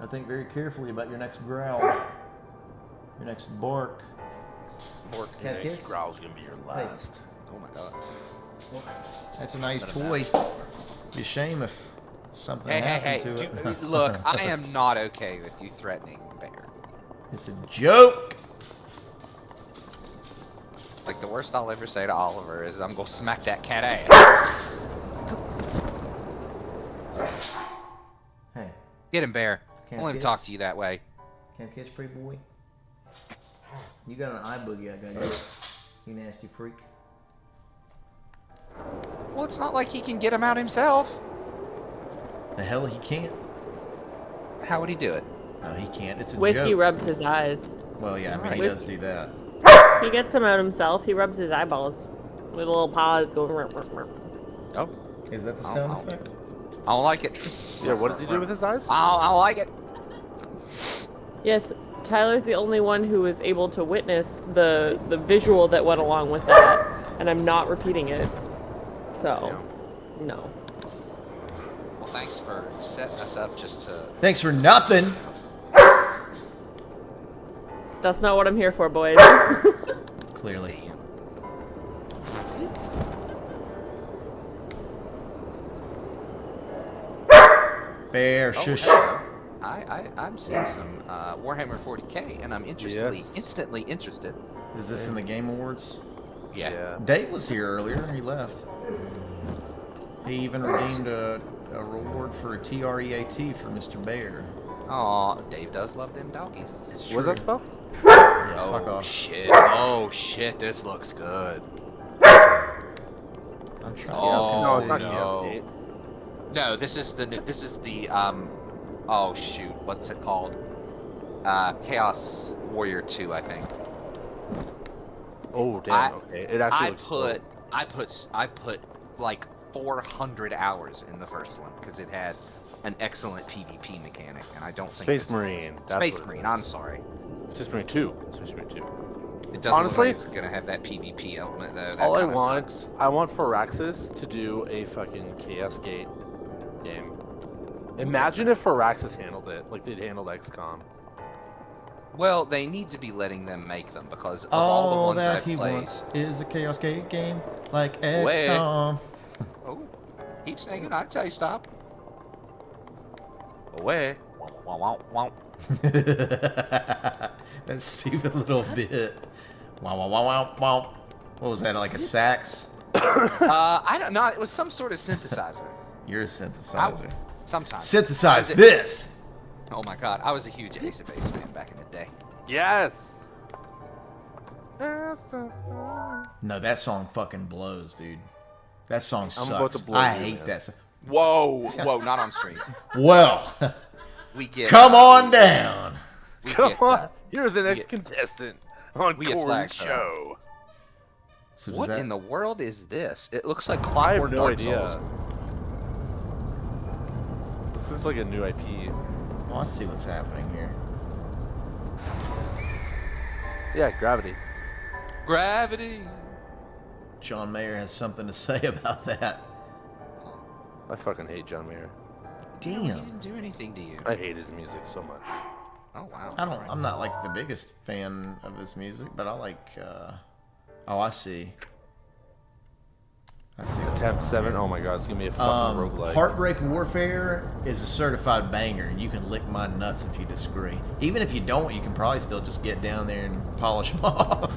I think very carefully about your next growl. Your next bark. Bork. Cat kiss? Growl's gonna be your last. Oh my god. That's a nice Not a toy. Be a shame if something Hey, happened hey, to hey. it. Look, I am not okay with you threatening Bear. It's a joke. Like, the worst I'll ever say to Oliver is I'm gonna smack that cat ass. Hey, Get him, Bear. Can't Don't let him kiss? talk to you that way. can't catch pretty boy. You got an eye boogie, I got you. You nasty freak. Well, it's not like he can get him out himself. The hell he can't. How would he do it? No, he can't. It's a Whiskey joke. rubs his eyes. Well, yeah, I mean, he Right. does do that. He gets them out himself. He rubs his eyeballs with little paws going. Oh, Is that the Ow, sound ow. effect? I don't like it. Yeah, what does he do with his eyes? I don't like it. Yes, Tyler's the only one who was able to witness the visual that went along with that, and I'm not repeating it. So, no. Well, thanks for setting us up just to... Thanks for nothing. That's not what I'm here for, boys. Clearly. Damn. Bear, Oh, shush. hello. I'm seeing some Warhammer 40k, and I'm instantly interested. Is this in the Game Awards? Yeah. Dave was here earlier. He left. He even redeemed a reward for a TREAT for Mr. Bear. Aw, Dave does love them doggies. It's What does that spell? Yeah, fuck Oh off. shit! Oh shit! This looks good. I'm trying Oh, No, it's not no. Chaos Gate. No, this is the oh shoot, what's it called? Chaos Warrior 2, I think. Oh damn. I- Okay. It actually looks cool. I put like 400 hours in the first one because it had an excellent PvP mechanic, and I don't think Space this Marine, is- that's Space what it Marine. is. I'm sorry. Space Marine 2. Space Marine 2. It doesn't Honestly, look like it's gonna have that PvP element though. That All I kinda want, sucks. I want Firaxis to do a fucking Chaos Gate game. Imagine if Firaxis handled it like they'd handled XCOM. Well, they need to be letting them make them because of all the All ones that I've he played. wants is a Chaos Gate game like Wait. XCOM. Oh, keep singing. I tell you stop. Away. Wow, wow, wow, That stupid little bit. Wow, wow, wow, wow, wow. What was that, like a sax? I don't know. It was some sort of synthesizer. You're a synthesizer. Sometimes. Synthesize I was- this! Oh my god, I was a huge Ace of Base fan back in the day. Yes. No, that song fucking blows, dude. That song I'm about sucks. to blow I you, hate man. that song. Whoa, not on stream. Well, We get. come on down. We Come get, on. You're the next get- contestant on we get Corey's flagged, show. So does What that, in the world is this? It looks like I have Clockwork no Dark idea. Souls. This looks like a new IP. Oh, I see what's happening here. Yeah, Gravity. Gravity. John Mayer has something to say about that. I fucking hate John Mayer. He Damn. didn't do anything to you. I hate his music so much. Oh wow. I don't. Alright. I'm not like the biggest fan of his music, but I like. Oh, I see. I see. what's Temp going on 7. here. Oh my god, it's gonna be a fucking roguelike. Heartbreak Warfare is a certified banger, and you can lick my nuts if you disagree. Even if you don't, you can probably still just get down there and polish them off.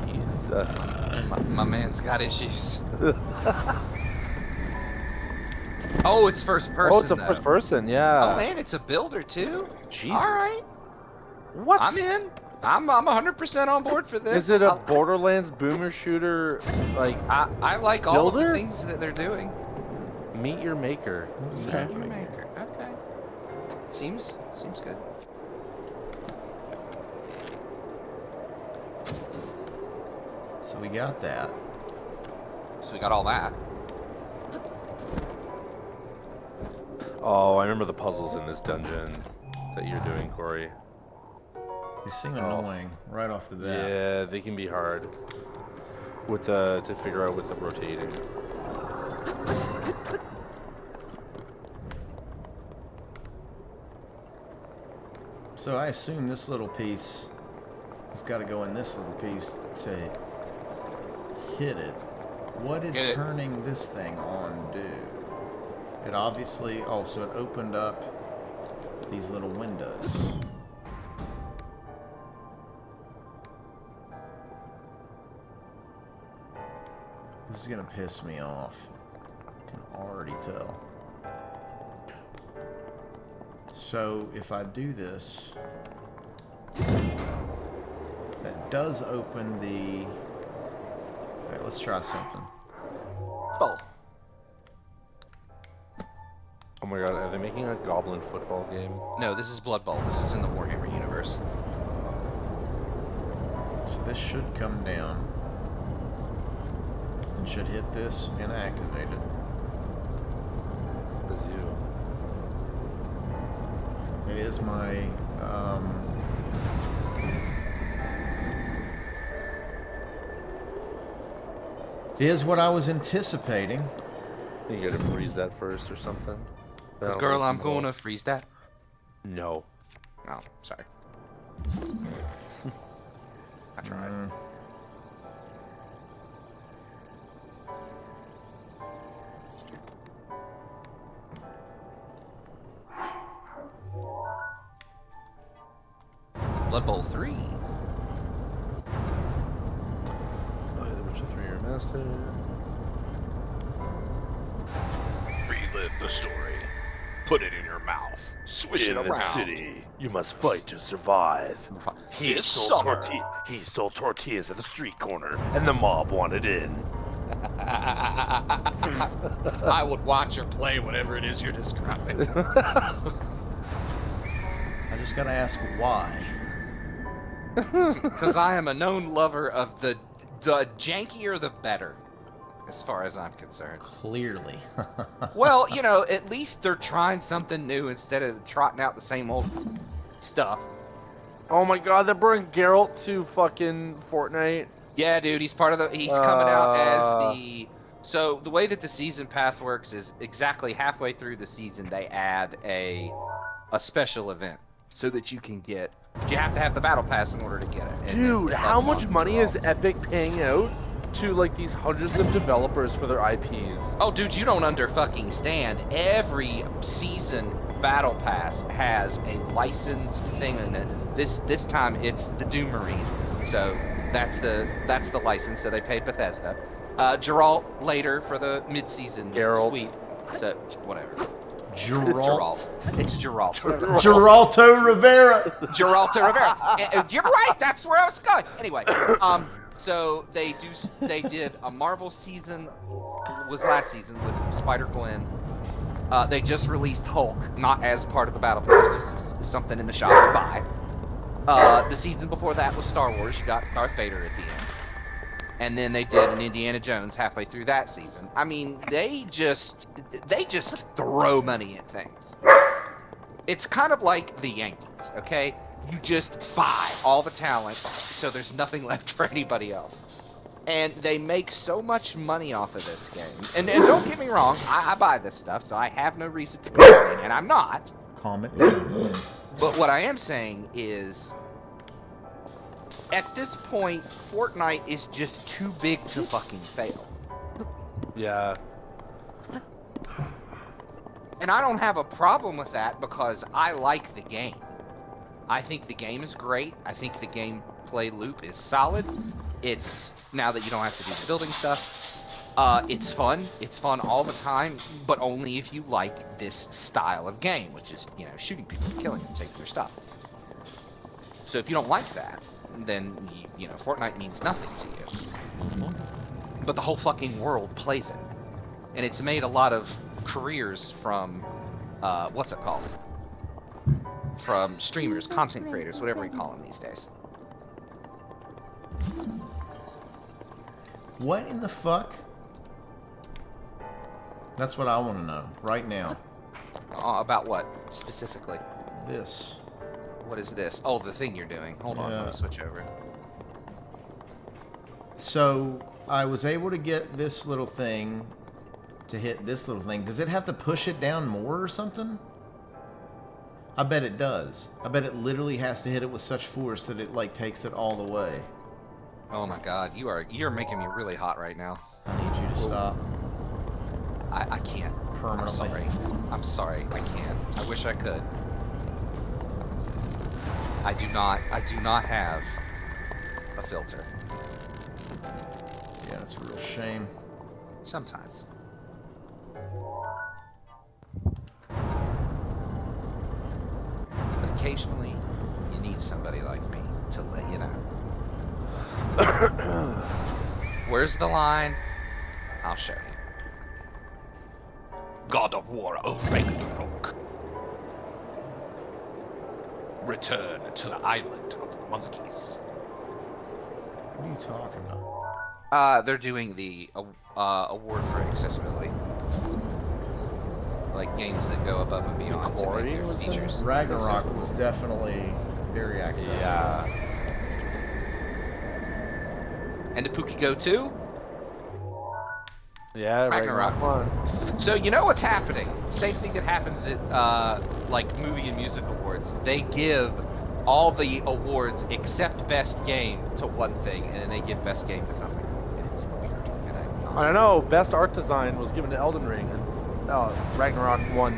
Jesus. My man's got issues. Oh, it's first person. Oh, it's a though. first person, yeah. Oh man, it's a builder too. Jesus. All right, What? I'm in. I'm 100% on board for this. Is it a Borderlands boomer shooter? Like, I like all of the builder? things that they're doing. Meet your maker. What's Meet your happening? maker. Okay. Seems good. So we got that. So we got all that. Oh, I remember the puzzles in this dungeon that you're doing, Corey. They seem annoying right off the bat. Yeah, they can be hard. With the to figure out with the rotating. So I assume this little piece has got to go in this little piece to hit it. What did Hit it. turning this thing on do? It obviously... Oh, so it opened up these little windows. This is going to piss me off. I can already tell. So if I do this, that does open the... Alright, let's try something. Oh. Oh my god, are they making a goblin football game? No, this is Blood Bowl. This is in the Warhammer universe. So this should come down and should hit this and activate it. That's you. It is my it is what I was anticipating. You gotta freeze that first or something. Cause girl, I'm gonna freeze that. No. Oh, sorry. I tried. Blood Bowl 3. Oh, the Witcher 3 Remastered. Relive the story. Put it in your mouth. Swish it In the around. city, you must fight to survive. This summer. He sold tortillas at the street corner, and the mob wanted in. I would watch or play whatever it is you're describing. I just gotta ask why. Because I am a known lover of the jankier the better, as far as I'm concerned. Clearly. Well, you know, at least they're trying something new instead of trotting out the same old stuff. Oh my god, they're bringing Geralt to fucking Fortnite. Yeah, dude, he's part of the. He's coming out as the. So the way that the season pass works is exactly halfway through the season they add a special event so that you can get. But you have to have the battle pass in order to get it. And Dude, it how lets much on money draw. is Epic paying out to like these hundreds of developers for their IPs? Oh, dude, you don't fucking stand. Every season battle pass has a licensed thing in it. This time it's the Doom Marine, so that's the license. So they paid Bethesda. Geralt later for the mid-season Geralt. suite. So whatever. Geralt. It's Geralt. Geralto Rivera. Geralto Rivera. You're right. That's where I was going. Anyway, so they did a Marvel season. Was last season with Spider-Gwen. They just released Hulk, not as part of the battle pass, just something in the shop to buy. The season before that was Star Wars. You got Darth Vader at the end. And then they did an Indiana Jones halfway through that season. I mean, they just throw money at things. It's kind of like the Yankees, okay? You just buy all the talent, so there's nothing left for anybody else. And they make so much money off of this game. And don't get me wrong, I buy this stuff, so I have no reason to complain, and I'm not. Calm it down. But what I am saying is, at this point, Fortnite is just too big to fucking fail. Yeah. And I don't have a problem with that because I like the game. I think the game is great. I think the gameplay loop is solid. It's, now that you don't have to do the building stuff, it's fun. It's fun all the time, but only if you like this style of game, which is, you know, shooting people, killing them, taking their stuff. So if you don't like that, then, you know, Fortnite means nothing to you. But the whole fucking world plays it. and it's made a lot of careers from what's it called? From streamers, content creators, whatever we call them these days. What in the fuck? That's what I want to know right now. About what specifically? This. What is this? Oh, the thing you're doing. Hold on, let me switch over. So I was able to get this little thing to hit this little thing. Does it have to push it down more or something? I bet it does. I bet it literally has to hit it with such force that it like takes it all the way. Oh my god, you're making me really hot right now. I need you to stop. I can't. Permanently. I'm sorry. I can't. I wish I could. I do not have a filter. Yeah, it's a real shame. Sometimes. But occasionally, you need somebody like me to let you know. Where's the line? I'll show you. God of War of Ragnarok. Return to the island of monkeys. What are you talking about? They're doing the award for accessibility. Like games that go above and beyond to make their features. Ragnarok was definitely very accessible. Yeah. And the Pookie Go 2? Yeah, Ragnarok. So you know what's happening? Same thing that happens at like movie and music awards. They give all the awards except best game to one thing, and then they give best game to something else. And it's weird. And I don't know. Best art design was given to Elden Ring, and Ragnarok won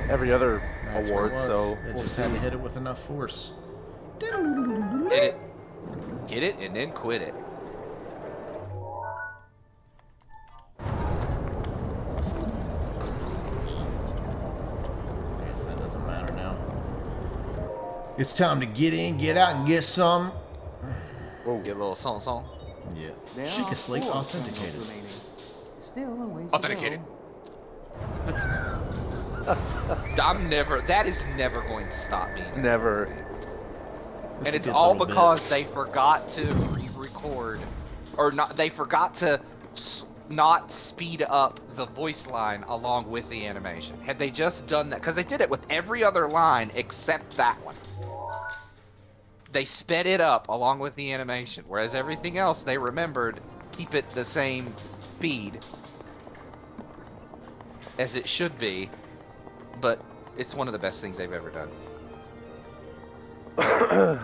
every other That's award. what it was. So it we'll just see. had to hit it with enough force. Get it, and then quit it. I guess that doesn't matter now. It's time to get in, get out, and get some. Get a little song. Yeah. There Sheik are Slate 4 authenticated. chronos remaining. Still a ways Authenticated. to That is never going to stop me. Never. And a it's good all little because bit. they forgot to re-record, or not. They forgot to not speed up the voice line along with the animation. Had they just done that, because they did it with every other line except that one. They sped it up along with the animation, whereas everything else they remembered keep it the same speed as it should be. But it's one of the best things they've ever done.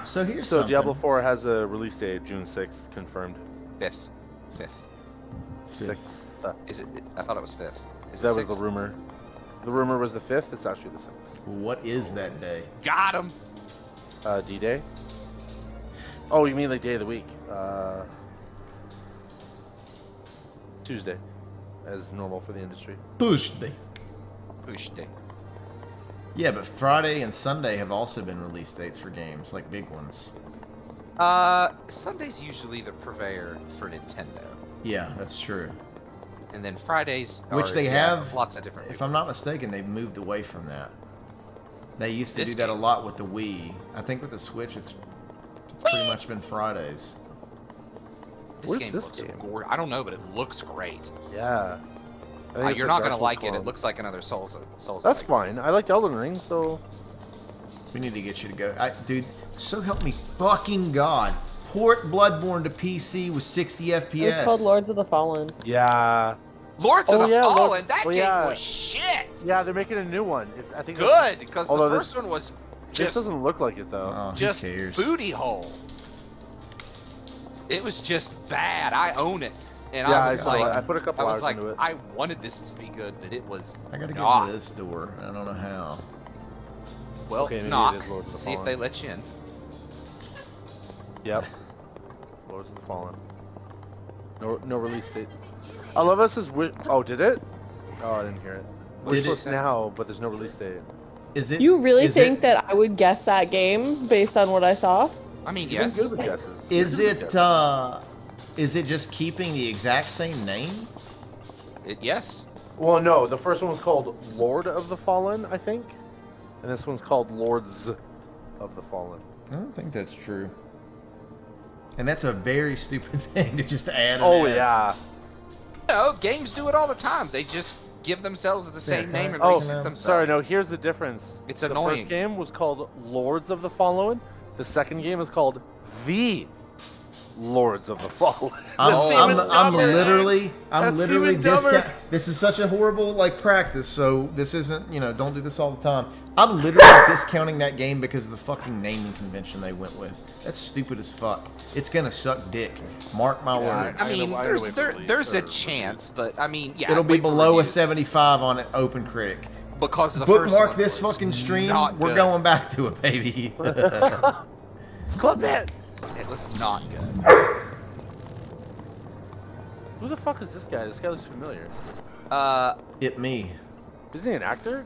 So here's So something. Diablo 4 has a release date, June 6th, confirmed. Fifth. 6th. Is it? I thought it was 5th. Is That it was 6th? the rumor. The rumor was the 5th. It's actually the 6th. What is that day? Got him. D-Day. Oh, you mean like day of the week? Tuesday, as normal for the industry. Tuesday. Tuesday. Yeah, but Friday and Sunday have also been release dates for games, like big ones. Sunday's usually the purveyor for Nintendo, Yeah, that's true. and then Fridays, Which they have, lots of different. if people. I'm not mistaken, they've moved away from that. They used to This do that a game- lot with the Wii. I think with the Switch, it's pretty much been Fridays. This What is game this looks game? gorgeous. I don't know, but it looks great. Yeah. I think it's You're a not Dark gonna Souls like it. clone. It looks like another Souls. That's fine. I liked Elden Ring, so We need to get you to go. Dude, so help me fucking God. Port Bloodborne to PC with 60 FPS. It's called Lords of the Fallen. yeah. Lords of Oh, the yeah, Lord- Fallen. That oh, game yeah. was shit. Yeah, they're making a new one. I think Good, because the although first one was This just doesn't look like it though. Oh, who just cares? booty hole. It was just bad. I own it, and Yeah, I was like, I put a couple I was hours like, into it. I wanted this to be good, but it was I gotta get not. to this door. I don't know how. Well, Okay, maybe it knock. is Lords of the See if Fallen. they let you in. Yep. Lords of the Fallen. No release date. I love us as oh, did it? Oh, I didn't hear it. We're Did it? supposed now, but there's no release date. Is it? You really is think it, that I would guess that game based on what I saw? I mean, You've been yes. good with guesses. Is You're good with it? guesses. Is it just keeping the exact same name? Yes. Well, no, the first one was called Lord of the Fallen, I think, and this one's called Lords of the Fallen. I don't think that's true. And that's a very stupid thing to just add. Oh S. yeah. No, games do it all the time. They just give themselves the same name and Oh, reset themselves. sorry. No, here's the difference. It's the annoying. The first game was called Lords of the Fallen. The second game is called The Lords of the Fallen. I'm literally That's even dumber. This is such a horrible like practice. So this isn't, don't do this all the time. I'm literally discounting that game because of the fucking naming convention they went with. That's stupid as fuck. It's gonna suck dick. Mark my words. I mean, there's a chance, but I mean, yeah. It'll be wait for below a reviews. 75 on an Open Critic. Because of the first Bookmark one this was fucking stream. not We're good. going back to it, baby. Clip it. It was not good. Who the fuck is this guy? This guy looks familiar. It me. Isn't he an actor?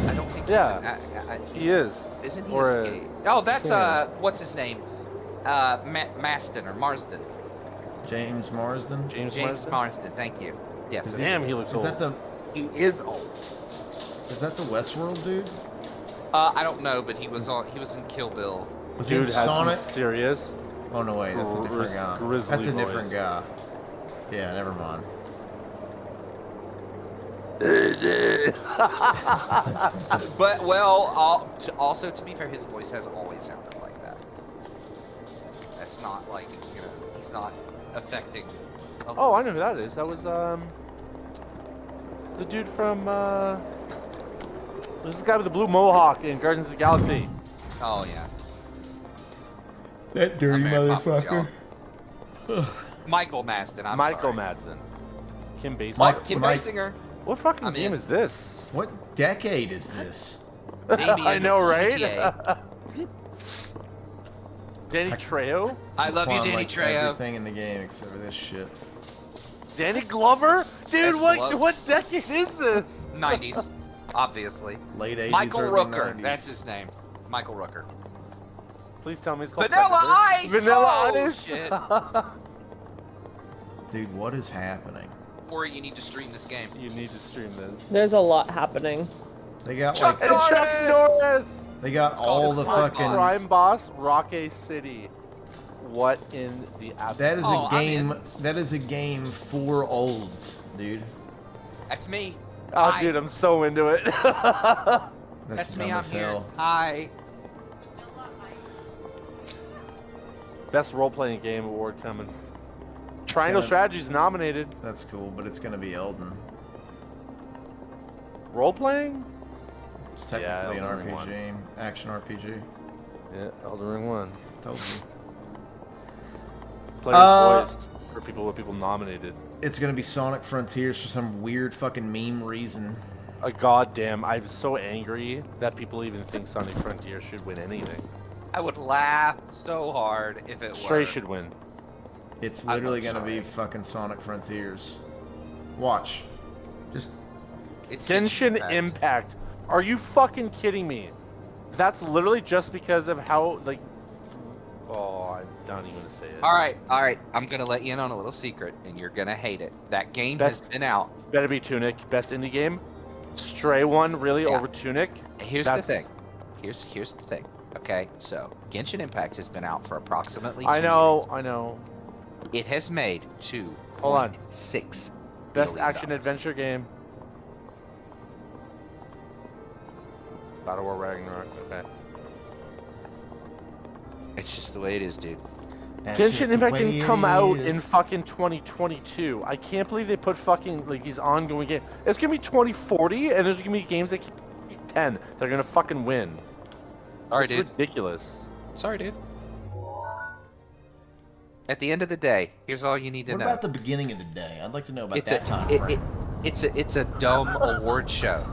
I don't think Yeah, he is. Isn't he Or a a- skate? Oh, that's yeah. what's his name? Maston or Marsden. James Marsden. James Marsden. Marsden. Thank you. Yes. Damn, he looks Is old. that the He is old. is that the Westworld dude? I don't know, but he was in Kill Bill. Was Dude he has in Sonic? some serious. Oh no, wait, that's a different guy. Grizzly That's a different voice. guy. Yeah, never mind. But also to be fair, his voice has always sounded like that. That's not like he's not affecting. Oh, I know who that is. That was the dude from this is the guy with the blue mohawk in Guardians of the Galaxy. Oh yeah. That dirty Mary Poppins, motherfucker. Michael Maston. Michael sorry. Madsen. Kim Basinger. Kim Mike- Basinger. What fucking I'm game in. is this? What decade is this? I know, right? ETA. Danny Trejo? I love you, Find, Danny like, Trejo. Everything in the game except for this shit. Danny Glover? Dude, That's what Glove. what decade is this? 90s, obviously. Late 80s, Michael early Rooker. 90s. That's his name. Michael Rooker. Please tell me it's called Vanilla Predator. Ice! Vanilla Oh, Ice. shit. Dude, what is happening? Corey, you need to stream this game. You need to stream this. There's a lot happening. They got Chuck like And Chuck Norris! they got called all the the Crime fucking. Crime Boss, Rocky City. What in the That is Oh, a I'm game. in. That is a game for olds, dude. That's me. Oh, Hi. dude, I'm so into it. That's me. dumb I'm as here. hell. Hi. Best role-playing game award coming. Triangle gonna- Strategy's nominated. That's cool, but it's gonna be Elden. Role-playing? It's technically an Elden Ring RPG, action RPG. Yeah, Elden Ring 1. Told you. Player's Voice for people with people nominated. It's gonna be Sonic Frontiers for some weird fucking meme reason. A goddamn, I'm so angry that people even think Sonic Frontier should win anything. I would laugh so hard if it Stray were. should win. It's I'm literally gonna sorry. be fucking Sonic Frontiers. Watch. Just It's Genshin Impact. Are you fucking kidding me? That's literally just because of how, like... Oh, I'm not even gonna say it. All right. I'm gonna let you in on a little secret, and you're gonna hate it. That game has Best- been out. Better be Tunic. Best indie game. Stray one, really, Yeah. over Tunic. Here's That's- the thing. Here's the thing. Okay, so Genshin Impact has been out for approximately. I 2 know, years. I know. It has made Hold on. $2.6 Best billion. action adventure game. Battle War Ragnarok. Okay. It's just the way it is, dude. that's just Genshin the Impact way didn't it come out in is. fucking 2022. I can't believe they put fucking like these ongoing games. It's gonna be 2040, and there's gonna be games that keep 10. They're gonna fucking win. Sorry, It's dude. ridiculous. Sorry, dude. At the end of the day, here's all you need to What know. about the beginning of the day? I'd like to know about it's that time a, frame. it's a dumb award show.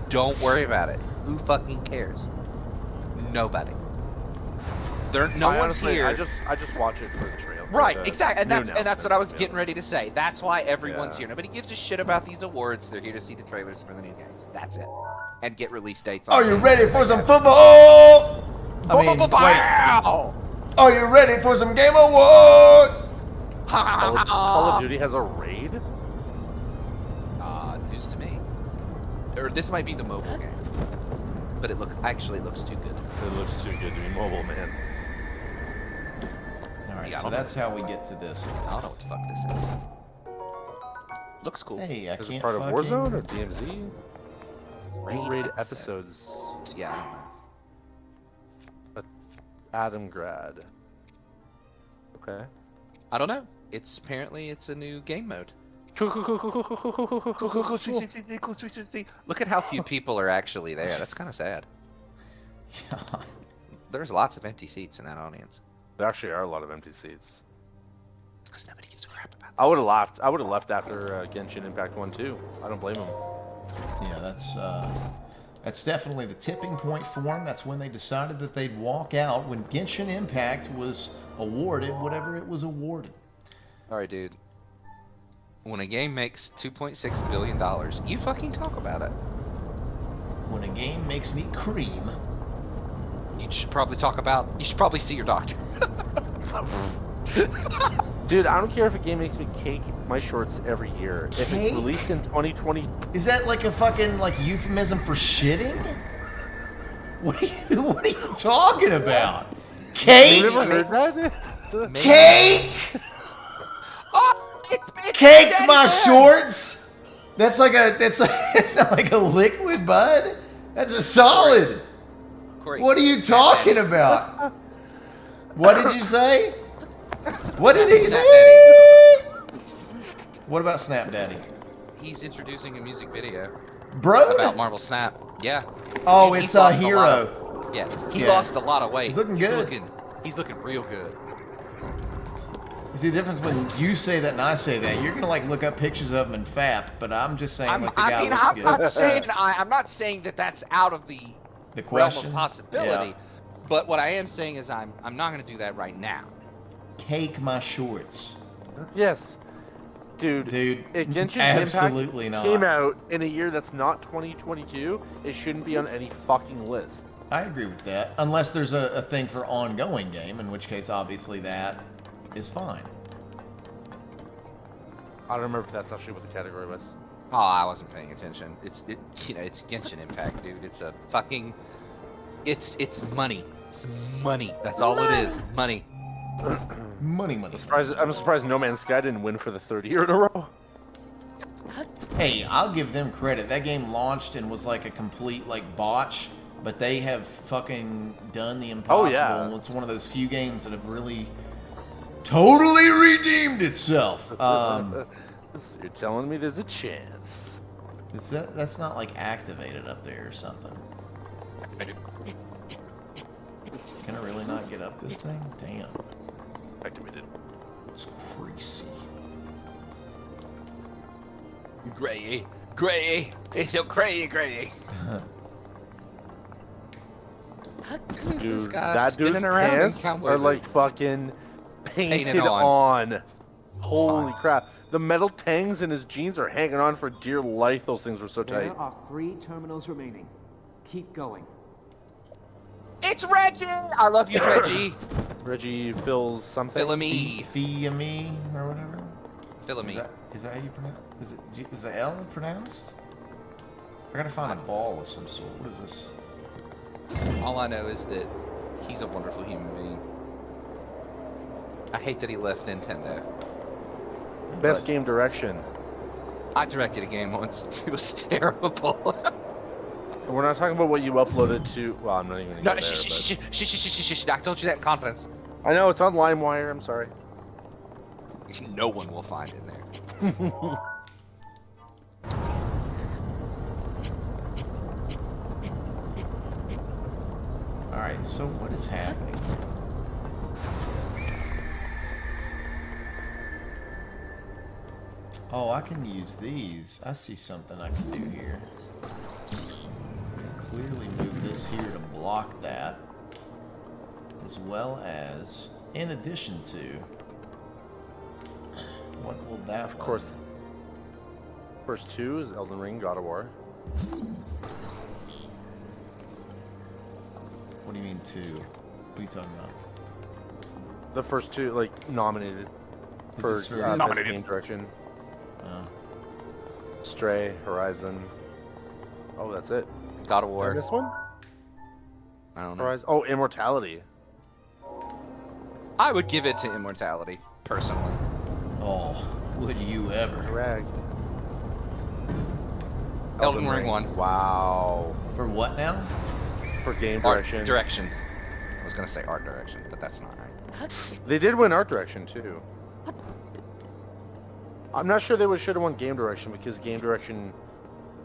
Don't worry about it. Who fucking cares? Nobody. No I one's honestly, here. I just watch it for the trail. for Right, the exactly, and new that's what I was announcements, getting ready to say. That's why everyone's Yeah. here. Nobody gives a shit about these awards. They're here to see the trailers for the new games. That's it, and get release dates. Are on you them. ready for some football? I mean, wait. Pow! Are you ready for some Game Awards? Call of Duty has a raid? or this might be the mobile game. But it looks too good. It looks too good to be mobile, man. Alright, Yeah, I so don't that's how we get to this. I don't know what the fuck this is. Looks cool. Hey, I Is it can't part of fucking... Warzone or DMZ? Raid episodes. episodes. Yeah, I don't know. Adamgrad. Okay. I don't know. Apparently it's a new game mode. Cool. Look at how few people are actually there. That's kind of sad. Yeah. There's lots of empty seats in that audience. There actually are a lot of empty seats. Because nobody gives a crap about I would have left. I would have left after Genshin Impact 1 too. I don't blame him. Yeah, that's definitely the tipping point for them. That's when they decided that they'd walk out when Genshin Impact was awarded whatever it was awarded. Alright, dude. When a game makes $2.6 billion, you fucking talk about it. When a game makes me cream. You should probably see your doctor. Dude, I don't care if a game makes me cake my shorts every year. If Cake? it's released in 2020, Is that like a fucking like euphemism for shitting? What are you talking about? Cake? you never heard that? Cake? Oh, it's Cake Daddy my Bud. shorts? It's not like a liquid, bud. That's a solid. Corey, What are you Snap talking Daddy. about? What did you say? What did he Snap say? What about Snap Daddy? He's introducing a music video Bro? about Marvel Snap. Yeah. Oh, He's it's lost a lot hero. of- yeah, he Yeah. lost a lot of weight. He's looking good. He's looking real good. You see the difference when you say that and I say that? You're gonna like look up pictures of him and fap, but I'm just saying like the guy looks good. I'm not saying that that's out of the The realm question? of possibility. Yeah. But what I am saying is I'm not going to do that right now. Cake my shorts. Yes. Dude, if Genshin absolutely Impact not. came out in a year that's not 2022, it shouldn't be on any fucking list. I agree with that. Unless there's a thing for ongoing game, in which case obviously that is fine. I don't remember if that's actually what the category was. Oh, I wasn't paying attention. It's Genshin Impact, dude. It's a fucking it's money. It's money. That's all it is. Money. Money. I'm surprised No Man's Sky didn't win for the third year in a row. Hey, I'll give them credit. That game launched and was like a complete like botch, but they have fucking done the impossible. Oh, yeah. And it's one of those few games that have really totally redeemed itself. So you're telling me there's a chance? That's not like activated up there or something. Can I really not get up this thing? Damn. Activated. It's crazy. Gray. It's so gray. Dude, This guy that dude's spinning around in pants cowboy are like boots. fucking painted on. on. Holy crap. The metal tangs in his jeans are hanging on for dear life. Those things were so tight. There are 3 terminals remaining. Keep going. It's Reggie. I love you, Reggie. Reggie fills something. Philomene. Fia-me or whatever. Philomene. Is that how you pronounce? Is the L pronounced? I gotta find a ball of some sort. What is this? All I know is that he's a wonderful human being. I hate that he left Nintendo. Best game direction. I directed a game once. It was terrible. We're not talking about what you uploaded to. Well, I'm not even gonna No, go shh. I told you that in confidence. I know it's on LimeWire. I'm sorry. No one will find it there. Alright, so what is happening here? Oh, I can use these. I see something I can do here. Clearly move this here to block that. As well as, in addition to, what will that Of course. First 2 is Elden Ring, God of War. What do you mean 2? What are you talking about? The first 2, like, nominated Is for this for- best Nominated. game direction. Oh. Stray, Horizon. Oh, that's it. God of Or War. this one? I don't know. Horizon. Oh, Immortality. I would give it to Immortality, personally. Oh, would you ever? Drag. Elden Ring 1. Wow. For what now? For game Art direction. direction. I was gonna say art direction, but that's not right. They did win art direction too. I'm not sure they should have won game direction because game direction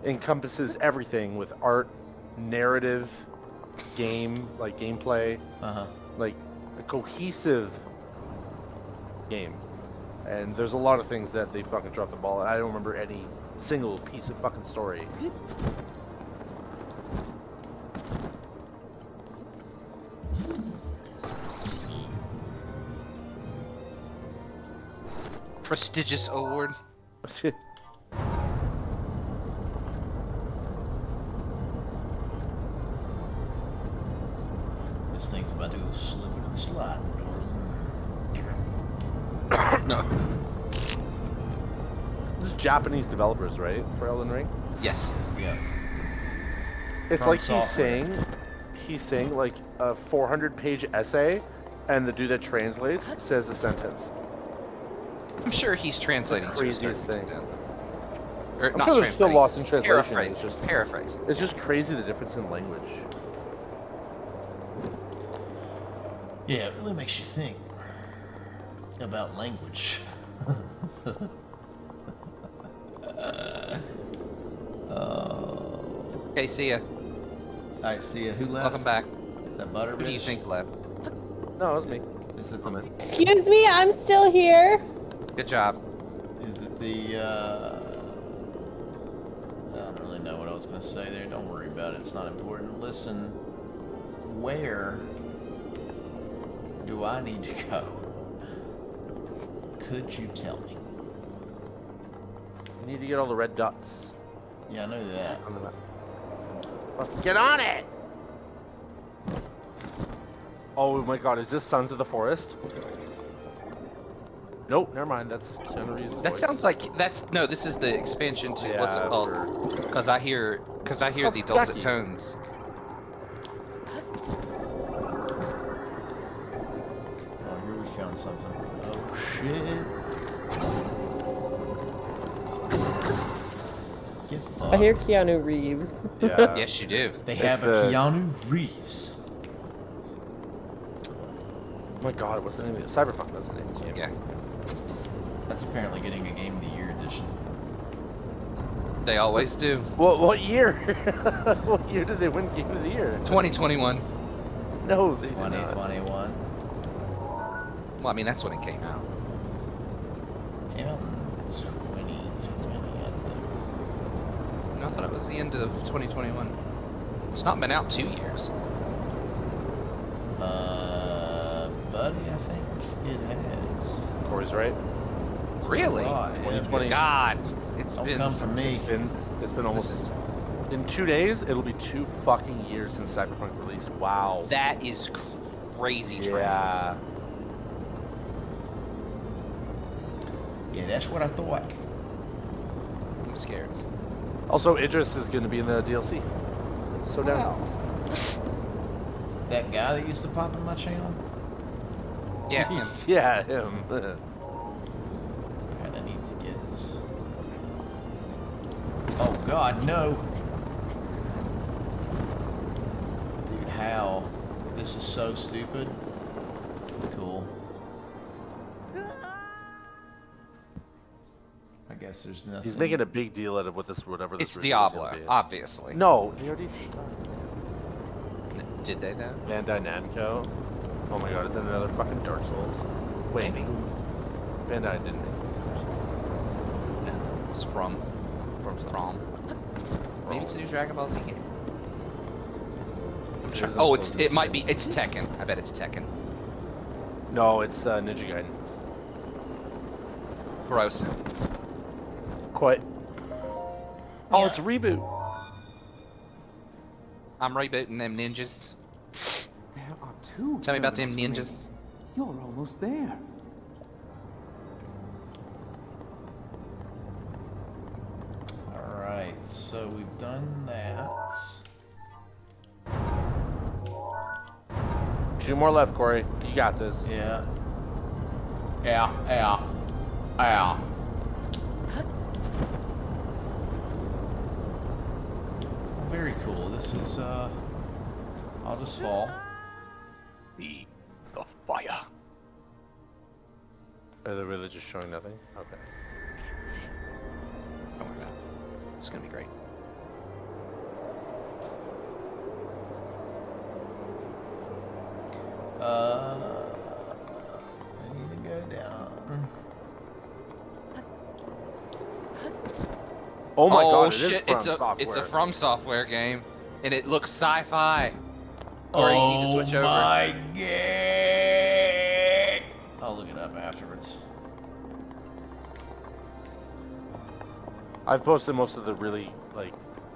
encompasses everything with art, narrative, game, like gameplay, like a cohesive game. And there's a lot of things that they fucking dropped the ball at. I don't remember any single piece of fucking story. Prestigious award. This thing's about to go slipping and sliding, No. This is Japanese developers, right, for Elden Ring? Yes. Yeah. It's From like software. he's saying like a 400-page essay, and the dude that translates says a sentence. I'm sure he's translating to a Craziest certain thing. extent. Or I'm not sure they're still translating, lost in translation. Paraphrase. It's just Paraphrase. It's just crazy the difference in language. Yeah, it really makes you think about language. Okay, see ya. Alright, see ya. Who left? Welcome back. Is that Butterbitch? Who do you think left? No, it was me. Is it the... Excuse me, I'm still here. Good job. Is it the, I don't really know what I was going to say there. Don't worry about it. It's not important. Listen, where do I need to go? Could you tell me? You need to get all the red dots Yeah, I know that. on the map. Get on it! Oh my god, is this Sons of the Forest? Nope, never mind. That's Keanu Reeves' That voice. sounds like no. This is the expansion to what's it Yeah, called? Because I hear the dulcet Jackie. tones. Oh, here we found something. Oh, shit. Get fucked. I hear Keanu Reeves. Yeah. Yes, you do. They It's have a the- Keanu Reeves. Oh my god, what's the name of it? Cyberpunk, that's the name of the game. Yeah. That's apparently getting a Game of the Year edition. They always do. What year? What year did they win Game of the Year? 2021. No, they did not. 2021. Well, I mean that's when it came out. Came out in 2020, I think. No, I thought it was the end of 2021. It's not been out 2 years. Buddy, I think it has. Corey's right. Really? God, 2020. God, it's Don't been. come from me. It's been almost. In 2 days, it'll be 2 fucking years since Cyberpunk released. Wow. That is crazy. Yeah. Yeah, that's what I thought. I'm scared. Also, Idris is going to be in the DLC. So down. That guy that used to pop in my channel? Yeah. him. Yeah, him. God, I need to get... Oh god, no! Dude, how? This is so stupid. Cool. I guess there's nothing... He's making a big deal out of whatever this It's review is gonna Diablo, be. obviously. No, they already Did they though? Bandai Namco. Oh my god, is that another fucking Dark Souls? Wait, Maybe. Bandai didn't make Dark Souls. No, it's from. Maybe it's a new Dragon Ball Z game. Oh, it might be. It's Tekken. I bet it's Tekken. No, it's Ninja Gaiden. Gross. Quite. Oh, it's a reboot. I'm rebooting them ninjas. There are 2 Tell me about them terminals ninjas. remaining. You're almost there. Alright. so we've done that. 2 more left, Corey. You got this. Yeah. Yeah. Very cool. This is, I'll just fall. The fire. Are they really just showing nothing? Okay. Don't worry about it. It's gonna be great. I need to go down. Oh my god, it shit! is From it's a Software. From Software game, and it looks sci-fi. Or you need to switch over. Oh my god! I'll look it up afterwards. I've posted most of the really like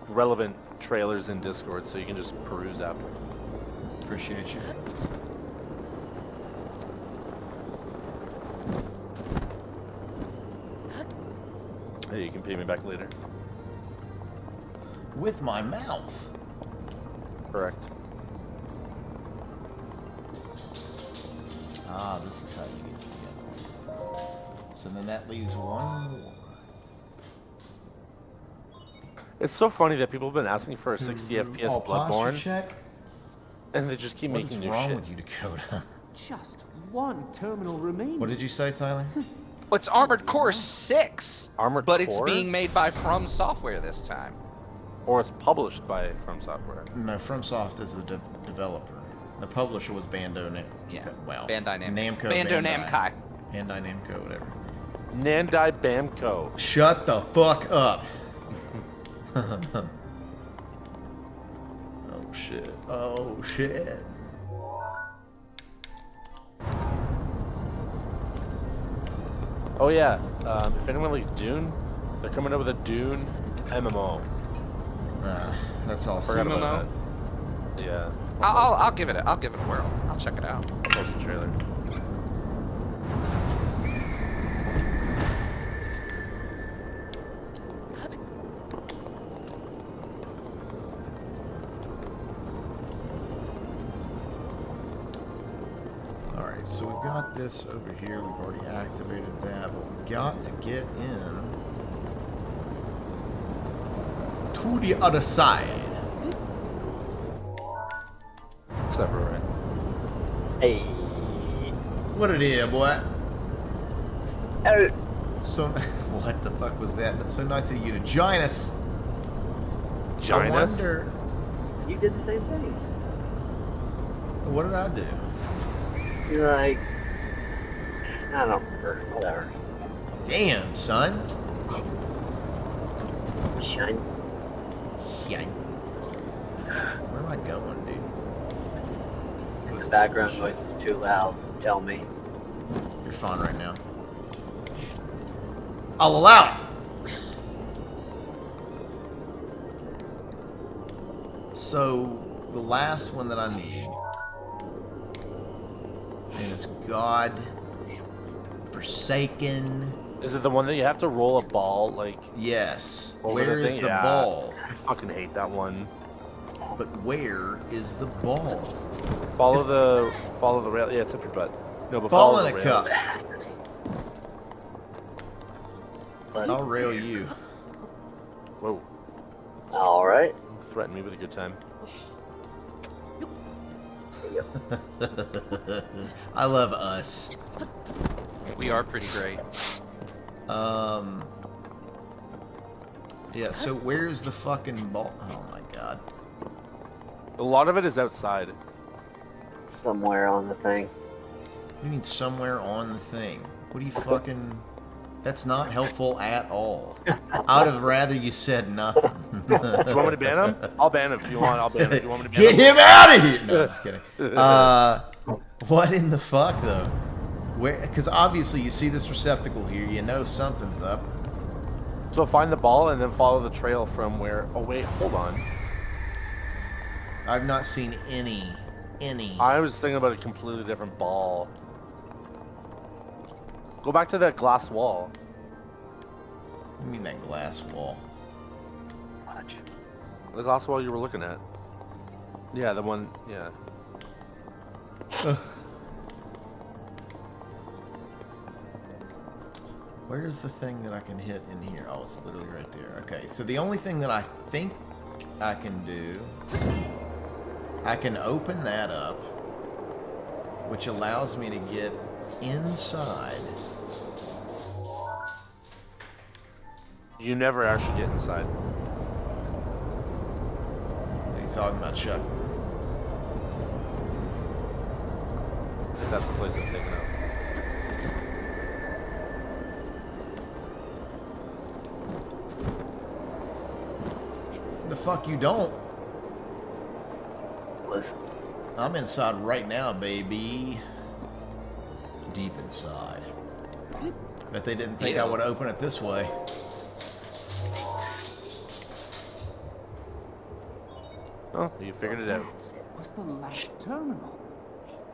relevant trailers in Discord, so you can just peruse after. Appreciate you. Hey, you can pay me back later. With my mouth. Correct. Ah, this is how you get to the other one. So then that leaves one more. It's so funny that people have been asking for a 60 FPS Oh, posture Bloodborne, check? and they just keep What making is new wrong shit. with you, Dakota? Just one terminal remaining. What did you say, Tyler? Well, it's Armored Core 6, Armored but it's Core? being made by From Software this time. Or it's published by From Software. No, FromSoft is the developer. The publisher was Bandai Yeah. Well, Bandai Namco. Namco. Bandai Namco. Bandai Namco, whatever. Nandai Bamco. Shut the fuck up. Oh shit. Oh shit. Oh yeah, if anyone likes Dune, they're coming up with a Dune MMO. That's all. Forgot MMO? about that. Yeah. I'll give it a whirl. I'll check it out. I'll post the trailer. Alright, so we've got this over here. We've already activated that, but we've got to get in to the other side. Except for right. Hey. What it is, boy? Oh. So, what the fuck was that? That's so nice of you to join us. Join I us? wonder, You did the same thing. what did I do? You're like, I don't remember. Whatever. Damn, son. Shine. Yeah. Where am I going, dude? What is The this background bullshit? noise is too loud. Tell me. You're fine right now. I'll allow it. So, the last one that I need, and it's God Forsaken. Is it the one that you have to roll a ball, like, Yes. over Where the is thing? the Yeah. ball? I fucking hate that one. But where is the ball? Follow the rail. Yeah, it's up your butt. No, but Ball follow in the a rail. cup. Buddy. I'll rail you. Whoa. Alright. Threaten me with a good time. I love us. We are pretty great. Yeah, so where's the fucking ball? Oh my god. A lot of it is outside. Somewhere on the thing. What do you mean somewhere on the thing? What do you fucking... That's not helpful at all. I would have rather you said nothing. Do you want me to ban him? I'll ban him if you want. I'll ban him. Do you want me to ban Get him? him out of here! No, I'm just kidding. What in the fuck, though? Where? Because obviously you see this receptacle here, you know something's up. So find the ball and then follow the trail from where... Oh, wait. Hold on. I've not seen any. I was thinking about a completely different ball. Go back to that glass wall. What do you mean that glass wall? much. The glass wall you were looking at. Yeah, the one. Yeah. Where's the thing that I can hit in here? Oh, it's literally right there. Okay, so the only thing that I think I can do, I can open that up, which allows me to get inside. You never actually get inside. What are you talking about, Chuck? If that's the place I'm thinking of. The fuck you don't? Listen. I'm inside right now, baby. Deep inside. Bet they didn't think I would open it this way. Oh, you figured it out. That was the last terminal.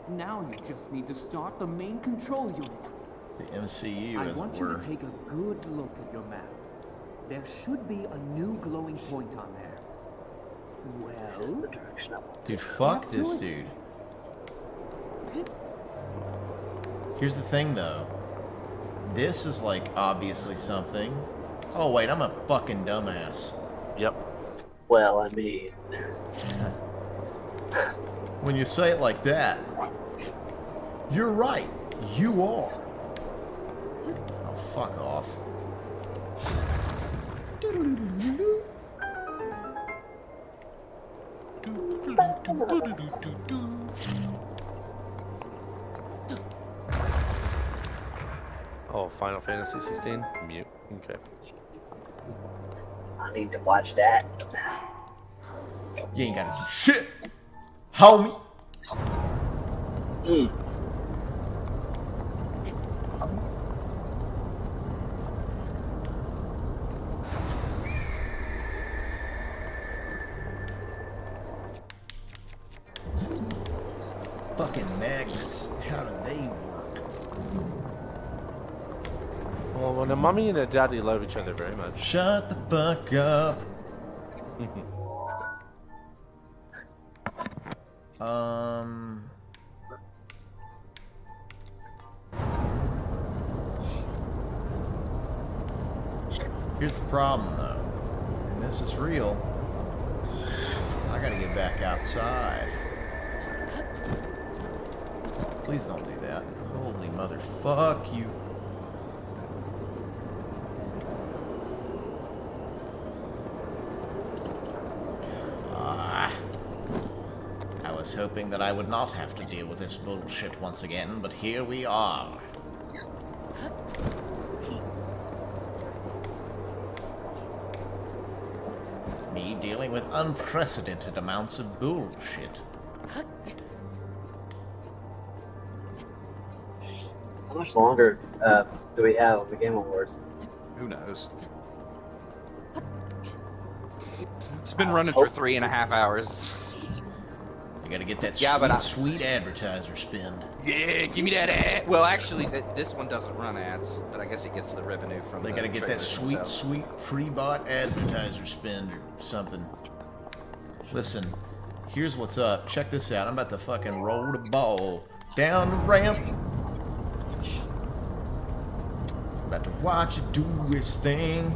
Now you just need to start the main control unit. The MCU, I as want it you were. to take a good look at your map. There should be a new glowing point on there. Well, Dude, fuck Up to this it. dude. Here's the thing, though. This is, like, obviously something. Oh, wait, I'm a fucking dumbass. Yep. Well, I mean, When you say it like that, you're right. You are. Oh, fuck off. Oh, Final Fantasy 16? Mute. Okay. I need to watch that. You ain't gotta do shit, homie. Mm. Fucking magnets. How do they work? Well, when a mummy and a daddy love each other very much. Shut the fuck up. Here's the problem, though, and this is real. I gotta get back outside. Please don't do that. Holy motherfuck, you. I was hoping that I would not have to deal with this bullshit once again, but here we are. Me dealing with unprecedented amounts of bullshit. How much longer do we have on the Game Awards? Who knows? It's been running for 3.5 hours. You gotta get that Yeah, sweet, but sweet advertiser spend. Yeah, give me that ad. Well, actually, this one doesn't run ads, but I guess it gets the revenue from They the gotta get that trailers sweet, themselves. sweet pre-bought advertiser spend or something. Listen, here's what's up. Check this out. I'm about to fucking roll the ball down the ramp. About to watch it do its thing.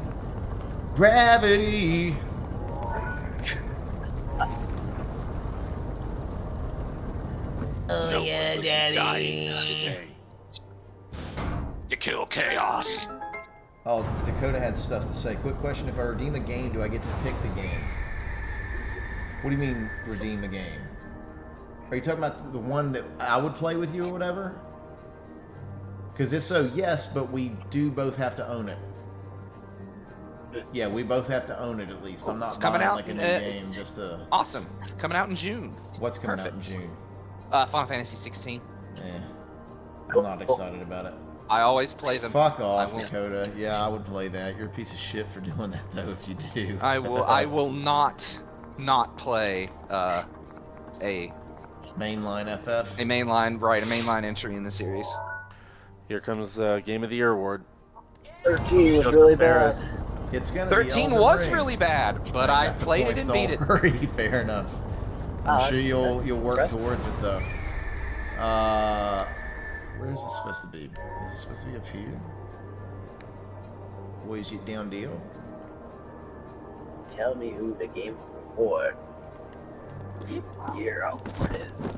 Gravity. Oh No yeah, one will be daddy. dying today. To kill chaos. Oh, Dakota had stuff to say. Quick question: if I redeem a game, do I get to pick the game? What do you mean, redeem a game? Are you talking about the one that I would play with you or whatever? Because if so, yes, but we do both have to own it. Yeah, we both have to own it at least. I'm not It's coming buying out like a new in, game just to... Awesome. Coming out in June. What's coming Perfect. out in June? Final Fantasy 16. Yeah. I'm not excited about it. I always play them. Fuck off, I will- Dakota. Yeah, I would play that. You're a piece of shit for doing that, though, if you do. I will not play a Mainline FF? a mainline entry in the series. Here comes Game of the Year award. 13 was Joseph really Fares. bad. It's gonna 13 be Elden was Ring. really bad, but I got the played it points, and beat it. don't worry. Fair enough. I'm sure you'll work impressive. towards it though. Where is this supposed to be? Is it supposed to be up here? What is it down deal? Tell me who the game for. Here, what it is.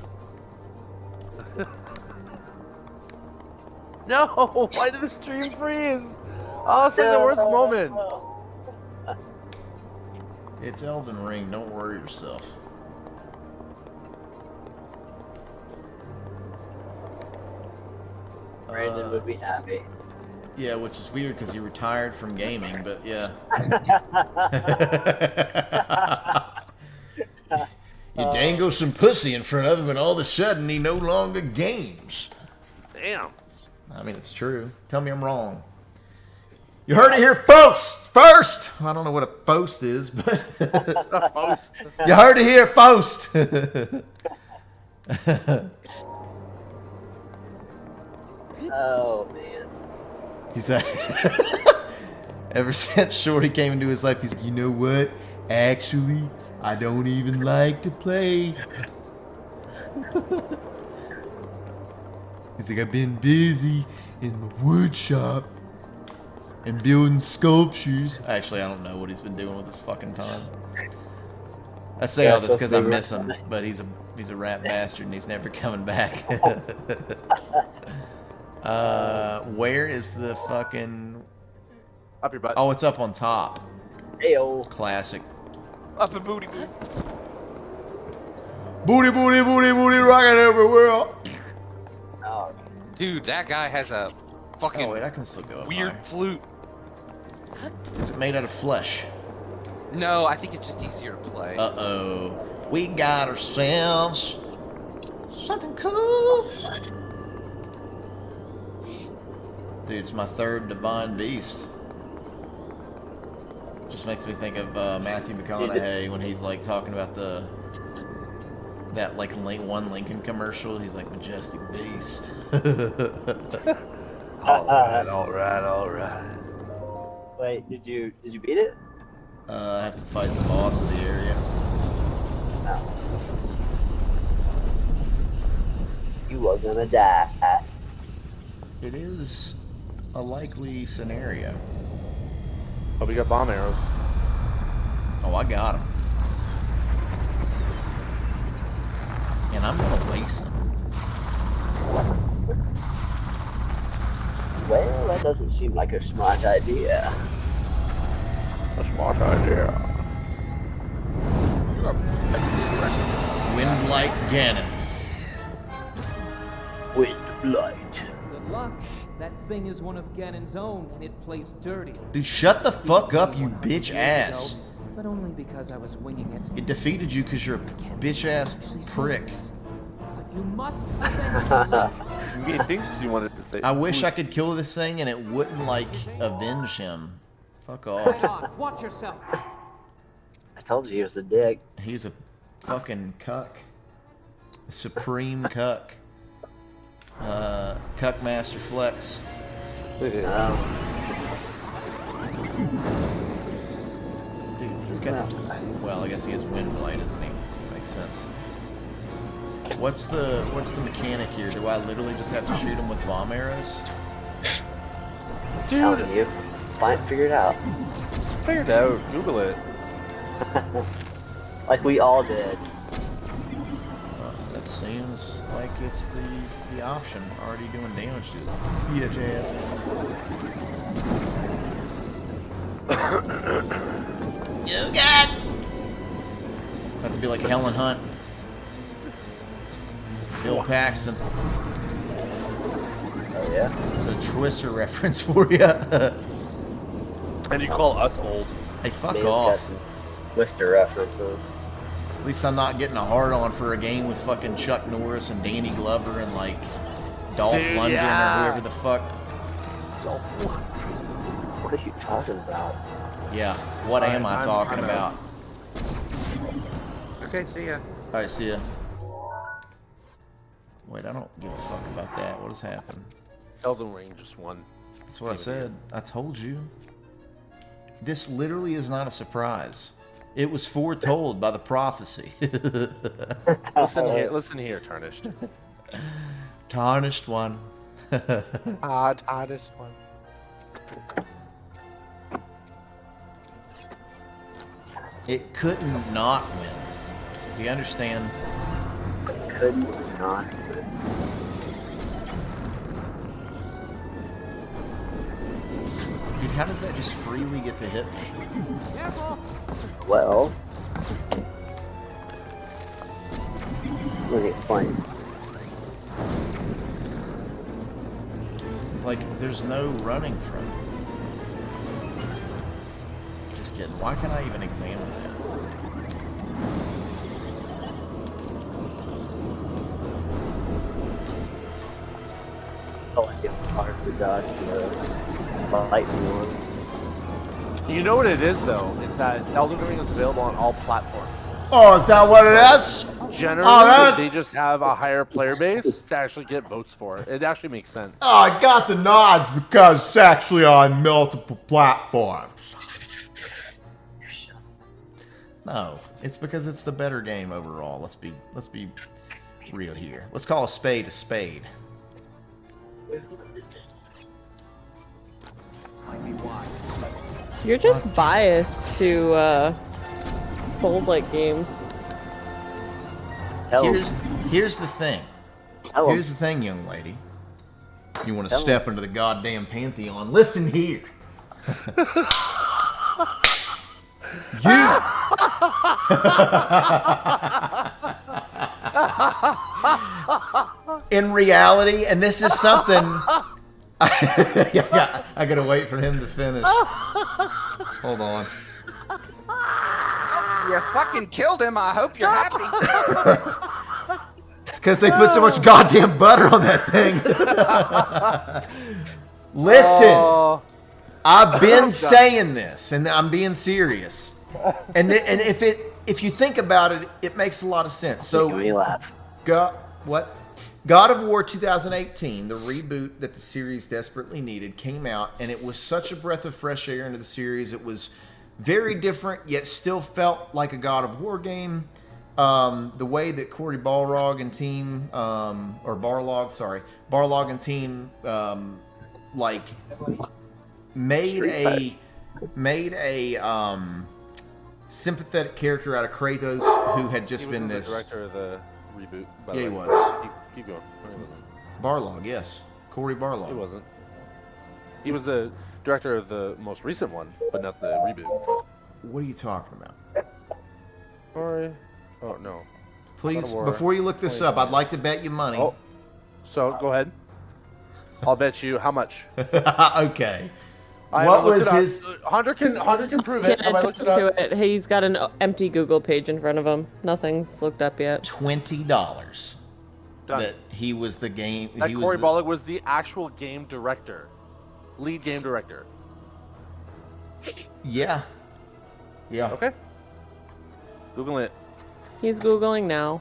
No! Why did the stream freeze? Oh, it's like the worst moment. It's Elden Ring. Don't worry yourself. Brandon would be happy. Yeah, which is weird because he retired from gaming, but yeah. You dangle some pussy in front of him and all of a sudden he no longer games. Damn. I mean, it's true. Tell me I'm wrong. You heard it here first! I don't know what a post is, but... You heard it here first! Oh, man. He's like... Ever since Shorty came into his life, he's like, you know what? Actually, I don't even like to play. He's like, I've been busy in the wood shop and building sculptures. Actually, I don't know what he's been doing with his fucking time. I say all this because I miss him, but he's a rat bastard and he's never coming back. Where is the fucking... Up your butt. Oh, it's up on top. Ayo. Classic. Up a booty. Booty, booty, booty, booty, rocking everywhere. Oh. Dude, that guy has a fucking Oh, wait, I can still go up weird higher. flute. Is it made out of flesh? No, I think it's just easier to play. Uh-oh. We got ourselves something cool. Dude, it's my third Divine Beast. Just makes me think of Matthew McConaughey when he's like talking about that like one Lincoln commercial. He's like, Majestic Beast. Alright. Wait, did you beat it? I have to fight the boss of the area. No. You are gonna die. It is a likely scenario. Oh, we got bomb arrows. Oh, I got him. And I'm gonna waste them. Well, that doesn't seem like a smart idea. A smart idea. Windblight Ganon. Windblight. Good luck. That thing is one of Ganon's own, and it plays dirty. Dude, shut the fuck up, you bitch ass. But only because I was winging it. It defeated you because you're a bitch ass prick. But you must avenge You mean things you wanted to say? I wish I could kill this thing and it wouldn't, like, avenge him. Fuck off. God, watch yourself. I told you he was a dick. He's a fucking cuck. A supreme cuck. Cuck Master Flex. Dude, he's got... Well, I guess he has Windblight, doesn't he? Makes sense. What's the mechanic here? Do I literally just have to shoot him with bomb arrows? Dude. Telling you. Figure it out. Figure it out. Google it. Like we all did. That seems like it's the option. Already doing damage to his bitch ass. You got. Have to be like Helen Hunt. Bill Paxton. Oh yeah. It's a Twister reference for you. And you call us old. Hey, fuck Man's off. got some Twister references. At least I'm not getting a hard on for a game with fucking Chuck Norris and Danny Glover and like Dolph Lundgren or whoever the fuck. What are you talking about? Yeah, what am I talking about? Okay, see ya. Alright, see ya. Wait, I don't give a fuck about that. What has happened? Elden Ring just won. That's what I said. I told you. this literally is not a surprise. It was foretold by the prophecy. Listen here, Tarnished. Tarnished one. Tarnished one. It couldn't not win. Do you understand? Couldn't not. Dude, how does that just freely get to hit me? Well, let me explain. Like, there's no running from it. Just kidding. Why can't I even examine that? So like it was hard to dodge the lightning one. You know what it is, though? Is that Elden Ring is available on all platforms. Oh, is that what it is? Generally, they just have a higher player base to actually get votes for it. It actually makes sense. Oh, I got the nods because it's actually on multiple platforms. No, it's because it's the better game overall. Let's be real here. Let's call a spade a spade. You're just biased to Souls-like games. Here's the thing. Here's the thing, young lady. You want to step into the goddamn pantheon? Listen here. In reality, and this is something I gotta wait for him to finish. Hold on. You fucking killed him. I hope you're happy. It's because they put so much goddamn butter on that thing. Listen, I've been saying this, and I'm being serious. And if you think about it, it makes a lot of sense. So, God of War 2018, the reboot that the series desperately needed, came out, and it was such a breath of fresh air into the series. It was very different, yet still felt like a God of War game. The way that Cory Barlog and team, Barlog and team, made a sympathetic character out of Kratos, who had just been this. The director of the reboot. By Yeah, the he way. was. Keep going. Barlog, yes, Cory Barlog. He wasn't. He was the director of the most recent one, but not the reboot. What are you talking about? Sorry. Oh no. Please, before you look this up, I'd like to bet you money. Oh. So go ahead. I'll bet you how much. Okay. What was his? Hunter can prove it. Can't attest to it. He's got an empty Google page in front of him. Nothing's looked up yet. $20. That he was the game. That Cory Barlog was the actual game director, lead game director. Yeah. Yeah. Okay. Google it. He's Googling now.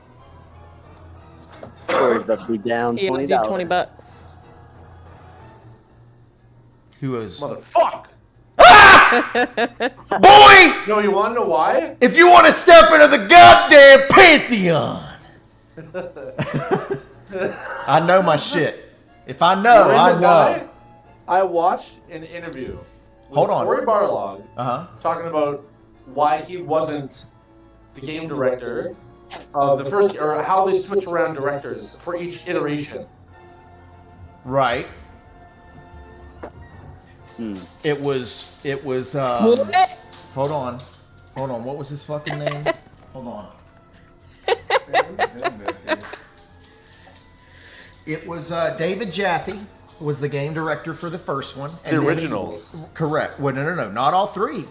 Cory's about to be down He owes you $20. Who is? Motherfuck! Boy! No, you want to know why? If you want to step into the goddamn pantheon, I know my shit. If I know, I know. Why? I watched an interview with Cory Barlog talking about why he wasn't the game director of the first, or how they switch around directors for each iteration. Right. It was hold on. What was his fucking name? Hold on. It was David Jaffe was the game director for the first one. And the originals. Correct. Well, no, not all three.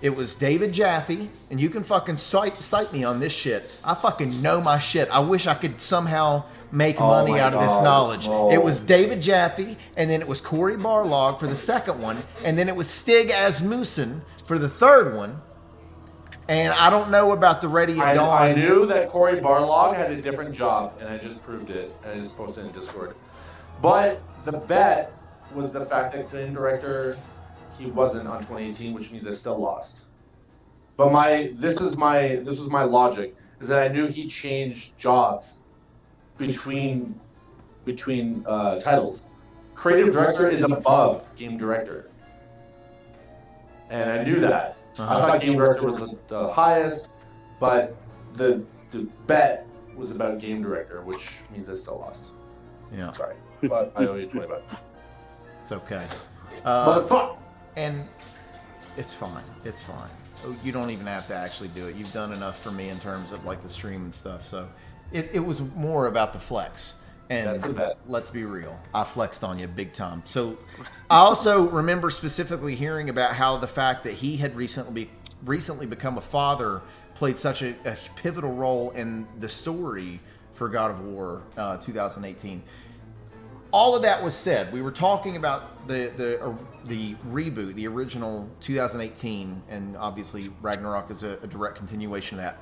It was David Jaffe, and you can fucking cite me on this shit. I fucking know my shit. I wish I could somehow make money out of this knowledge. It was David Jaffe, and then it was Cory Barlog for the second one, and then it was Stig Asmussen for the third one. And I don't know about the Ready at Dawn. I knew that Cory Barlog had a different job, and I just proved it, and I just posted it in Discord. But the bet was the fact that game director, he wasn't on 2018, which means I still lost. But this was my logic, is that I knew he changed jobs between titles. Creative director is above game director, and I knew that. I thought game director was the highest, but the bet was about game director, which means I still lost. Yeah. Sorry, but I owe you 20 bucks. It's okay. Motherfucker! And it's fine. It's fine. You don't even have to actually do it. You've done enough for me in terms of like the stream and stuff. So it was more about the flex. And let's be real, I flexed on you big time. So I also remember specifically hearing about how the fact that he had recently become a father played such a pivotal role in the story for God of War 2018. All of that was said. We were talking about the reboot, the original 2018, and obviously Ragnarok is a direct continuation of that.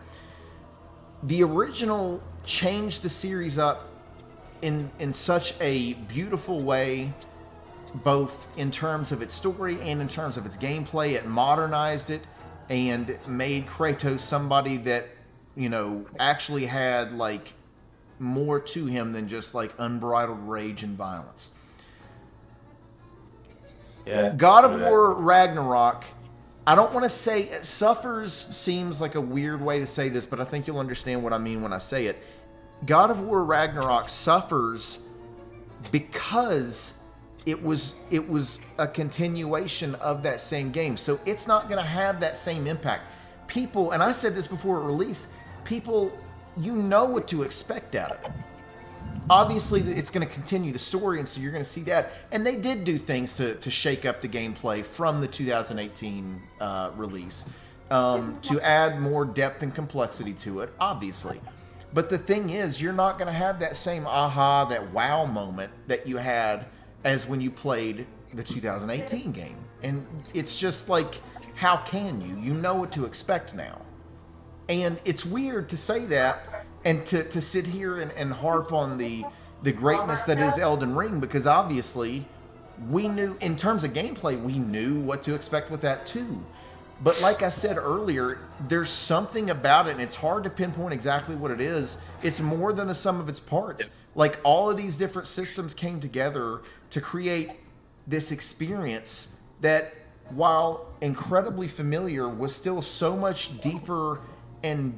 The original changed the series up in such a beautiful way, both in terms of its story and in terms of its gameplay. It modernized it and made Kratos somebody that, you know, actually had like more to him than just like unbridled rage and violence. Yeah. God of War Ragnarok, I don't want to say it suffers, seems like a weird way to say this, but I think you'll understand what I mean when I say it. God of War Ragnarok suffers because it was a continuation of that same game. So it's not going to have that same impact. People, and I said this before it released, people, you know what to expect out of it. Obviously, it's going to continue the story, and so you're going to see that. And they did do things to shake up the gameplay from the 2018 release to add more depth and complexity to it, obviously. But the thing is, you're not going to have that same aha, that wow moment that you had as when you played the 2018 game. And it's just like, how can you? You know what to expect now. And it's weird to say that and to sit here and harp on the greatness that is Elden Ring, because obviously we knew, in terms of gameplay, we knew what to expect with that too. But like I said earlier, there's something about it, and it's hard to pinpoint exactly what it is. It's more than the sum of its parts. Like, all of these different systems came together to create this experience that, while incredibly familiar, was still so much deeper and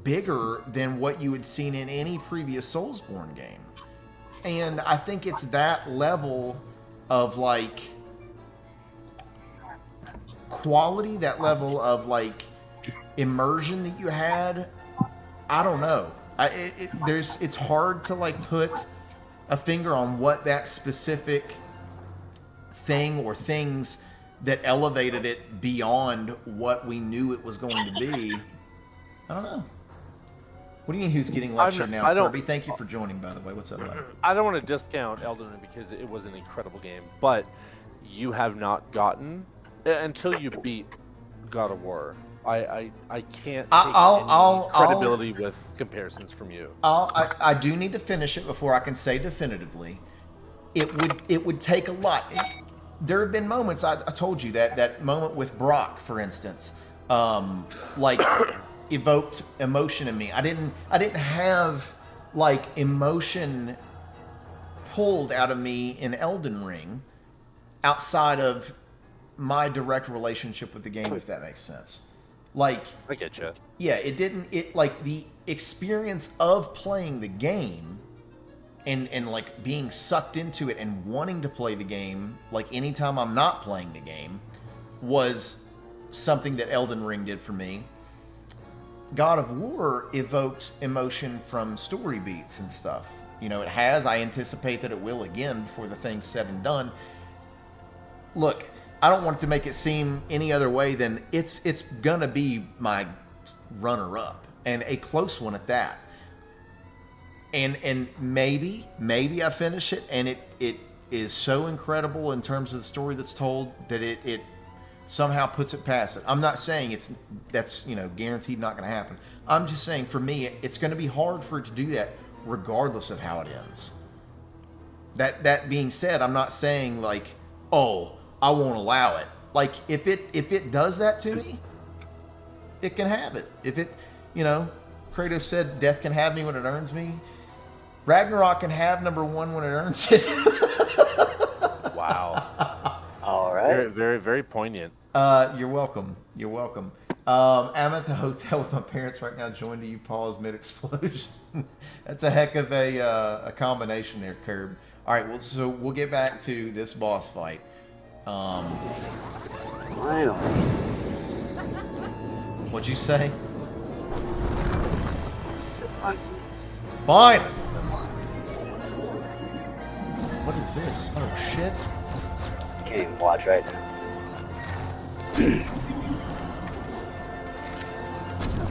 bigger than what you had seen in any previous Soulsborne game. And I think it's that level of, like, quality, that level of like immersion that you had. I don't know. It's hard to like put a finger on what that specific thing or things that elevated it beyond what we knew it was going to be. I don't know. What do you mean who's getting lectured now? Kirby, thank you for joining, by the way. What's up, buddy? I don't want to discount Elden Ring because it was an incredible game, but you have not gotten, until you beat God of War, I can't take any credibility with comparisons from you. I do need to finish it before I can say definitively. It would take a lot. There have been moments, I told you, that moment with Brock, for instance, like evoked emotion in me. I didn't have like emotion pulled out of me in Elden Ring outside of my direct relationship with the game, if that makes sense. Like, I get you. Yeah, it like the experience of playing the game and like being sucked into it and wanting to play the game, like anytime I'm not playing the game, was something that Elden Ring did for me. God of War evoked emotion from story beats and stuff. You know, it has. I anticipate that it will again before the thing's said and done. Look, I don't want it to make it seem any other way than it's gonna be my runner-up, and a close one at that. And maybe I finish it, and it is so incredible in terms of the story that's told that it somehow puts it past it. I'm not saying that's guaranteed not going to happen. I'm just saying, for me, it's going to be hard for it to do that regardless of how it ends. That being said, I'm not saying like, oh, I won't allow it. Like, if it does that to me, it can have it. If it, Kratos said, "Death can have me when it earns me." Ragnarok can have number 1 when it earns it. Wow. All right. Very, very, very poignant. You're welcome. You're welcome. I'm at the hotel with my parents right now. Joined you, pause mid-explosion. That's a heck of a combination there, Curb. All right, well, so we'll get back to this boss fight. Finally. What'd you say? Fine. Fine. What is this? Oh shit! Can't even watch right now.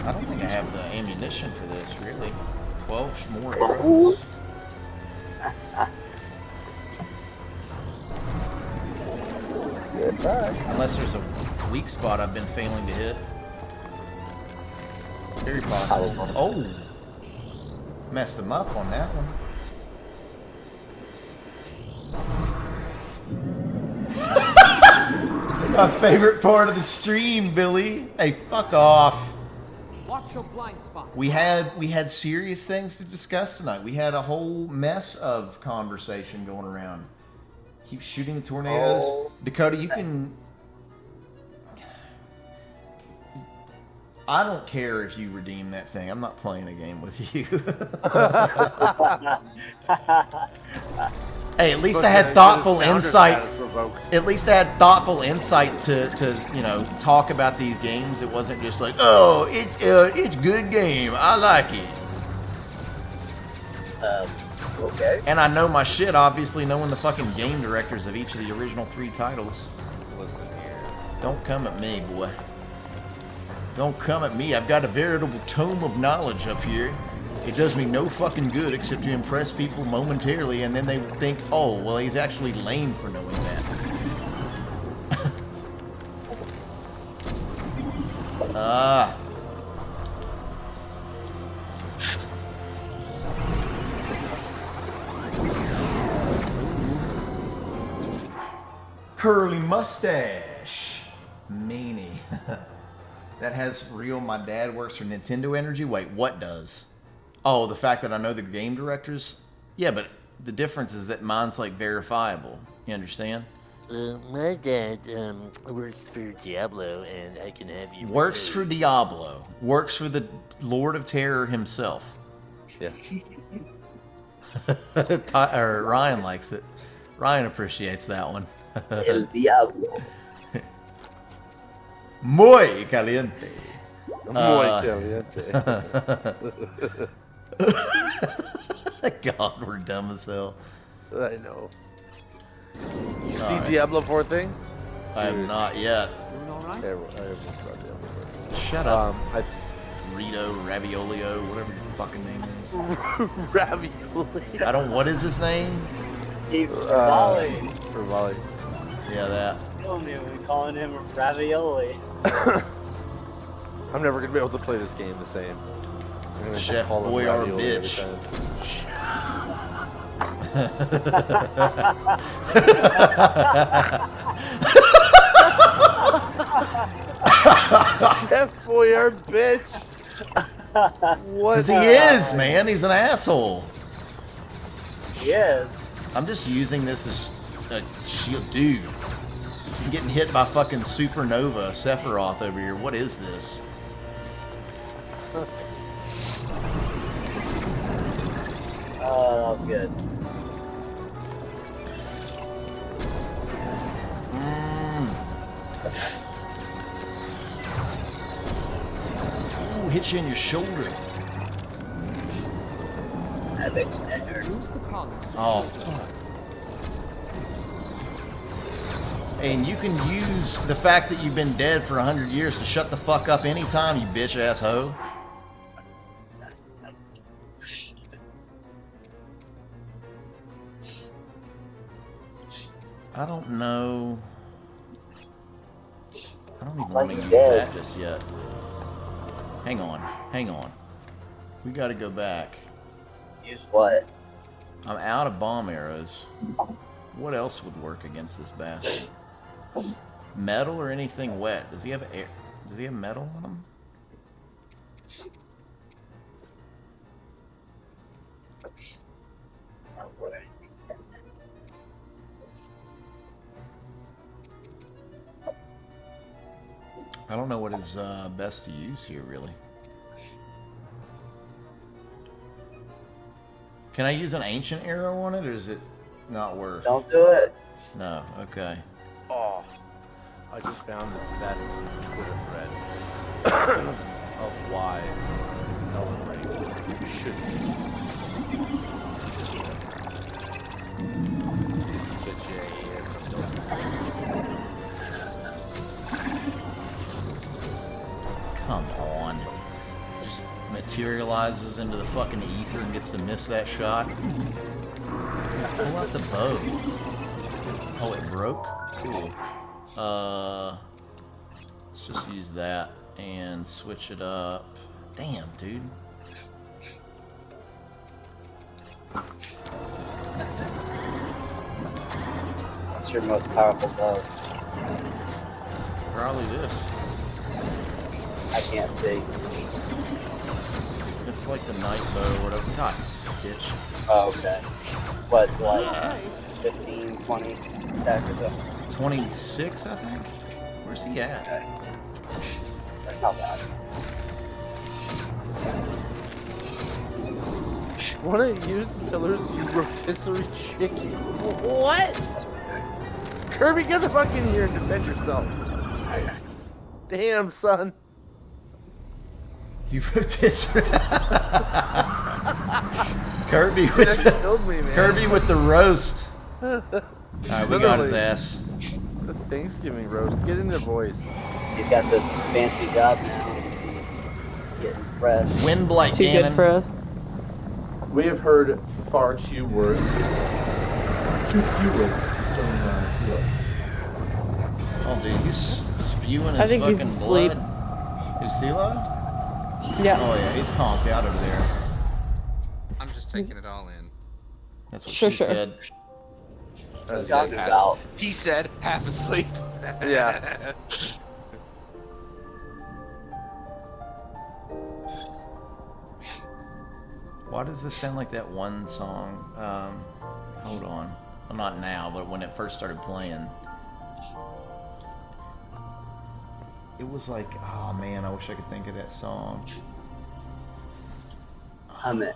I don't think I have the ammunition for this, really. 12 more arrows. Unless there's a weak spot I've been failing to hit. Very possible. Oh! Messed him up on that one. My favorite part of the stream, Billy. Hey, fuck off. Watch your blind spot. We had serious things to discuss tonight. We had a whole mess of conversation going around. Keep shooting the tornadoes. Oh. Dakota, you can... I don't care if you redeem that thing. I'm not playing a game with you. Hey, at least I had thoughtful insight. At least I had thoughtful insight to talk about these games. It wasn't just like, oh, it's good game. I like it. Okay. And I know my shit, obviously, knowing the fucking game directors of each of the original 3 titles. Listen here. Don't come at me, boy. Don't come at me. I've got a veritable tome of knowledge up here. It does me no fucking good except to impress people momentarily, and then they think, oh, well, he's actually lame for knowing that. Curly mustache. Meanie. That has real, my dad works for Nintendo Energy. Wait, what does? Oh, the fact that I know the game directors? Yeah, but the difference is that mine's like verifiable. You understand? My dad works for Diablo, and I can have you. Works for Diablo. Works for the Lord of Terror himself. Yeah. Ryan likes it. Ryan appreciates that one. El Diablo. Muy caliente. Muy caliente. God, we're dumb as hell. I know. You see Diablo 4 thing? I have not yet. Doing all right? I almost got Diablo 4. Shut up. Rito, Raviolio, whatever your fucking name is. Ravioli. I don't. What is his name? Rivali. Yeah, that. We're calling him Ravioli. I'm never gonna be able to play this game the same. I'm gonna Chef call him Boy or Ravioli every bitch. Chef Boy or bitch. What? Because he is, man. He's an asshole. He is. I'm just using this as a shield. Dude, I'm getting hit by fucking Supernova Sephiroth over here. What is this? Oh, that was good. Ooh, hit you in your shoulder. Use the columns to Oh, fuck. And you can use the fact that you've been dead for 100 years to shut the fuck up anytime, you bitch ass hoe. I don't know. I don't even want to use that just yet. Hang on. Hang on. We gotta go back. Use what? I'm out of bomb arrows. What else would work against this bastard? metal or anything wet. Does he have air? Does he have metal on him? I don't know what is best to use here, really. Can I use an ancient arrow on it, or is it not worth? Don't do it. No. Okay. Oh, I just found the best Twitter thread of why Elden Ring should be the Come on. Just materializes into the fucking ether and gets to miss that shot. Pull out the bow. Oh, it broke? Cool. Let's just use that and switch it up. Damn, dude. What's your most powerful bow? Probably this. I can't see. It's like the night bow or whatever. God, bitch. Oh, okay. What's like 15, 20 attack or so? 26, I think. Where's he at? Okay. That's not bad. Wanna use pillars, you rotisserie chicken? What? Kirby, get the fuck in here and defend yourself. Damn, son. You rotisserie. Kirby with the, killed me, man. Kirby with the roast. Alright, we got his ass. The Thanksgiving roast. Get in the voice. He's got this fancy job now. Getting fresh. Windblight Too cannon. good for us. We have heard far too words. Too few words from Silo. Oh, dude, he's spewing his I think fucking he's asleep. blood. Who's CeeLo? Yeah. Oh yeah, he's conked out over there. I'm just taking it all in. That's what Sure, she sure. said. He's got this out. He said half asleep. Yeah. Why does this sound like that one song? Hold on. Well, not now, but when it first started playing. It was like, oh man, I wish I could think of that song. Hum it.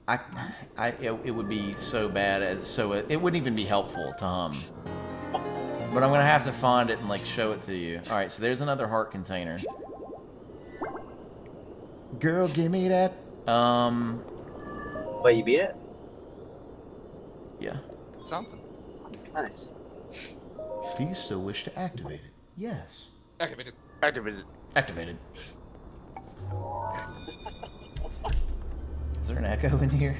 It would be so bad it wouldn't even be helpful to hum. But I'm gonna have to find it and like show it to you. All right, so there's another heart container. Girl, give me that. Wait, you beat it? Yeah. Something. Nice. Do you still wish to activate it? Yes. Activated. Activated. Activated. Is there an echo in here?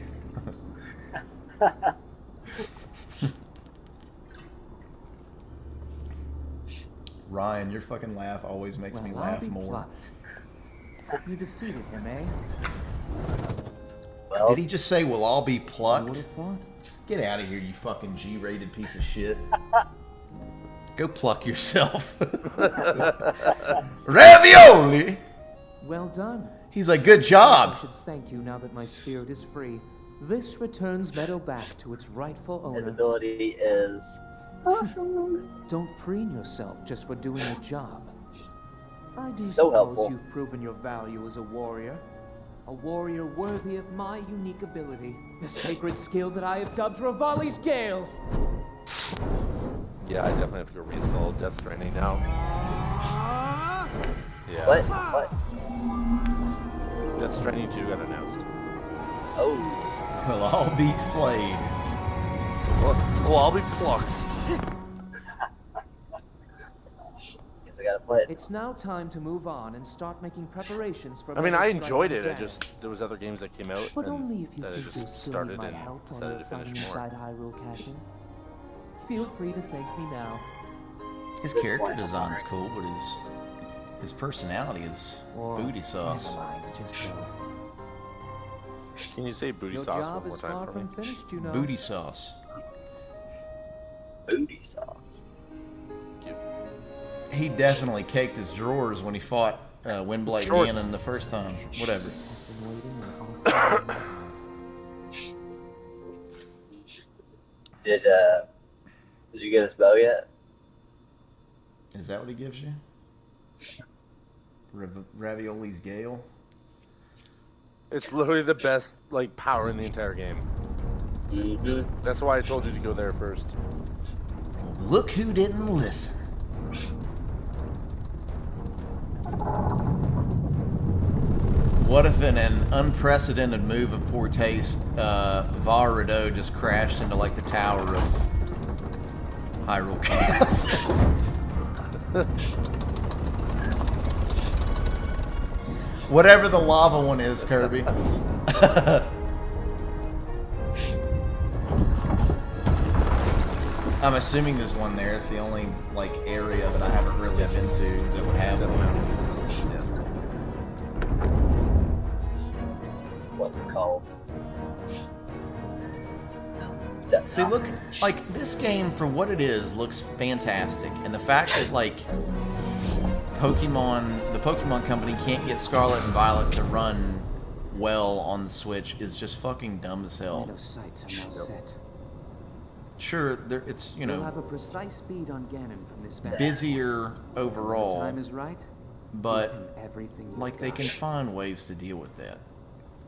Ryan, your fucking laugh always makes me laugh more. Plucked. You defeated him, eh? Well, Did he just say we'll all be I would plucked? have thought. Get out of here, you fucking G-rated piece of shit. Go pluck yourself. Ravioli! Well done. He's like, good I job. should thank you now that my spirit is free. This returns Meadow back to its rightful his owner. ability is awesome. Don't preen yourself just for doing your job. I do So suppose helpful. you've proven your value as a warrior. A warrior worthy of my unique ability. The sacred skill that I have dubbed Revali's Gale. Yeah, I definitely have to go reinstall Death Stranding now. Yeah. What? What? Death Stranding 2 got announced. Oh. We'll all be flayed. Well, I'll be plucked. Guess I gotta play it. It's now time to move on and start making preparations for I mean, I Meadow enjoyed striking it. I again. just there was other games that came out, But and only if you that I think just you'll still started need my and help while decided you're to finish fighting more. inside Hyrule Castle. Feel free to thank me now. His This character point, design's cool, but his personality is Or booty sauce. never mind, just go. Can you say booty Your sauce job one more is time far for from me? finished, you know. Booty sauce. Booty sauce. Thank you. he definitely caked his drawers when he fought Windblight Ganon the first time. Whatever. Did you get his bow yet? Is that what he gives you? Ravioli's Gale? It's literally the best like power in the entire game. That's why I told you to go there first. Look who didn't listen. What if in an unprecedented move of poor taste, Var Rideau just crashed into like the tower of Hyrule Castle? Whatever the lava one is, Kirby. I'm assuming there's one there. It's the only like area that I haven't really been to that would have one. What's it called? See, look, like this game for what it is looks fantastic, and the fact that like the Pokemon company can't get Scarlet and Violet to run well on the Switch is just fucking dumb as hell. Those sights are now set. Sure, it's We'll have a precise speed on Ganon from this map. busier overall. When the time is right, but give him everything like they can find ways to deal with that.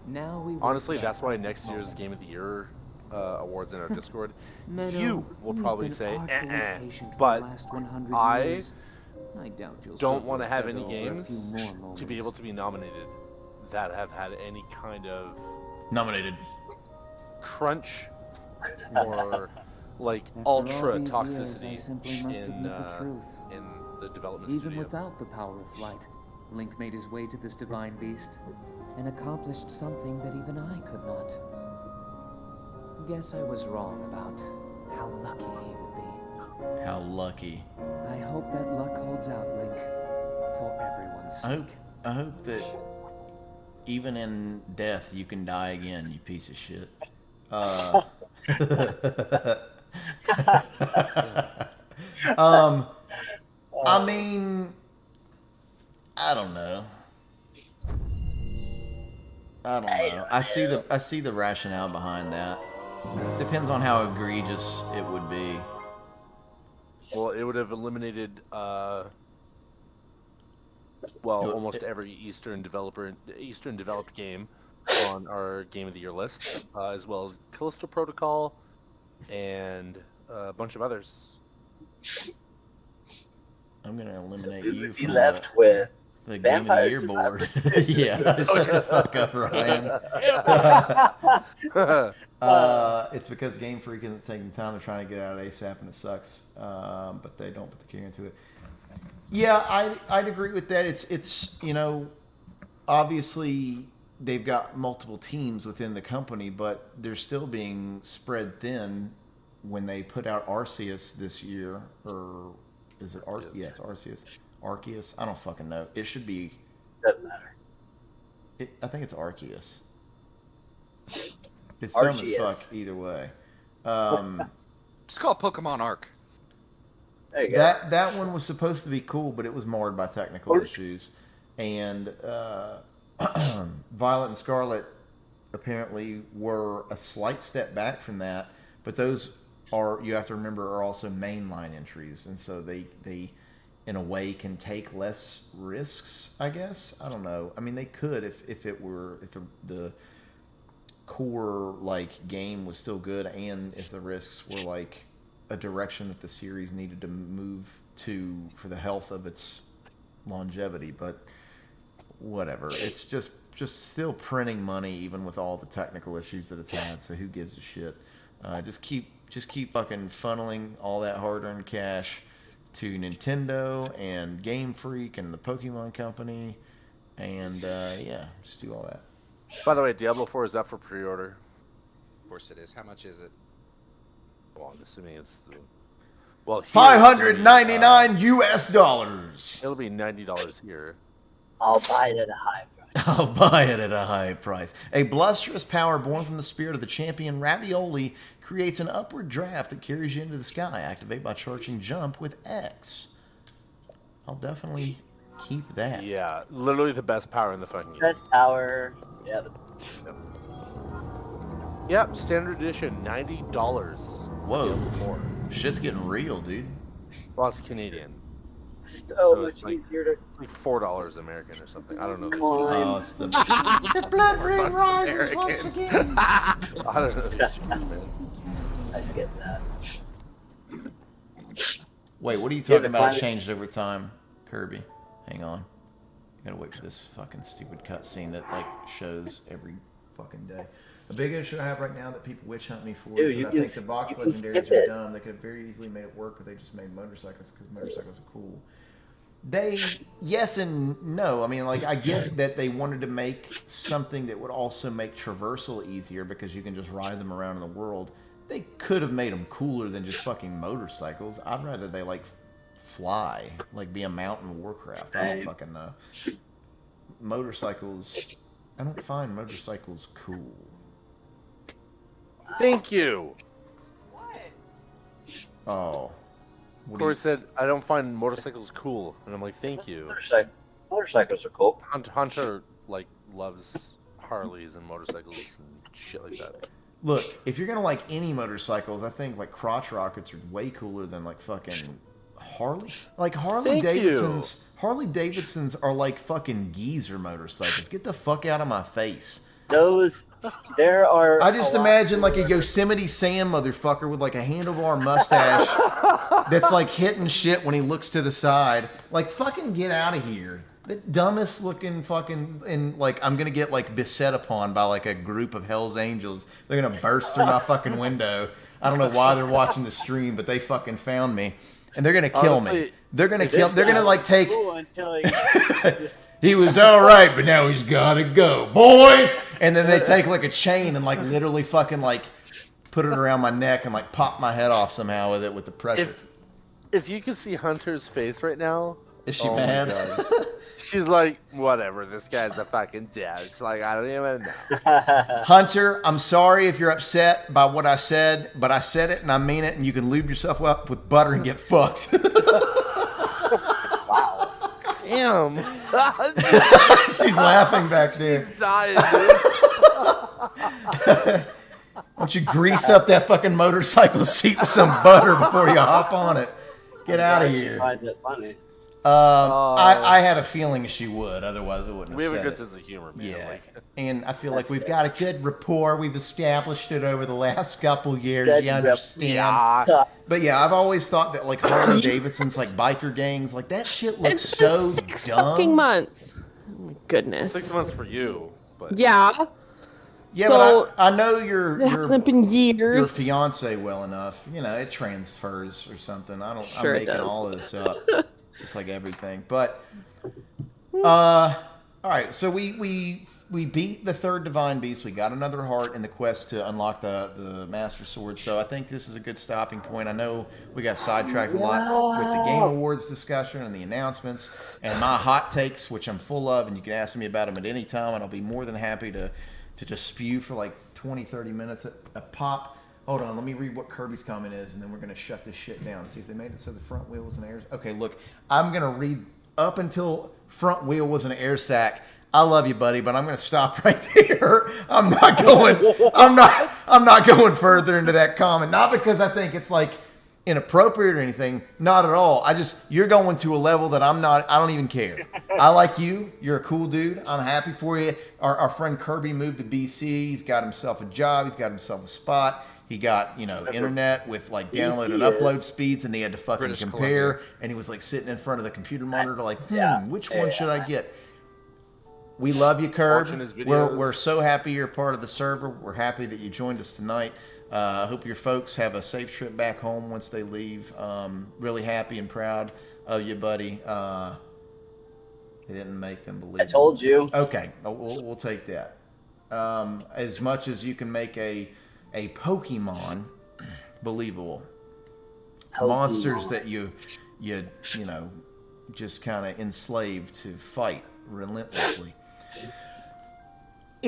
Now we Honestly, that's why next year's Game of the Year awards in our Discord, you will probably say, but I don't want to have any games to be able to be nominated that have had any kind of crunch or like ultra toxicity in the development Even studio. without the power of flight, Link made his way to this divine beast and accomplished something that even I could not. Guess I was wrong about how lucky he would be. How lucky. I hope that luck holds out, Link, for everyone's sake. I hope that even in death you can die again, you piece of shit. I mean, I don't know. I see the rationale behind that. Depends on how egregious it would be. Well, it would have eliminated almost every Eastern developed game on our Game of the Year list, as well as Callisto Protocol and a bunch of others. I'm gonna eliminate you from left with the Game of the Year board. Yeah, shut the fuck up, Ryan. It's because Game Freak isn't taking the time. They're trying to get out ASAP, and it sucks. But they don't put the care into it. Yeah, I'd agree with that. It's obviously they've got multiple teams within the company, but they're still being spread thin when they put out Arceus this year, or is it Arceus? Yeah, it's Arceus. Arceus? I don't fucking know. It should be. Doesn't matter. I think it's Arceus. It's dumb as fuck either way. Just call it Pokemon Arc. There you go. That one was supposed to be cool, but it was marred by technical issues. And Violet and Scarlet apparently were a slight step back from that, but those are, you have to remember, are also mainline entries, and so they in a way can take less risks, I guess. I don't know. I mean, they could if the core like game was still good, and if the risks were like a direction that the series needed to move to for the health of its longevity. But whatever, it's just still printing money even with all the technical issues that it's had. So who gives a shit? Just keep fucking funneling all that hard-earned cash to Nintendo and Game Freak and the Pokemon Company, and just do all that. By the way, Diablo 4 is up for pre-order. Of course it is. How much is it? Well, I'm assuming it's $599 US. It'll be $90 here. I'll buy it at a high price. I'll buy it at a high price. A blusterous power born from the spirit of the champion Ravioli creates an upward draft that carries you into the sky. Activate by charging jump with X. I'll definitely keep that. Yeah, literally the best power in the fucking game. Best power. Yeah. Yep, standard edition, $90. Whoa. Shit's getting real, dude. Well, it's Canadian. So much it's like, easier to. like $4 American or something. I don't know. Oh, it's the blood ring rises once again. I don't know. This shit, man. I skipped that. Wait, what are you Yeah, talking the about? climate- It changed over time, Kirby. Hang on. I gotta wait for this fucking stupid cutscene that like shows every fucking day. A big issue I have right now that people witch hunt me for Dude, is you that I can think the box you can legendaries skip are it. dumb. They could have very easily made it work, but they just made motorcycles because motorcycles are cool. They, yes and no. I mean, like, I get that they wanted to make something that would also make traversal easier because you can just ride them around in the world. They could have made them cooler than just fucking motorcycles. I'd rather they, like, fly. Like, be a mountain Warcraft. I don't fucking know. Motorcycles, I don't find motorcycles cool. Thank you. Oh. Corey said, I don't find motorcycles cool. And I'm like, thank you. Motorcycles are cool. Hunter, like, loves Harleys and motorcycles and shit like that. Look, if you're gonna like any motorcycles, I think like crotch rockets are way cooler than like fucking Harley. Like Harley Davidsons. Harley Davidsons are like fucking geezer motorcycles. Get the fuck out of my face. There are. I just imagine like a Yosemite Sam motherfucker with like a handlebar mustache that's like hitting shit when he looks to the side. Like fucking get out of here. The dumbest looking fucking, and like I'm gonna get like beset upon by like a group of Hell's Angels. They're gonna burst through my fucking window. I don't know why they're watching the stream, but they fucking found me, and they're gonna kill me. They're gonna kill. They're gonna like take. He was all right, but now he's gotta go, boys. And then they take like a chain and like literally fucking like put it around my neck and like pop my head off somehow with it with the pressure. If you could see Hunter's face right now, is she my mad? God. She's like, whatever. This guy's a fucking dad. It's like I don't even know. Hunter, I'm sorry if you're upset by what I said, but I said it and I mean it, and you can lube yourself up with butter and get fucked. Damn. She's laughing back there. She's dying, dude. Why don't you grease up that fucking motorcycle seat with some butter before you hop on it? Get out of here. I find that funny. I had a feeling she would, otherwise I wouldn't have We have said a good it. sense of humor, man. Yeah, Like, and I feel like we've got a good rapport. We've established it over the last couple years. Good You understand? Yeah. But yeah, I've always thought that like Harley Davidson's like biker gangs, like that shit looks It's so been 6 dumb. fucking months. Oh my goodness. 6 months for you, but Yeah. Yeah, So, but I know your It hasn't been your years. fiance well enough. You know, it transfers or something. I don't. Sure I'm it making does. all of this up, just like everything. But all right. So we beat the third divine beast. We got another heart in the quest to unlock the master sword. So I think this is a good stopping point. I know we got sidetracked a lot with the Game Awards discussion and the announcements and my hot takes, which I'm full of, and you can ask me about them at any time, and I'll be more than happy to just spew for like 20, 30 minutes a pop. Hold on, let me read what Kirby's comment is, and then we're going to shut this shit down. See if they made it so the front wheel was an air... Okay, look, I'm going to read up until front wheel was an air sac. I love you, buddy, but I'm going to stop right there. I'm not going further into that comment. Not because I think it's like inappropriate or anything. Not at all. You're going to a level that I don't even care. I like you. You're a cool dude. I'm happy for you. Our friend Kirby moved to BC. He's got himself a job. He's got himself a spot. He got, internet with like download and upload speeds, and he had to fucking British compare. Columbia. And he was like sitting in front of the computer monitor like, which one should I get? We love you, Kirb. Watching his videos. We're so happy you're part of the server. We're happy that you joined us tonight. I hope your folks have a safe trip back home once they leave. Really happy and proud of you, buddy. They didn't make them believe. I told you. Okay, we'll take that. As much as you can make a Pokemon believable, monsters that you just kind of enslaved to fight relentlessly.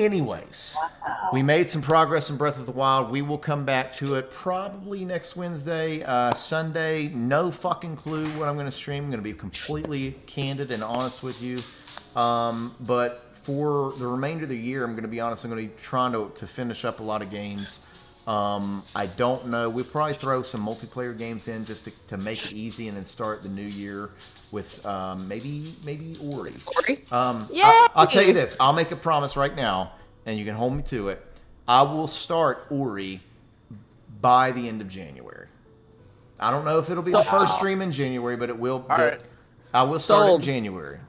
Anyways, we made some progress in Breath of the Wild. We will come back to it probably next Wednesday. Sunday, no fucking clue what I'm going to stream. I'm going to be completely candid and honest with you. But for the remainder of the year, I'm going to be honest, I'm going to be trying to finish up a lot of games. I don't know. We'll probably throw some multiplayer games in just to make it easy and then start the new year with maybe Ori. I'll tell you this. I'll make a promise right now, and you can hold me to it. I will start Ori by the end of January. I don't know if it'll be the first stream in January, but it will. I will start in January.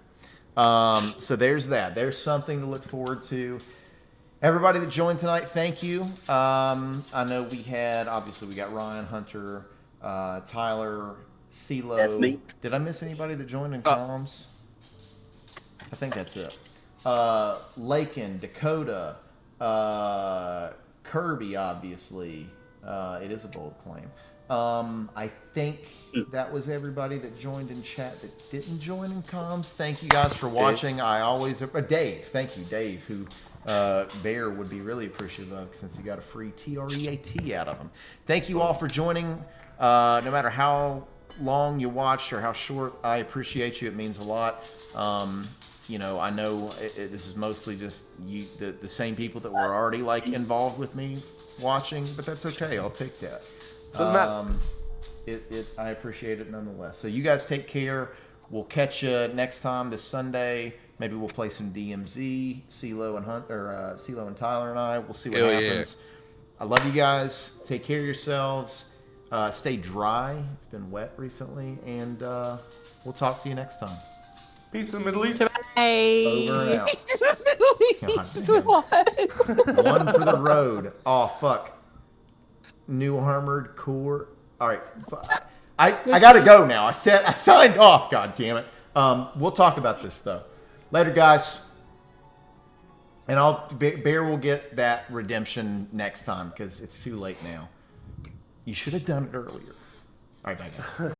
So there's that. There's something to look forward to. Everybody that joined tonight, thank you. I know we got Ryan, Hunter, Tyler, CeeLo. That's me. Did I miss anybody that joined in comms? I think that's it. Lakin, Dakota, Kirby, obviously. It is a bold claim. I think that was everybody that joined in chat that didn't join in comms. Thank you guys for watching. Dave. Thank you, Dave, who Bear would be really appreciative of since he got a free TREAT out of him. Thank you all for joining. No matter how long you watched or how short, I appreciate you. It means a lot. I know this is mostly just the same people that were already involved with me watching, but that's okay. I'll take that. Doesn't matter. I appreciate it nonetheless. So you guys take care. We'll catch you next time this Sunday. Maybe we'll play some DMZ. CeeLo and Tyler and I. We'll see what happens. I love you guys. Take care of yourselves. Stay dry. It's been wet recently, and we'll talk to you next time. Peace in the Middle East. Bye. Over and out. What? One for the road. Oh fuck. New armored core. All right. I gotta go now. I signed off. God damn it. We'll talk about this though. Later, guys. And Bear will get that redemption next time because it's too late now. You should have done it earlier. All right, bye guys.